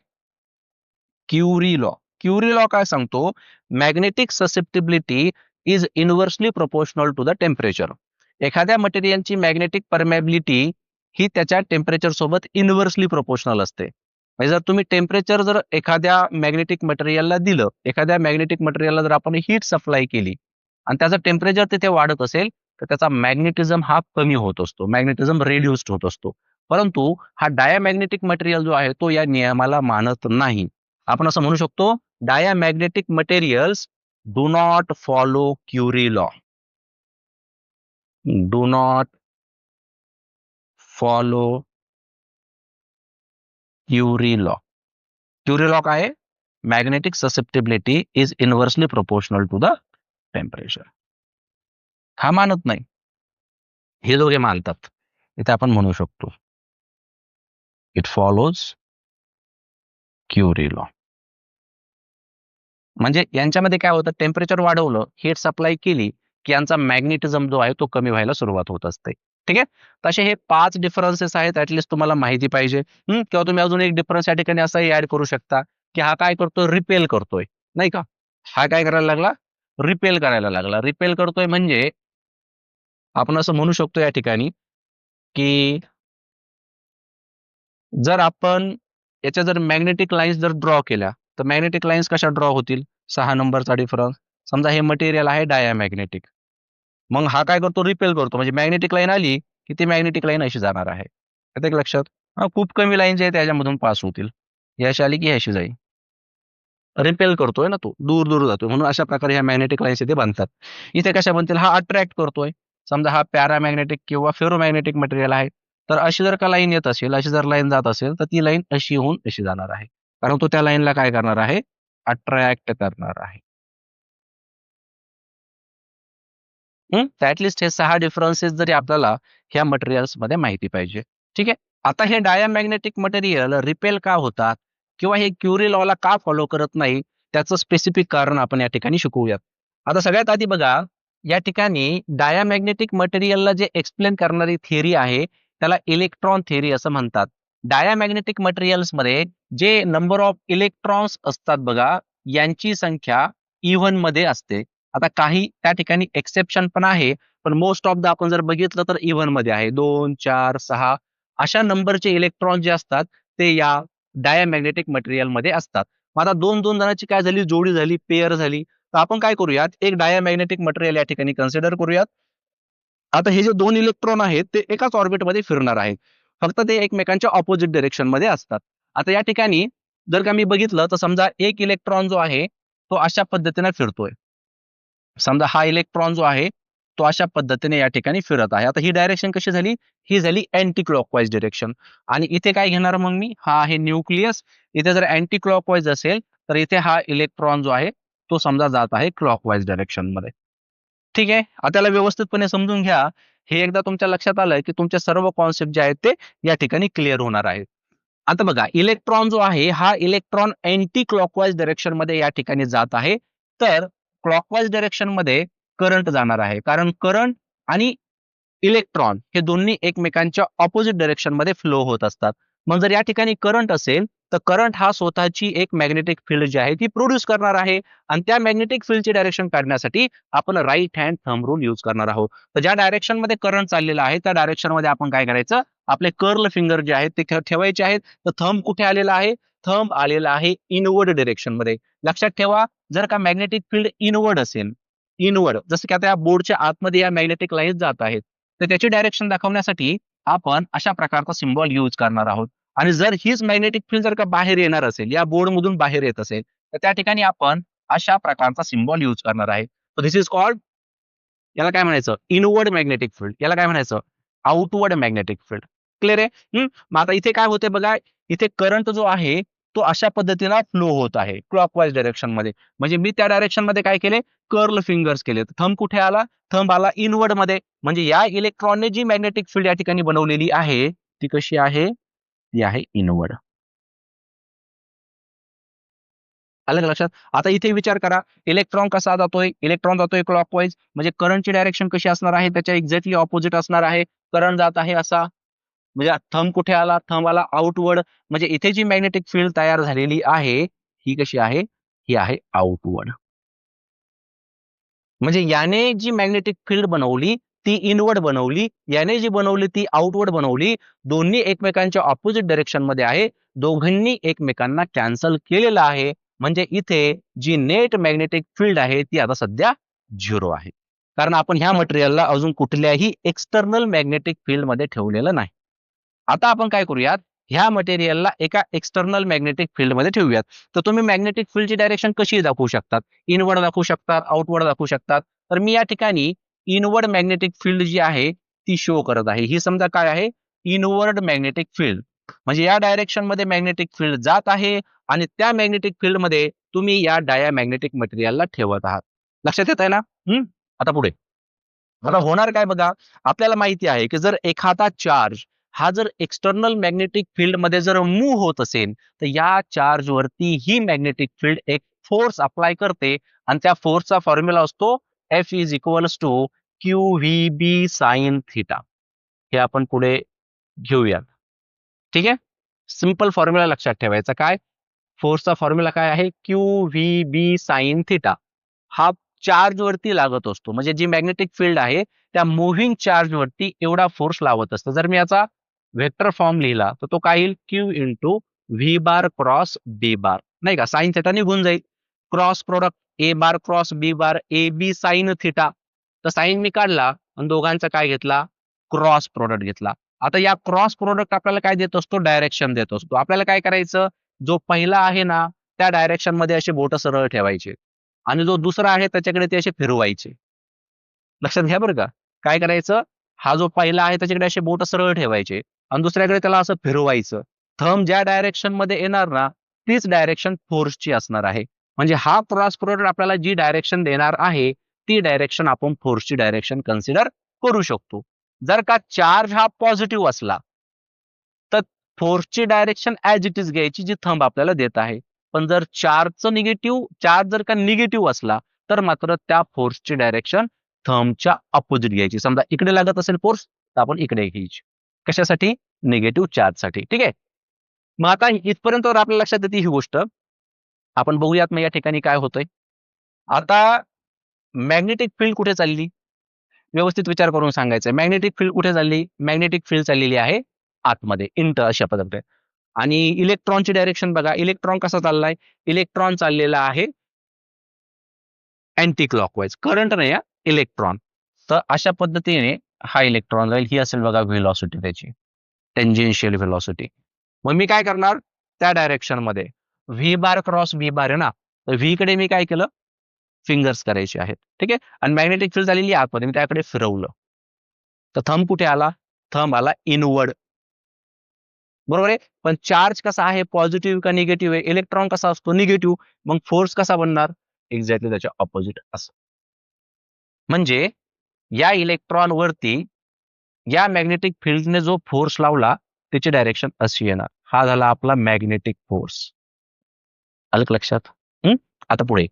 क्युरी लॉ. क्युरी लॉ काय सांगतो, magnetic susceptibility is inversely proportional to the temperature. एखाद्या मटेरियलची मॅग्नेटिक परमेबिलिटी ही त्याच्या टेम्परेचर सोबत इनव्हर्सली प्रोपोर्शनल असते. म्हणजे जर तुम्ही टेम्परेचर जर एखाद्या मॅग्नेटिक मटेरियलला दिलं, एखाद्या मॅग्नेटिक मटेरियलला जर आपण हीट सप्लाय केली आणि त्याचं टेम्परेचर तिथे वाढत असेल तर त्याचा मॅग्नेटिझम हा कमी होत असतो, मॅग्नेटिझम रेड्युस्ड होत असतो. परंतु हा डायामॅग्नेटिक मटेरियल जो आहे तो या नियमाला मानत नाही. आपण असं म्हणू शकतो, diamagnetic materials do not follow Curie law, do not follow Curie law. Curie law काय आहे, magnetic susceptibility is inversely proportional to the temperature. हा मानत नाही, हे दोघे मानतात. इथे आपण म्हणू शकतो इट फॉलोज क्युरी लॉ. म्हणजे यांच्यामध्ये काय होतं, टेम्परेचर वाढवलं, हीट सप्लाय केली, की यांचा मॅग्नेटिझम जो आहे तो कमी व्हायला सुरुवात होत असते. ठीक आहे. तसे हे 5 डिफरन्सेस आहेत, ऍटलीस्ट तुम्हाला माहिती पाहिजे. किंवा तुम्ही अजून एक डिफरन्स या ठिकाणी असाही ऍड करू शकता, की हा काय करतोय, रिपेल करतोय, नाही का? हा काय करायला लागला, रिपेल करायला लागला. रिपेल करतोय म्हणजे आपण असं म्हणू शकतो या ठिकाणी, की जर आपण याच्या जर मॅग्नेटिक लाईन्स जर ड्रॉ केल्या, तर मॅग्नेटिक लाईन्स कशा ड्रॉ होतील? 6 नंबरचा डिफरन्स. समजा हे मटेरियल आहे डायामॅग्नेटिक. मग हा काय करतो, रिपेल करतो. म्हणजे मॅग्नेटिक लाईन आली, की ती मॅग्नेटिक लाईन अशी जाणार आहे. येतंय का लक्षात? खूप कमी लाईन्स आहेत त्याच्यामधून पास होतील. ही अशी आली की ही अशी जाईल. रिपेल करतोय ना तो, दूर-दूर जातोय. म्हणून अशा प्रकारे ह्या मॅग्नेटिक लाईन्स इथे बनतात. इथे कशा बनतील? हा अट्रॅक्ट करतोय. समजा हा पॅरामॅग्नेटिक किंवा फेरोमॅग्नेटिक मटेरियल आहे. तर अशी जर का लाईन येत असेल, अशी जर लाईन जात असेल, तर ती लाईन अशी होऊन अशी जाणार आहे. कारण तो त्या लाईनला काय करणार आहे? अट्रॅक्ट करणार आहे. तर ॲटलीस्ट हे 6 डिफरन्सेस जरी आपल्याला ह्या मटेरियल्समध्ये माहिती पाहिजे. ठीक आहे. आता हे डायामॅग्नेटिक मटेरियल रिपेल का होतात? किंवा हे क्युरी लॉला का फॉलो करत नाही? त्याचं स्पेसिफिक कारण आपण या ठिकाणी शिकवूयात. आता सगळ्यात आधी बघा, या ठिकाणी डायामॅग्नेटिक मटेरियलला जे एक्सप्लेन करणारी थिअरी आहे, त्याला इलेक्ट्रॉन थिअरी असं म्हणतात. डायामॅग्नेटिक मटेरियल्समध्ये जे नंबर ऑफ इलेक्ट्रॉन्स असतात बघा, यांची संख्या इव्हनमध्ये असते. आता काही त्या ठिकाणी एक्सेप्शन पण आहे, पण मोस्ट ऑफ द आपण जर बघितलं तर इव्हनमध्ये आहे. 2, 4, 6 अशा नंबरचे इलेक्ट्रॉन जे असतात, ते या डायामॅग्नेटिक मटेरियलमध्ये असतात. मग आता 2-2 जणांची काय झाली, जोडी झाली, पेअर झाली. तर आपण काय करूयात, एक डायामॅग्नेटिक मटेरियल या ठिकाणी कन्सिडर करूयात. आता हे जे 2 इलेक्ट्रॉन आहेत, ते एकाच ऑर्बिटमध्ये फिरणार आहेत. फक्त ते एकमेकांच्या अपोझिट डायरेक्शनमध्ये असतात. आता या ठिकाणी जर का मी बघितलं, तर समजा एक इलेक्ट्रॉन जो आहे, तो अशा पद्धतीने फिरतोय. समजा हा इलेक्ट्रॉन जो आहे, तो अशा पद्धतीने या ठिकाणी फिरत आहे. आता ही डायरेक्शन कशी झाली? ही झाली अँटी क्लॉकवाईज डायरेक्शन. आणि इथे काय घेणार मग मी? हा आहे न्यूक्लियस. इथे जर अँटी क्लॉकवाईज असेल, तर इथे हा इलेक्ट्रॉन जो आहे, तो समजा जात आहे क्लॉकवाईज डायरेक्शनमध्ये. ठीक आहे. आता त्याला व्यवस्थितपणे समजून घ्या. हे एकदा तुमच्या लक्षात आलं, की तुमचे सर्व कॉन्सेप्ट जे आहेत, ते या ठिकाणी क्लिअर होणार आहेत. आता बघा, इलेक्ट्रॉन जो आहे, हा इलेक्ट्रॉन अँटी क्लॉकवाईज डायरेक्शनमध्ये या ठिकाणी जात आहे. तर क्लॉकवाईज डायरेक्शनमध्ये करंट जाणार आहे. कारण करंट आणि इलेक्ट्रॉन हे दोन्ही एकमेकांच्या ऑपोझिट डायरेक्शनमध्ये फ्लो होत असतात. मग जर या ठिकाणी करंट असेल, तर करंट हा स्वतःची एक मॅग्नेटिक फील्ड जी आहे ती प्रोड्यूस करणार आहे आणि त्या मॅग्नेटिक फील्डची डायरेक्शन काढण्यासाठी आपण right hand thumb rule use करणार आहोत. तर ज्या डायरेक्शनमध्ये करंट चाललेला आहे, त्या डायरेक्शनमध्ये आपण काय करायचं? आपले कर्ल फिंगर जे आहेत ते ठेवायचे आहेत. तर थंब कुठे आलेला आहे? थंब आलेला आहे इनवर्ड डायरेक्शनमध्ये. लक्षात ठेवा, जर का मॅग्नेटिक फील्ड इनवर्ड असेल, इनवर्ड जसं की आता या बोर्डच्या आतमध्ये या मॅग्नेटिक लाईन्स जात आहेत. तर त्याची डायरेक्शन दाखवण्यासाठी आपण अशा प्रकारचा सिम्बॉल यूज करणार आहोत. आणि जर हीच मॅग्नेटिक फील्ड जर का बाहेर येणार असेल, या बोर्डमधून बाहेर येत असेल, तर त्या ठिकाणी आपण अशा प्रकारचा सिम्बॉल यूज करणार आहे. सो धिस इज कॉल्ड, याला काय म्हणायचं? Inward magnetic field. याला काय म्हणायचं? Outward magnetic field. क्लिअर आहे? मग आता इथे काय होते बघा, इथे करंट जो आहे, तो अशा पद्धतीनं फ्लो होत आहे क्लॉकवाईज डायरेक्शनमध्ये. म्हणजे मी त्या डायरेक्शनमध्ये काय केले? कर्ल फिंगर्स केले. थंब कुठे आला? थंब आला इनवर्डमध्ये. म्हणजे या इलेक्ट्रॉनने जी मॅग्नेटिक फील्ड या ठिकाणी बनवलेली आहे, ती कशी आहे? ती आहे इनवर्ड. आलं का लक्षात? आता इथे विचार करा, इलेक्ट्रॉन कसा जातोय? इलेक्ट्रॉन जातोय क्लॉकवाईज, म्हणजे करंटची डायरेक्शन कशी असणार आहे? त्याच्या एक्झॅक्टली ऑपोझिट असणार आहे. करंट जात आहे असा. म्हणजे थंब कुठे आला? थंब आला आउटवर्ड. म्हणजे इथे जी मॅग्नेटिक फील्ड तयार झालेली आहे, ही कशी आहे? ही आहे आउटवर्ड. म्हणजे याने जी मॅग्नेटिक फील्ड बनवली, ती इनवर्ड बनवली. याने जी बनवली ती आउटवर्ड बनवली. दोन्ही एकमेकांच्या ऑपोझिट डायरेक्शनमध्ये आहे. दोघांनी एकमेकांना कॅन्सल केलेलं आहे. म्हणजे इथे जी नेट मॅग्नेटिक फील्ड आहे, ती आता सध्या 0 आहे. कारण आपण ह्या मटेरियलला अजून कुठल्याही एक्सटर्नल मॅग्नेटिक फील्डमध्ये ठेवलेलं नाही. आता आपण काय करूयात, ह्या मटेरियलला एका एक्सटर्नल मॅग्नेटिक फील्डमध्ये ठेवूयात. तर तुम्ही मॅग्नेटिक फील्डची डायरेक्शन कशी दाखवू शकतात? इनवर्ड दाखवू शकतात, आउटवर्ड दाखवू शकतात. तर मी या ठिकाणी इनवर्ड मॅग्नेटिक फील्ड जी आहे ती शो करत आहे. ही समजा काय आहे? Inward magnetic field. म्हणजे या डायरेक्शनमध्ये मॅग्नेटिक फील्ड जात आहे आणि त्या मॅग्नेटिक फील्डमध्ये तुम्ही या डायामॅग्नेटिक मटेरियलला ठेवत आहात. लक्षात येत आहे ना? आता पुढे. आता होणार काय बघा, आपल्याला माहिती आहे की जर एखादा चार्ज हा जर एक्सटर्नल मॅग्नेटिक फील्ड मध्ये जर मूव्ह होत असेल, तर या चार्ज वरती ही मॅग्नेटिक फील्ड एक फोर्स अप्लाय करते आणि त्या फोर्सचा फॉर्म्युला असतो f is equals to q v b sine theta. हे आपण पुढे घेऊयात. ठीक आहे, सिंपल फॉर्म्युला लक्षात ठेवायचा. काय फोर्सचा फॉर्म्युला काय आहे? Q v b sine theta. हा चार्ज वरती लागत असतो, म्हणजे जी मॅग्नेटिक फील्ड आहे त्या मुव्हिंग चार्ज वरती एवढा फोर्स लावत असतो. जर मी याचा वेक्टर फॉर्म लिहिला तर तो काय येईल? Q into v bar cross b bar, नाही का? साइन थिटा निघून जाईल. Cross product a bar cross b bar, a b sine theta. तर साइन मी काढला आणि दोघांचा काय घेतला? क्रॉस प्रोडक्ट घेतला. आता या क्रॉस प्रोडक्ट आपल्याला काय देत असतो? डायरेक्शन देत असतो. आपल्याला काय करायचं? जो पहिला आहे ना त्या डायरेक्शन मध्ये असे बोट सरळ ठेवायचे आणि जो दुसरा आहे त्याच्याकडे ते असे फिरवायचे. लक्षात घ्या बरं का. काय करायचं? हा जो पहिला आहे त्याच्याकडे असे बोट सरळ ठेवायचे आणि दुसऱ्याकडे त्याला असं फिरवायचं. थंब ज्या डायरेक्शन मध्ये येणार ना तीच डायरेक्शन फोर्सची असणार आहे. म्हणजे हा क्रॉस प्रोडक्ट आपल्याला जी डायरेक्शन देणार आहे ती डायरेक्शन आपण फोर्सची डायरेक्शन कन्सिडर करू शकतो. जर का चार्ज हा पॉझिटिव्ह असला तर फोर्सची डायरेक्शन ऍज इट इज घ्यायची जी थंब आपल्याला देत आहे. पण जर चार्ज जर का निगेटिव्ह असला तर मात्र त्या फोर्सची डायरेक्शन थंबच्या अपोजिट घ्यायची. समजा इकडे लागत असेल फोर्स तर आपण इकडे घ्यायची. कशासाठी? निगेटिव्ह चार्ज साठी. ठीक आहे, मग आता इथपर्यंत आपल्या लक्षात येते ही गोष्ट. आपण बघूयात मग या ठिकाणी काय होतंय. आता मॅग्नेटिक फील्ड कुठे चालली? व्यवस्थित विचार करून सांगायचं. मॅग्नेटिक फील्ड कुठे चालली? मॅग्नेटिक फील्ड चाललेली आहे आतमध्ये, अशा पद्धतीने. आणि इलेक्ट्रॉनची डायरेक्शन बघा. इलेक्ट्रॉन कसा चाललाय? इलेक्ट्रॉन चाललेला आहे अँटी क्लॉकवाईज. करंट नाही, इलेक्ट्रॉन. तर अशा पद्धतीने हा इलेक्ट्रॉन जाईल. ही असेल बघा व्हेलॉसिटी त्याची, टेंजेन्शियल व्हेलॉसिटी. मग मी काय करणार? त्या डायरेक्शन मध्ये व्ही बार क्रॉस बी बार आहे ना, तर व्ही कडे मी काय केलं? फिंगर्स करायचे आहेत. ठीक आहे, आणि मॅग्नेटिक फील्ड झालेली आतमध्ये, मी त्याकडे फिरवलं. तर थंब कुठे आला? थंब आला इनवर्ड. बरोबर आहे. पण चार्ज कसा आहे? पॉझिटिव्ह का निगेटिव्ह आहे? इलेक्ट्रॉन कसा असतो? निगेटिव्ह. मग फोर्स कसा बनणार? एक्झॅक्टली त्याच्या ऑपोजिट असं. म्हणजे या इलेक्ट्रॉन वरती या मॅग्नेटिक फील्डने जो फोर्स लावला त्याची डायरेक्शन अशी येणार. हा झाला आपला मॅग्नेटिक फोर्स. आलं का लक्षात? हं? आता पुढे.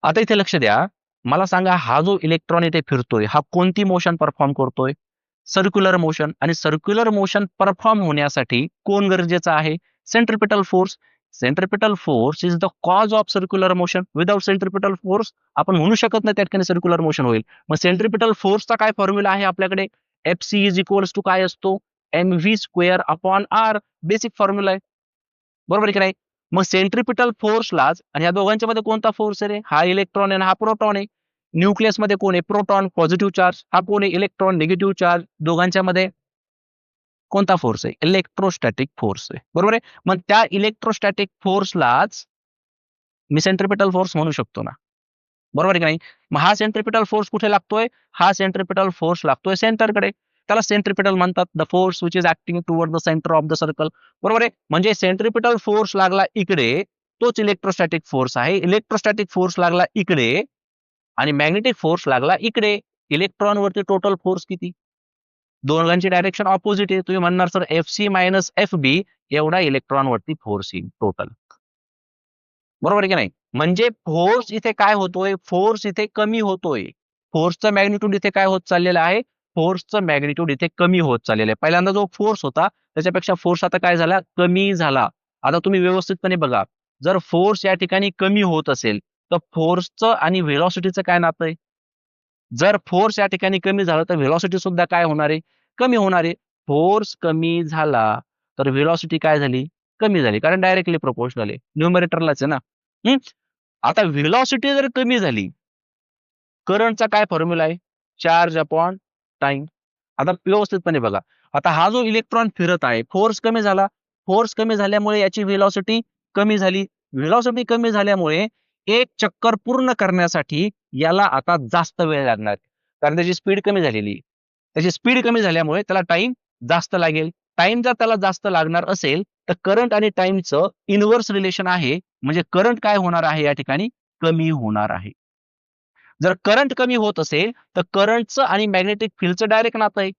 आता इथे लक्ष द्या. मला सांगा, हा जो इलेक्ट्रॉन इथे फिरतोय हा कोणती मोशन परफॉर्म करतोय? Circular motion. आणि सर्क्युलर मोशन परफॉर्म होण्यासाठी कोण गरजेचं आहे? Centripetal force. Centripetal force is the cause of circular motion. Without centripetal force आपण म्हणू शकत नाही त्या ठिकाणी सर्क्युलर मोशन होईल. मग सेंट्रिपिटल फोर्सचा काय फॉर्म्युला आहे आपल्याकडे? F c is equals to काय असतो? M v square upon r. Basic formula आहे. बरोबर आहे की नाही? मग सेंट्रिपिटल फोर्सलाच, आणि या दोघांच्या मध्ये कोणता फोर्स आहे रे? हा इलेक्ट्रॉन आहे आणि हा प्रोटॉन आहे. न्यूक्लियस मध्ये कोण आहे? Proton positive charge. हा कोण आहे? Electron negative charge. दोघांच्या मध्ये कोणता फोर्स आहे? इलेक्ट्रोस्टॅटिक फोर्स आहे. बरोबर आहे. मग त्या इलेक्ट्रोस्टॅटिक फोर्सलाच मी सेंट्रिपिटल फोर्स म्हणू शकतो ना. बरोबर आहे की नाही? मग हा सेंट्रिपिटल फोर्स कुठे लागतोय? हा सेंट्रिपिटल फोर्स लागतोय सेंटरकडे. त्याला सेंट्रिपिटल म्हणतात. The force which is acting toward the centre of the circle. बरोबर आहे. म्हणजे सेंट्रिपिटल फोर्स लागला इकडे, तोच इलेक्ट्रोस्टॅटिक फोर्स आहे. इलेक्ट्रोस्टॅटिक फोर्स लागला इकडे आणि मॅग्नेटिक फोर्स लागला इकडे. इलेक्ट्रॉन वरती टोटल फोर्स किती? दोघांची डायरेक्शन ऑपोजिट आहे. तुम्ही म्हणणार sir F C minus F B एवढा इलेक्ट्रॉन वरती फोर्स येईल टोटल. बरोबर आहे की नाही? म्हणजे फोर्स इथे काय होतोय? फोर्स इथे कमी होतोय. फोर्सचं मॅग्निट्यूड इथे काय होत चाललेलं आहे? फोर्सचं मॅग्निट्यूड इथे कमी होत चाललेलं आहे. पहिल्यांदा जो फोर्स होता त्याच्यापेक्षा फोर्स आता काय झाला? कमी झाला. आता तुम्ही व्यवस्थितपणे बघा. जर फोर्स या ठिकाणी कमी होत असेल तर फोर्सचं आणि व्हेलॉसिटीचं काय नातं आहे? जर फोर्स या ठिकाणी कमी झाला तर व्हेलॉसिटी सुद्धा काय होणार आहे? कमी होणार आहे. फोर्स कमी झाला तर व्हेलॉसिटी काय झाली? कमी झाली. कारण डायरेक्टली प्रोपोर्शनल आहे. न्यूमरेटरलाच आहे ना. हं? आता व्हेलॉसिटी जर कमी झाली, करंटचा काय फॉर्म्युला आहे? Charge upon time. आता व्यवस्थितपणे बघा. आता हा जो इलेक्ट्रॉन फिरत आहे, फोर्स कमी झाला. फोर्स कमी झाल्यामुळे याची व्हेलॉसिटी कमी झाली. व्हेलॉसिटी कमी झाल्यामुळे एक चक्कर पूर्ण करण्यासाठी याला आता जास्त वेळ लागणार आहे. कारण त्याची स्पीड कमी झालेली आहे. त्याची स्पीड कमी झाल्यामुळे त्याला टाइम जास्त लागेल. टाइम जर त्याला जास्त लागणार असेल तर करंट आणि टाइमचं इनव्हर्स रिलेशन आहे. म्हणजे करंट काय होणार आहे या ठिकाणी? कमी होणार आहे. जर करंट कमी होत असेल तर करंटचं आणि मॅग्नेटिक फील्डचं डायरेक्ट नातं आहे.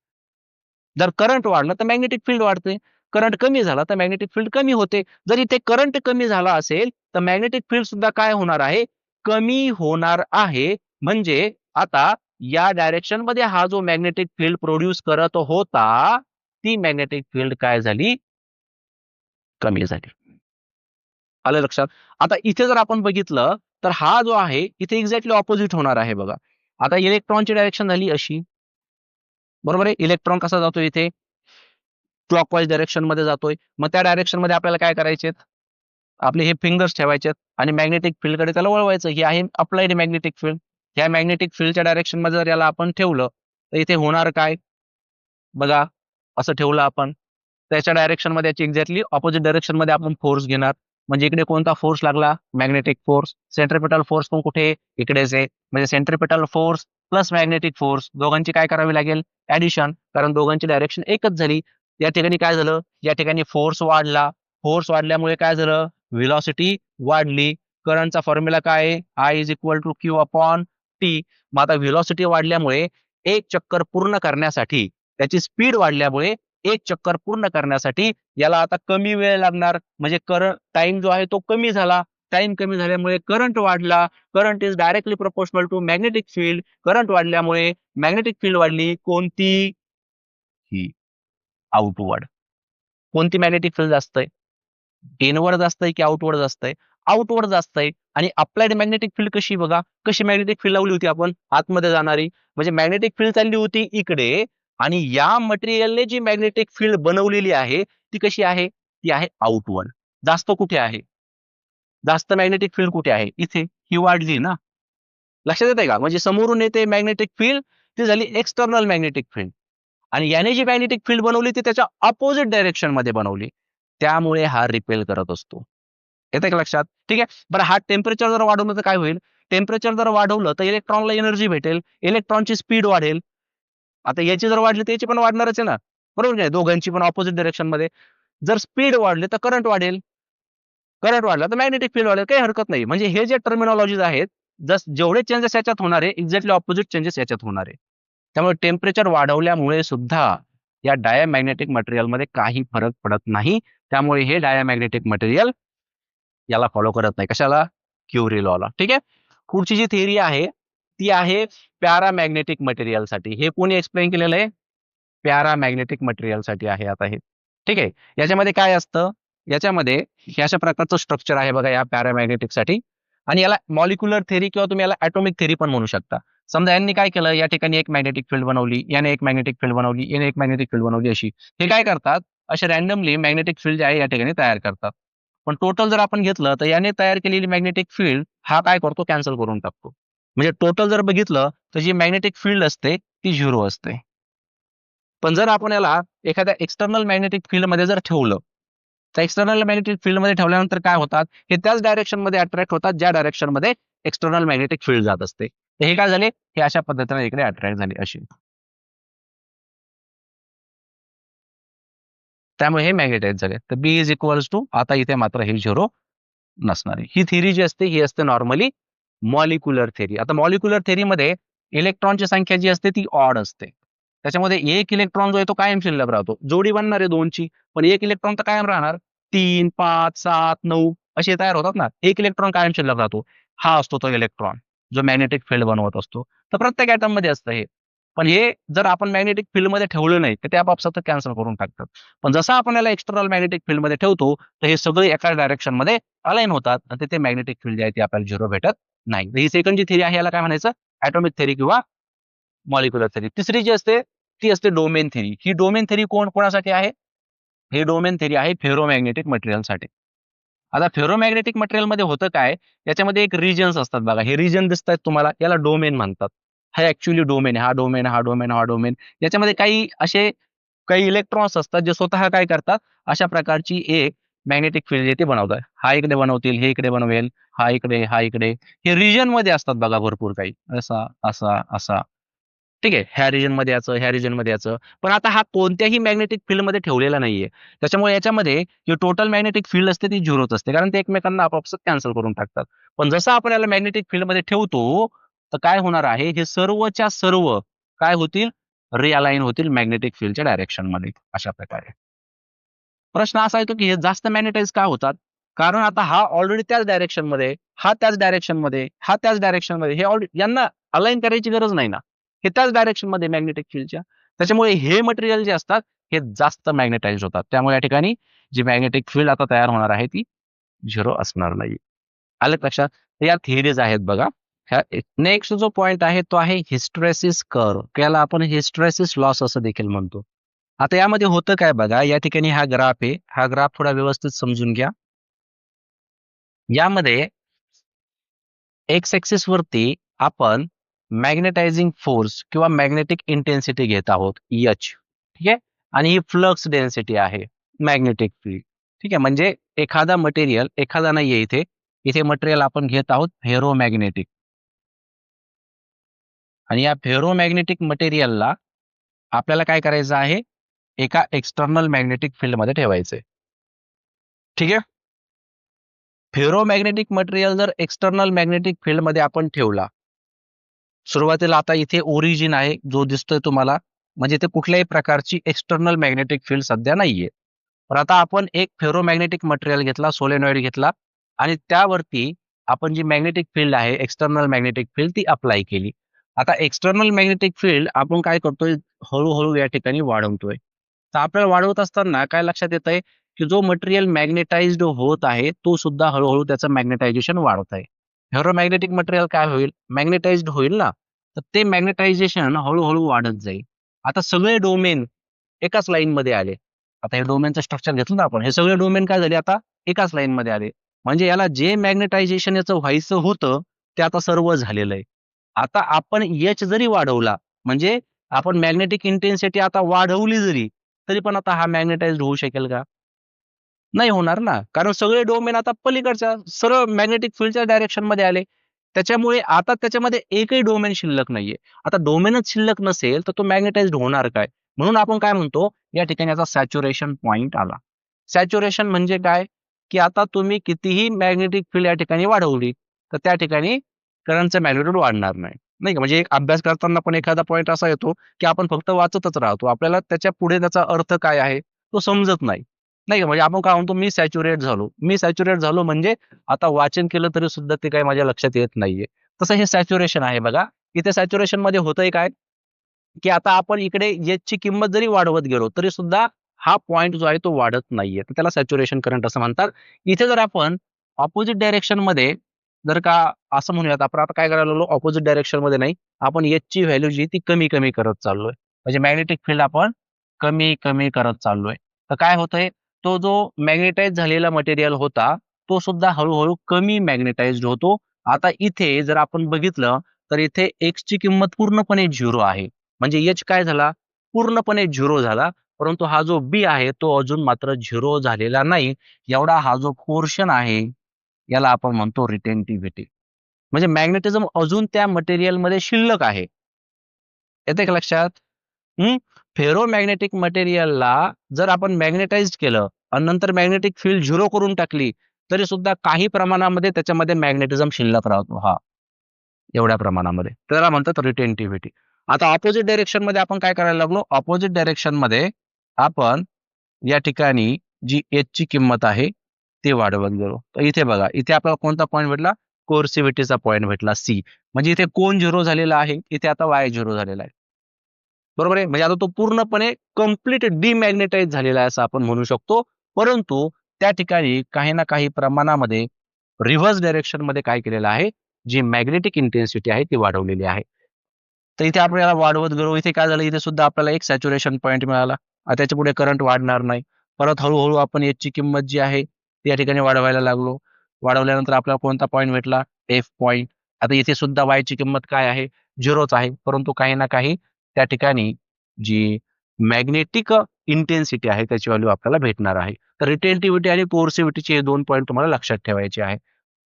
जर करंट वाढलं तर मॅग्नेटिक फील्ड वाढते, करंट कमी झाला तर मॅग्नेटिक फील्ड कमी होते. जर इथे करंट कमी झाला असेल तर मॅग्नेटिक फील्ड सुद्धा काय होणार आहे, कमी होणार आहे. म्हणजे आता या डायरेक्शन मध्ये हा जो मॅग्नेटिक फील्ड प्रोड्यूस करत होता ती मॅग्नेटिक फील्ड काय झाली, कमी झाली. आलं लक्षात? आता इथे जर आपण बघितलं तर हा जो आहे इथे एक्झॅक्टली ऑपोजिट होणार आहे बघा. आता इलेक्ट्रॉनची डायरेक्शन झाली अशी, बरोबर आहे. इलेक्ट्रॉन कसा जातो इथे, क्लॉकवाईज डायरेक्शन मध्ये जातोय. मग त्या डायरेक्शन मध्ये आपल्याला काय करायचे, आपले हे फिंगर्स ठेवायचे आणि मॅग्नेटिक फील्ड कडे त्याला वळवायचं. ही आहे अप्लाइड मॅग्नेटिक फील्ड. ह्या मॅग्नेटिक फील्डच्या डायरेक्शन मध्ये जर याला आपण ठेवलं तर इथे होणार काय बघा, असं ठेवलं आपण त्याच्या डायरेक्शन मध्ये याची एक्झॅक्टली ऑपोजिट डायरेक्शन मध्ये आपण फोर्स घेणार. म्हणजे इकडे कोणता फोर्स लागला, मॅग्नेटिक फोर्स. सेंट्रिपिटल फोर्स पण कुठे, इकडेच आहे. म्हणजे centripetal force plus magnetic force दोघांची काय करावी लागेल, ऍडिशन, कारण दोघांची डायरेक्शन एकच झाली. या ठिकाणी काय झालं, या ठिकाणी फोर्स वाढला, फोर्स वाढल्यामुळे काय झालं, व्हेलॉसिटी वाढली. करंटचा फॉर्म्युला काय आहे, I is equal to q upon t. मग आता व्हेलॉसिटी वाढल्यामुळे एक चक्कर पूर्ण करण्यासाठी, त्याची स्पीड वाढल्यामुळे एक चक्कर पूर्ण करण्यासाठी याला आता कमी वेळ लागणार. म्हणजे करंट टाइम जो आहे तो कमी झाला. टाइम कमी झाल्यामुळे करंट वाढला. Current is directly proportional to magnetic field. Current वाढल्यामुळे मॅग्नेटिक फील्ड वाढली. कोणती, ही आउटवर्ड. कोणती मॅग्नेटिक फील्ड जास्त आहे, इनवर्ड जास्त आहे की आउटवर्ड जास्त आहे, आउटवर्ड जास्त आहे. आणि अप्लाइड मॅग्नेटिक फील्ड कशी बघा, कशी मॅग्नेटिक फील्ड लावली होती आपण आतमध्ये जाणारी, म्हणजे मॅग्नेटिक फील्ड चालली होती इकडे आणि या मटेरियलने जी मॅग्नेटिक फील्ड बनवलेली आहे ती कशी आहे, ती आहे आउटवर्ड. जास्त कुठे आहे, जास्त मॅग्नेटिक फील्ड कुठे आहे, इथे. ही वाढली ना, लक्षात येते का? म्हणजे समोरून येते मॅग्नेटिक फील्ड, ती झाली एक्सटर्नल मॅग्नेटिक फील्ड. आणि याने जी मॅग्नेटिक फील्ड बनवली ती त्याच्या अपोजिट डायरेक्शन मध्ये बनवली, त्यामुळे हा रिपेल करत असतो. येते का लक्षात? ठीक आहे. बरं, हा टेम्परेचर जर वाढवलं तर काय होईल, टेम्परेचर जर वाढवलं तर इलेक्ट्रॉनला एनर्जी भेटेल, इलेक्ट्रॉनची स्पीड वाढेल. आता याची जर वाढली तर याची पण वाढणारच आहे ना, बरोबर नाही, दोघांची पण ऑपोजिट डायरेक्शन मध्ये. जर स्पीड वाढली तर करंट वाढेल, करंट वाढला तर मॅग्नेटिक फील्ड वाढेल, काही हरकत नाही. म्हणजे हे जे टर्मिनॉलॉजीज आहेत, जेवढे चेंजेस याच्यात होणार आहे एक्झॅक्टली ऑपोजिट चेंजेस याच्यात होणार आहे. त्यामुळे टेम्परेचर वाढवल्यामुळे सुद्धा या डायमॅग्नेटिक मटेरियल मध्ये काही फरक पडत नाही. त्यामुळे हे डायमॅग्नेटिक मटेरियल याला फॉलो करत नाही. कशाला, क्युरी लॉला. ठीक आहे. पुढची जी थिअरी आहे ती आहे पॅरामॅग्नेटिक मटेरियल साठी. हे कोणी एक्सप्लेन केलेलं आहे, पॅरामॅग्नेटिक मटेरियल साठी आहे आता हे. ठीक आहे. याच्यामध्ये काय असतं, याच्यामध्ये हे अशा प्रकारचं स्ट्रक्चर आहे बघा या पॅरामॅग्नेटिक साठी. आणि याला मॉलिक्युलर थेरी किंवा तुम्ही याला ऍटॉमिक थेरी पण म्हणू शकता. समजा यांनी काय केलं, या ठिकाणी एक मॅग्नेटिक फील्ड बनवली, याने एक मॅग्नेटिक फील्ड बनवली, याने एक मॅग्नेटिक फील्ड बनवली, अशी हे काय करतात, असे रॅन्डमली मॅग्नेटिक फील्ड जे आहे या ठिकाणी तयार करतात. पण टोटल जर आपण घेतलं तर याने तयार केलेली मॅग्नेटिक फील्ड हा काय करतो, कॅन्सल करून टाकतो. म्हणजे टोटल जर बघितलं तर जी मॅग्नेटिक फील्ड असते ती 0 असते. पण जर आपण याला एखाद्या एक्सटर्नल मॅग्नेटिक फील्ड मध्ये जर ठेवलं तर एक्सटर्नल मॅग्नेटिक फील्ड मध्ये ठेवल्यानंतर काय होतात, हे त्याच डायरेक्शन मध्ये अट्रॅक्ट होतात ज्या डायरेक्शन मध्ये एक्सटर्नल मॅग्नेटिक फील्ड जात असते. तर हे काय झाले, हे अशा पद्धतीने इकडे अट्रॅक्ट झाले अशी. त्यामुळे हे मॅग्नेटाइज झाले. तर बी इज इक्वल्स टू, आता इथे मात्र हे 0 नसणार आहे. ही थिअरी जी असते ही असते नॉर्मली मॉलिक्युलर थेरी. आता मॉलिक्युलर थेरीमध्ये इलेक्ट्रॉनची संख्या जी असते ती ऑड असते. त्याच्यामध्ये एक इलेक्ट्रॉन जो आहे तो कायम शिल्लक राहतो. जोडी बनणार आहे दोनची, पण एक इलेक्ट्रॉन तर कायम राहणार. 3, 5, 7, 9 असे तयार होतात ना. एक इलेक्ट्रॉन कायम शिल्लक राहतो. हा असतो तो इलेक्ट्रॉन जो मॅग्नेटिक फील्ड बनवत असतो. तर प्रत्येक ऍटम मध्ये असतं हे. पण हे जर आपण मॅग्नेटिक फील्ड मध्ये ठेवलं नाही तर ते आपापसात कॅन्सल करून टाकतात. पण जसं आपण याला एक्सटर्नल मॅग्नेटिक फील्ड मध्ये ठेवतो तर हे सगळे एका डायरेक्शन मध्ये अलाइन होतात आणि तिथे मॅग्नेटिक फील्ड जे आहे ते आपल्याला 0 भेटत नाही. ही सेकंड जी थिअरी आहे याला काय म्हणायचं, ऍटॉमिक थेरी किंवा मॉलिक्युलर थेरी. तिसरी जी असते ती असते डोमेन थेरी. ही डोमेन थेरी कोणासाठी आहे, हे डोमेन थेरी आहे फेरोमॅग्नेटिक मटेरियलसाठी. आता फेरोमॅग्नेटिक मटेरियल मध्ये होतं काय, याच्यामध्ये एक रिजन्स असतात बघा, हे रिजन दिसत आहेत तुम्हाला, याला डोमेन म्हणतात. हा ऍक्च्युअली डोमेन आहे, हा डोमेन, हा डोमेन, हा डोमेन. याच्यामध्ये काही इलेक्ट्रॉन्स असतात जे स्वतः काय करतात, अशा प्रकारची एक मॅग्नेटिक फील्ड ते बनवतात. हा इकडे बनवतील, हे इकडे बनवेल, हा इकडे, हा इकडे. हे रिजन मध्ये असतात बघा भरपूर काही, असा असा असा. ठीक आहे, ह्या रिजन मध्ये याचं, ह्या रिजन मध्ये याचं. पण आता हा कोणत्याही मॅग्नेटिक फील्ड मध्ये ठेवलेला नाहीये. त्याच्यामुळे याच्यामध्ये जी टोटल मॅग्नेटिक फील्ड असते ती 0च असते, कारण ते एकमेकांना आपापसात कॅन्सल करून टाकतात. पण जसं आपण याला मॅग्नेटिक फील्ड मध्ये ठेवतो तर काय होणार आहे, हे सर्वच्या सर्व काय होतील, रिअलाइन होतील मॅग्नेटिक फील्डच्या डायरेक्शन मध्ये अशा प्रकारे. प्रश्न असा येतो की हे जास्त मॅग्नेटाइज का होतात? कारण आता हा ऑलरेडी त्याच डायरेक्शन मध्ये, हा त्याच डायरेक्शन मध्ये, हा त्याच डायरेक्शन मध्ये, हे ऑलरेडी यांना अलाइन करायची गरज नाही ना. हे त्याच डायरेक्शन मध्ये मॅग्नेटिक फील्डच्या. त्याच्यामुळे हे मटेरियल जे असतात हे जास्त मॅग्नेटाइज होतात. त्यामुळे या ठिकाणी जी मॅग्नेटिक फील्ड आता तयार होणार आहे ती 0 असणार नाही. आलं का लक्षात? तर या थिअरीज आहेत बघा. नेक्स्ट जो पॉइंट आहे तो आहे हिस्टेरेसिस कर्व. त्याला आपण हिस्टेरेसिस लॉस असं देखील म्हणतो. आता यामध्ये होतं काय बघा, या ठिकाणी हा ग्राफ आहे. हा ग्राफ थोडा व्यवस्थित समजून घ्या. यामध्ये एक्स ऍक्सिस वरती आपण मॅग्नेटायझिंग फोर्स किंवा मॅग्नेटिक इंटेन्सिटी घेत आहोत एच. ठीक आहे. आणि ही फ्लक्स डेन्सिटी आहे मॅग्नेटिक फील्ड. ठीक आहे. म्हणजे एखादा मटेरियल, एखादा नाहीये इथे, इथे मटेरियल आपण घेत आहोत फेरोमॅग्नेटिक. आणि या फेरोमॅग्नेटिक मटेरियलला आपल्याला काय करायचं आहे, एका एक्सटर्नल मॅग्नेटिक फील्ड मध्ये ठेवायचंय. ठीक आहे. फेरोमॅग्नेटिक मटेरियल जर एक्सटर्नल मॅग्नेटिक फील्ड मध्ये आपण ठेवला, सुरुवातीला आता इथे ओरिजिन आहे जो दिसतोय तुम्हाला, म्हणजे ते कुठल्याही प्रकारची एक्सटर्नल मॅग्नेटिक फील्ड सध्या नाहीये. पण आता आपण एक फेरोमॅग्नेटिक मटेरियल घेतला, सोलेनॉइड घेतला आणि त्यावरती आपण जी मॅग्नेटिक फील्ड आहे, एक्सटर्नल मॅग्नेटिक फील्ड ती अप्लाय केली. आता एक्सटर्नल मॅग्नेटिक फील्ड आपण काय करतोय, हळूहळू या ठिकाणी वाढवतोय. तर आपल्याला वाढवत असताना काय लक्षात येतंय, की जो मटेरियल मॅग्नेटाइज्ड होत आहे, तो सुद्धा हळूहळू त्याचं मॅग्नेटायझेशन वाढत आहे. फेरोमॅग्नेटिक मटेरियल काय होईल, मॅग्नेटाइज्ड होईल ना, तर ते मॅग्नेटायझेशन हळूहळू वाढत जाईल. आता सगळे डोमेन एकाच लाईनमध्ये आले. आता हे डोमेनचं स्ट्रक्चर घेतलं ना आपण, हे सगळे डोमेन काय झाले आता एकाच लाईनमध्ये आले. म्हणजे याला जे मॅग्नेटायझेशन याचं व्हायचं होतं, ते आता सर्व झालेलं आहे. आता आपण एच जरी वाढवला, म्हणजे आपण मॅग्नेटिक इंटेन्सिटी आता वाढवली जरी, तरी पण आता हा मॅग्नेटाइज्ड होऊ शकेल का? नाही होणार ना. कारण सगळे डोमेन आता पलीकडच्या सरळ मॅग्नेटिक फील्डच्या डायरेक्शनमध्ये आले. त्याच्यामुळे आता त्याच्यामध्ये एकही डोमेन शिल्लक नाहीये. आता डोमेनच शिल्लक नसेल, तर तो मॅग्नेटाइज्ड होणार काय? म्हणून आपण काय म्हणतो, या ठिकाणी याचा सॅच्युरेशन पॉइंट आला. सॅच्युरेशन म्हणजे काय? की आता तुम्ही कितीही मॅग्नेटिक फील्ड या ठिकाणी वाढवली, तर त्या ठिकाणी करंटचं मॅग्निट्यूड वाढणार नाही. नाही का? म्हणजे एक अभ्यास करताना पण एखादा पॉइंट असा येतो, की आपण फक्त वाचतच राहतो. आपल्याला त्याच्या पुढे त्याचा अर्थ काय आहे, तो समजत नाही. नाही का? म्हणजे आपण काय म्हणतो, मी सॅच्युरेट झालो. मी सॅच्युरेट झालो म्हणजे आता वाचन केलं तरी सुद्धा ते काही माझ्या लक्षात येत नाहीये. तसं हे सॅच्युरेशन आहे बघा. इथे सॅच्युरेशनमध्ये होतंय काय, की आता आपण इकडे एचची किंमत जरी वाढवत गेलो, तरी सुद्धा हा पॉइंट जो आहे तो वाढत नाहीये. तर त्याला सॅच्युरेशन करंट असं म्हणतात. इथे जर आपण अपोझिट डायरेक्शनमध्ये जर का असं म्हणूयात, आपण आता काय करायला लागलो, अपोझिट डायरेक्शनमध्ये नाही, आपण एचची व्हॅल्यू जी ती कमी-कमी करत चाललोय. म्हणजे मॅग्नेटिक फील्ड आपण कमी-कमी करत चाललोय. तर काय होतंय, तो जो मॅग्नेटाइज झालेला मटेरियल होता, तो सुद्धा हळू कमी मॅग्नेटाइज्ड होतो. आता इथे जर आपण बघितलं, तर इथे एक्सची किंमत पूर्णपणे 0 आहे. म्हणजे एच काय झाला, पूर्णपणे 0 झाला. परंतु हा जो बी आहे, तो अजून मात्र 0 झालेला नाही. एवढा हा जो पोर्शन आहे, याला आपण म्हणतो रिटेंटिव्हिटी. म्हणजे मॅग्नेटिझम अजून त्या मटेरियलमध्ये शिल्लक आहे. येतंय का लक्षात? हं. फेरोमॅग्नेटिक मटेरियलला जर आपण मॅग्नेटाइज्ड केलं आणि नंतर मॅग्नेटिक फील्ड 0 करून टाकली, तरी सुद्धा काही प्रमाणामध्ये त्याच्यामध्ये मॅग्नेटिझम शिल्लक राहतो. हां, एवढ्या प्रमाणामध्ये. त्याला म्हणतात रिटेंटिव्हिटी. आता अपोझिट डायरेक्शनमध्ये आपण काय करायला लागलो? अपोझिट डायरेक्शनमध्ये आपण या ठिकाणी जी एचची किंमत आहे, ती वाढवत गेलो. तर इथे बघा, इथे आपल्याला कोणता पॉइंट भेटला? कोर्सिव्हिटीचा पॉइंट भेटला सी. म्हणजे इथे कोन 0 झालेला आहे, इथे आता वाय 0 झालेला आहे. बरोबर आहे. म्हणजे आता तो पूर्णपणे कंप्लीट डिमॅग्नेटाइज झालेला आहे असं आपण म्हणू शकतो. परंतु त्या ठिकाणी काही ना काही प्रमाणामध्ये रिव्हर्स डायरेक्शनमध्ये काय केलेलं आहे, जी मॅग्नेटिक इंटेन्सिटी आहे ती वाढवलेली आहे. तर इथे आपल्याला वाढवत गेलो. इथे काय झालं, इथे सुद्धा आपल्याला एक सॅच्युरेशन पॉइंट मिळाला. आता त्याच्यापुढे करंट वाढणार नाही. परत हळू आपण एचची किंमत जी आहे, ती या ठिकाणी वाढवायला लागलो. वाढवल्यानंतर आपल्याला कोणता पॉइंट भेटला? F point. आता इथे सुद्धा वायची किंमत काय आहे? 0च आहे. परंतु काही ना काही त्या ठिकाणी जी मॅग्नेटिक इंटेन्सिटी आहे त्याची व्हॅल्यू आपल्याला भेटणार आहे. तर रिटेंटिव्हिटी आणि कोर्सिव्हिटीचे हे 2 पॉइंट तुम्हाला लक्षात ठेवायचे आहे.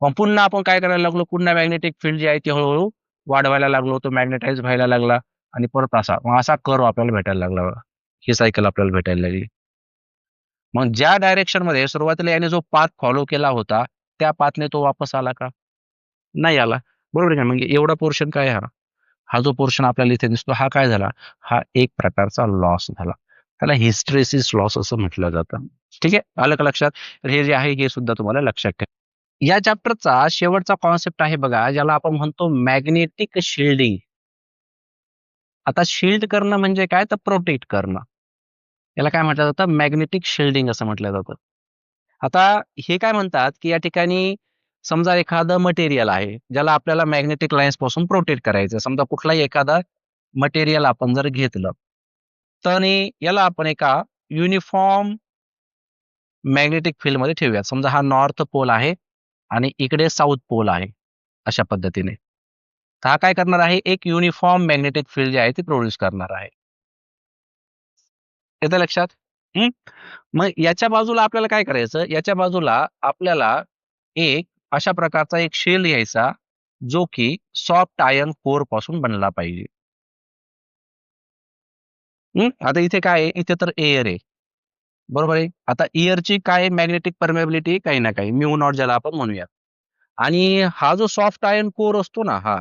मग पुन्हा आपण काय करायला लागलो, पुन्हा मॅग्नेटिक फील्ड जी आहे ती हळू वाढवायला लागलो, तो मॅग्नेटाइज व्हायला लागला आणि परत मग असा कर्व आपल्याला भेटायला लागला बघा. ही सायकल आपल्याला भेटायला लागली. मग ज्या डायरेक्शनमध्ये सुरुवातीला याने जो पाथ फॉलो केला होता, त्या पाथने तो वापस आला का? नाही आला. बरोबर आहे का? म्हणजे एवढा पोर्शन काय हा? हा जो पोर्शन आपल्याला इथे दिसतो हा काय झाला? हा एक प्रकारचा लॉस झाला. त्याला हिस्टेरेसिस लॉस असं म्हटलं जातं. ठीक आहे. आलं का लक्षात? तर हे जे आहे हे सुद्धा तुम्हाला लक्षात ठेवा. या चॅप्टरचा शेवटचा कॉन्सेप्ट आहे बघा, ज्याला आपण म्हणतो मॅग्नेटिक शिल्डिंग. आता शिल्ड करणं म्हणजे काय? तर प्रोटेक्ट करणं. याला काय म्हटलं जातं? मॅग्नेटिक शिल्डिंग असं म्हटलं जातं. आता हे काय म्हणतात, की या ठिकाणी समजा एखादं मटेरियल आहे, ज्याला आपल्याला मॅग्नेटिक लाईन्सपासून प्रोटेक्ट करायचं. समजा कुठलाही एखादा मटेरियल आपण जर घेतलं, तर आणि याला आपण एका युनिफॉर्म मॅग्नेटिक फील्डमध्ये ठेवूयात. समजा हा नॉर्थ पोल आहे आणि इकडे साउथ पोल आहे, अशा पद्धतीने. तर हा काय करणार आहे? एक युनिफॉर्म मॅग्नेटिक फील्ड जे आहे ते प्रोड्यूस करणार आहे. येतं लक्षात? हं. मग याच्या बाजूला आपल्याला काय करायचं? याच्या बाजूला आपल्याला एक अशा प्रकारचा एक शेल घ्यायचा, जो की सॉफ्ट आयर्न कोर पासून बनला पाहिजे. आता इथे काय आहे? इथे तर एअर आहे. बरोबर आहे. आता एअरची काय मॅग्नेटिक परमिएबिलिटी काही ना काही म्यू नॉट ज्याला आपण म्हणूयात. आणि हा जो सॉफ्ट आयर्न कोर असतो ना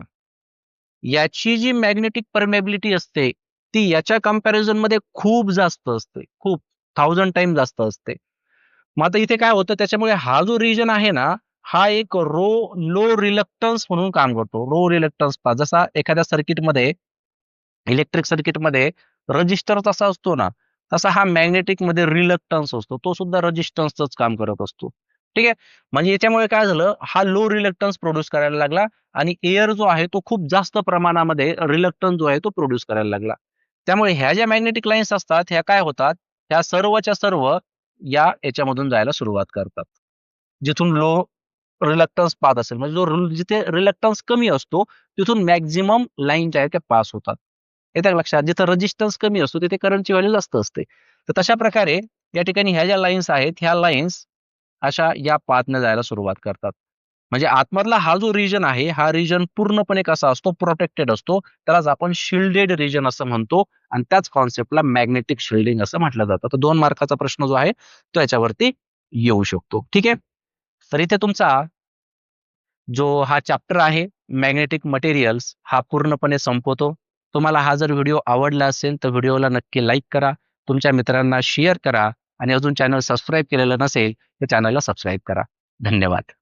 याची जी मॅग्नेटिक परमिएबिलिटी असते, ती याच्या कंपॅरिझनमध्ये खूप जास्त असते. खूप 1000 टाइम जास्त असते. मग आता इथे काय होतं त्याच्यामुळे हा जो रिजन आहे ना, हा एक लो रिलक्टन्स म्हणून काम करतो. लो रिलक्टन्स पहा जसा एखाद्या सर्किटमध्ये इलेक्ट्रिक सर्किटमध्ये रेझिस्टर जसा असतो ना, तसा हा मॅग्नेटिकमध्ये रिलक्टन्स असतो. तो सुद्धा रेझिस्टन्सचंच काम करत असतो. ठीक आहे. म्हणजे याच्यामुळे काय झालं, हा लो रिलक्टन्स प्रोड्यूस करायला लागला आणि एअर जो आहे तो खूप जास्त प्रमाणामध्ये रिलक्टन्स जो आहे तो प्रोड्यूस करायला लागला. त्यामुळे ह्या ज्या मॅग्नेटिक लाईन्स असतात, ह्या काय होतात, ह्या सर्वच्या सर्व याच्यामधून जायला सुरुवात करतात. जिथून लो रिलक्टन्स पाथ असेल, म्हणजे जिथे रिलक्टन्स कमी असतो, तिथून मॅक्सिमम लाईन ज्या आहेत त्या पास होतात. येतं का लक्षात? जिथं रेझिस्टन्स कमी असतो, तिथे करंटची व्हॅल्यू जास्त असते. तर तशा प्रकारे या ठिकाणी ह्या ज्या लाईन्स आहेत, ह्या लाईन्स अशा या पाथने जायला सुरुवात करतात. म्हणजे आतमधला हा जो रिजन आहे, हा रिजन पूर्णपणे कसा असतो? प्रोटेक्टेड असतो. त्यालाच आपण शिल्डेड रिजन असं म्हणतो आणि त्याच कन्सेप्टला मॅग्नेटिक शिल्डिंग असं म्हटलं जातं. तर 2 मार्काचा प्रश्न जो आहे, तो याच्यावरती येऊ शकतो. ठीक आहे. तर इथे तुमचा जो हा चॅप्टर आहे मॅग्नेटिक मटेरियल्स हा पूर्णपणे संपवतो. तुम्हाला हा जर व्हिडिओ आवडला असेल तर व्हिडिओला नक्की लाईक करा. तुमच्या मित्रांना शेअर करा आणि अजून चॅनल सबस्क्राईब केलेलं नसेल तर चॅनलला सबस्क्राईब करा. धन्यवाद.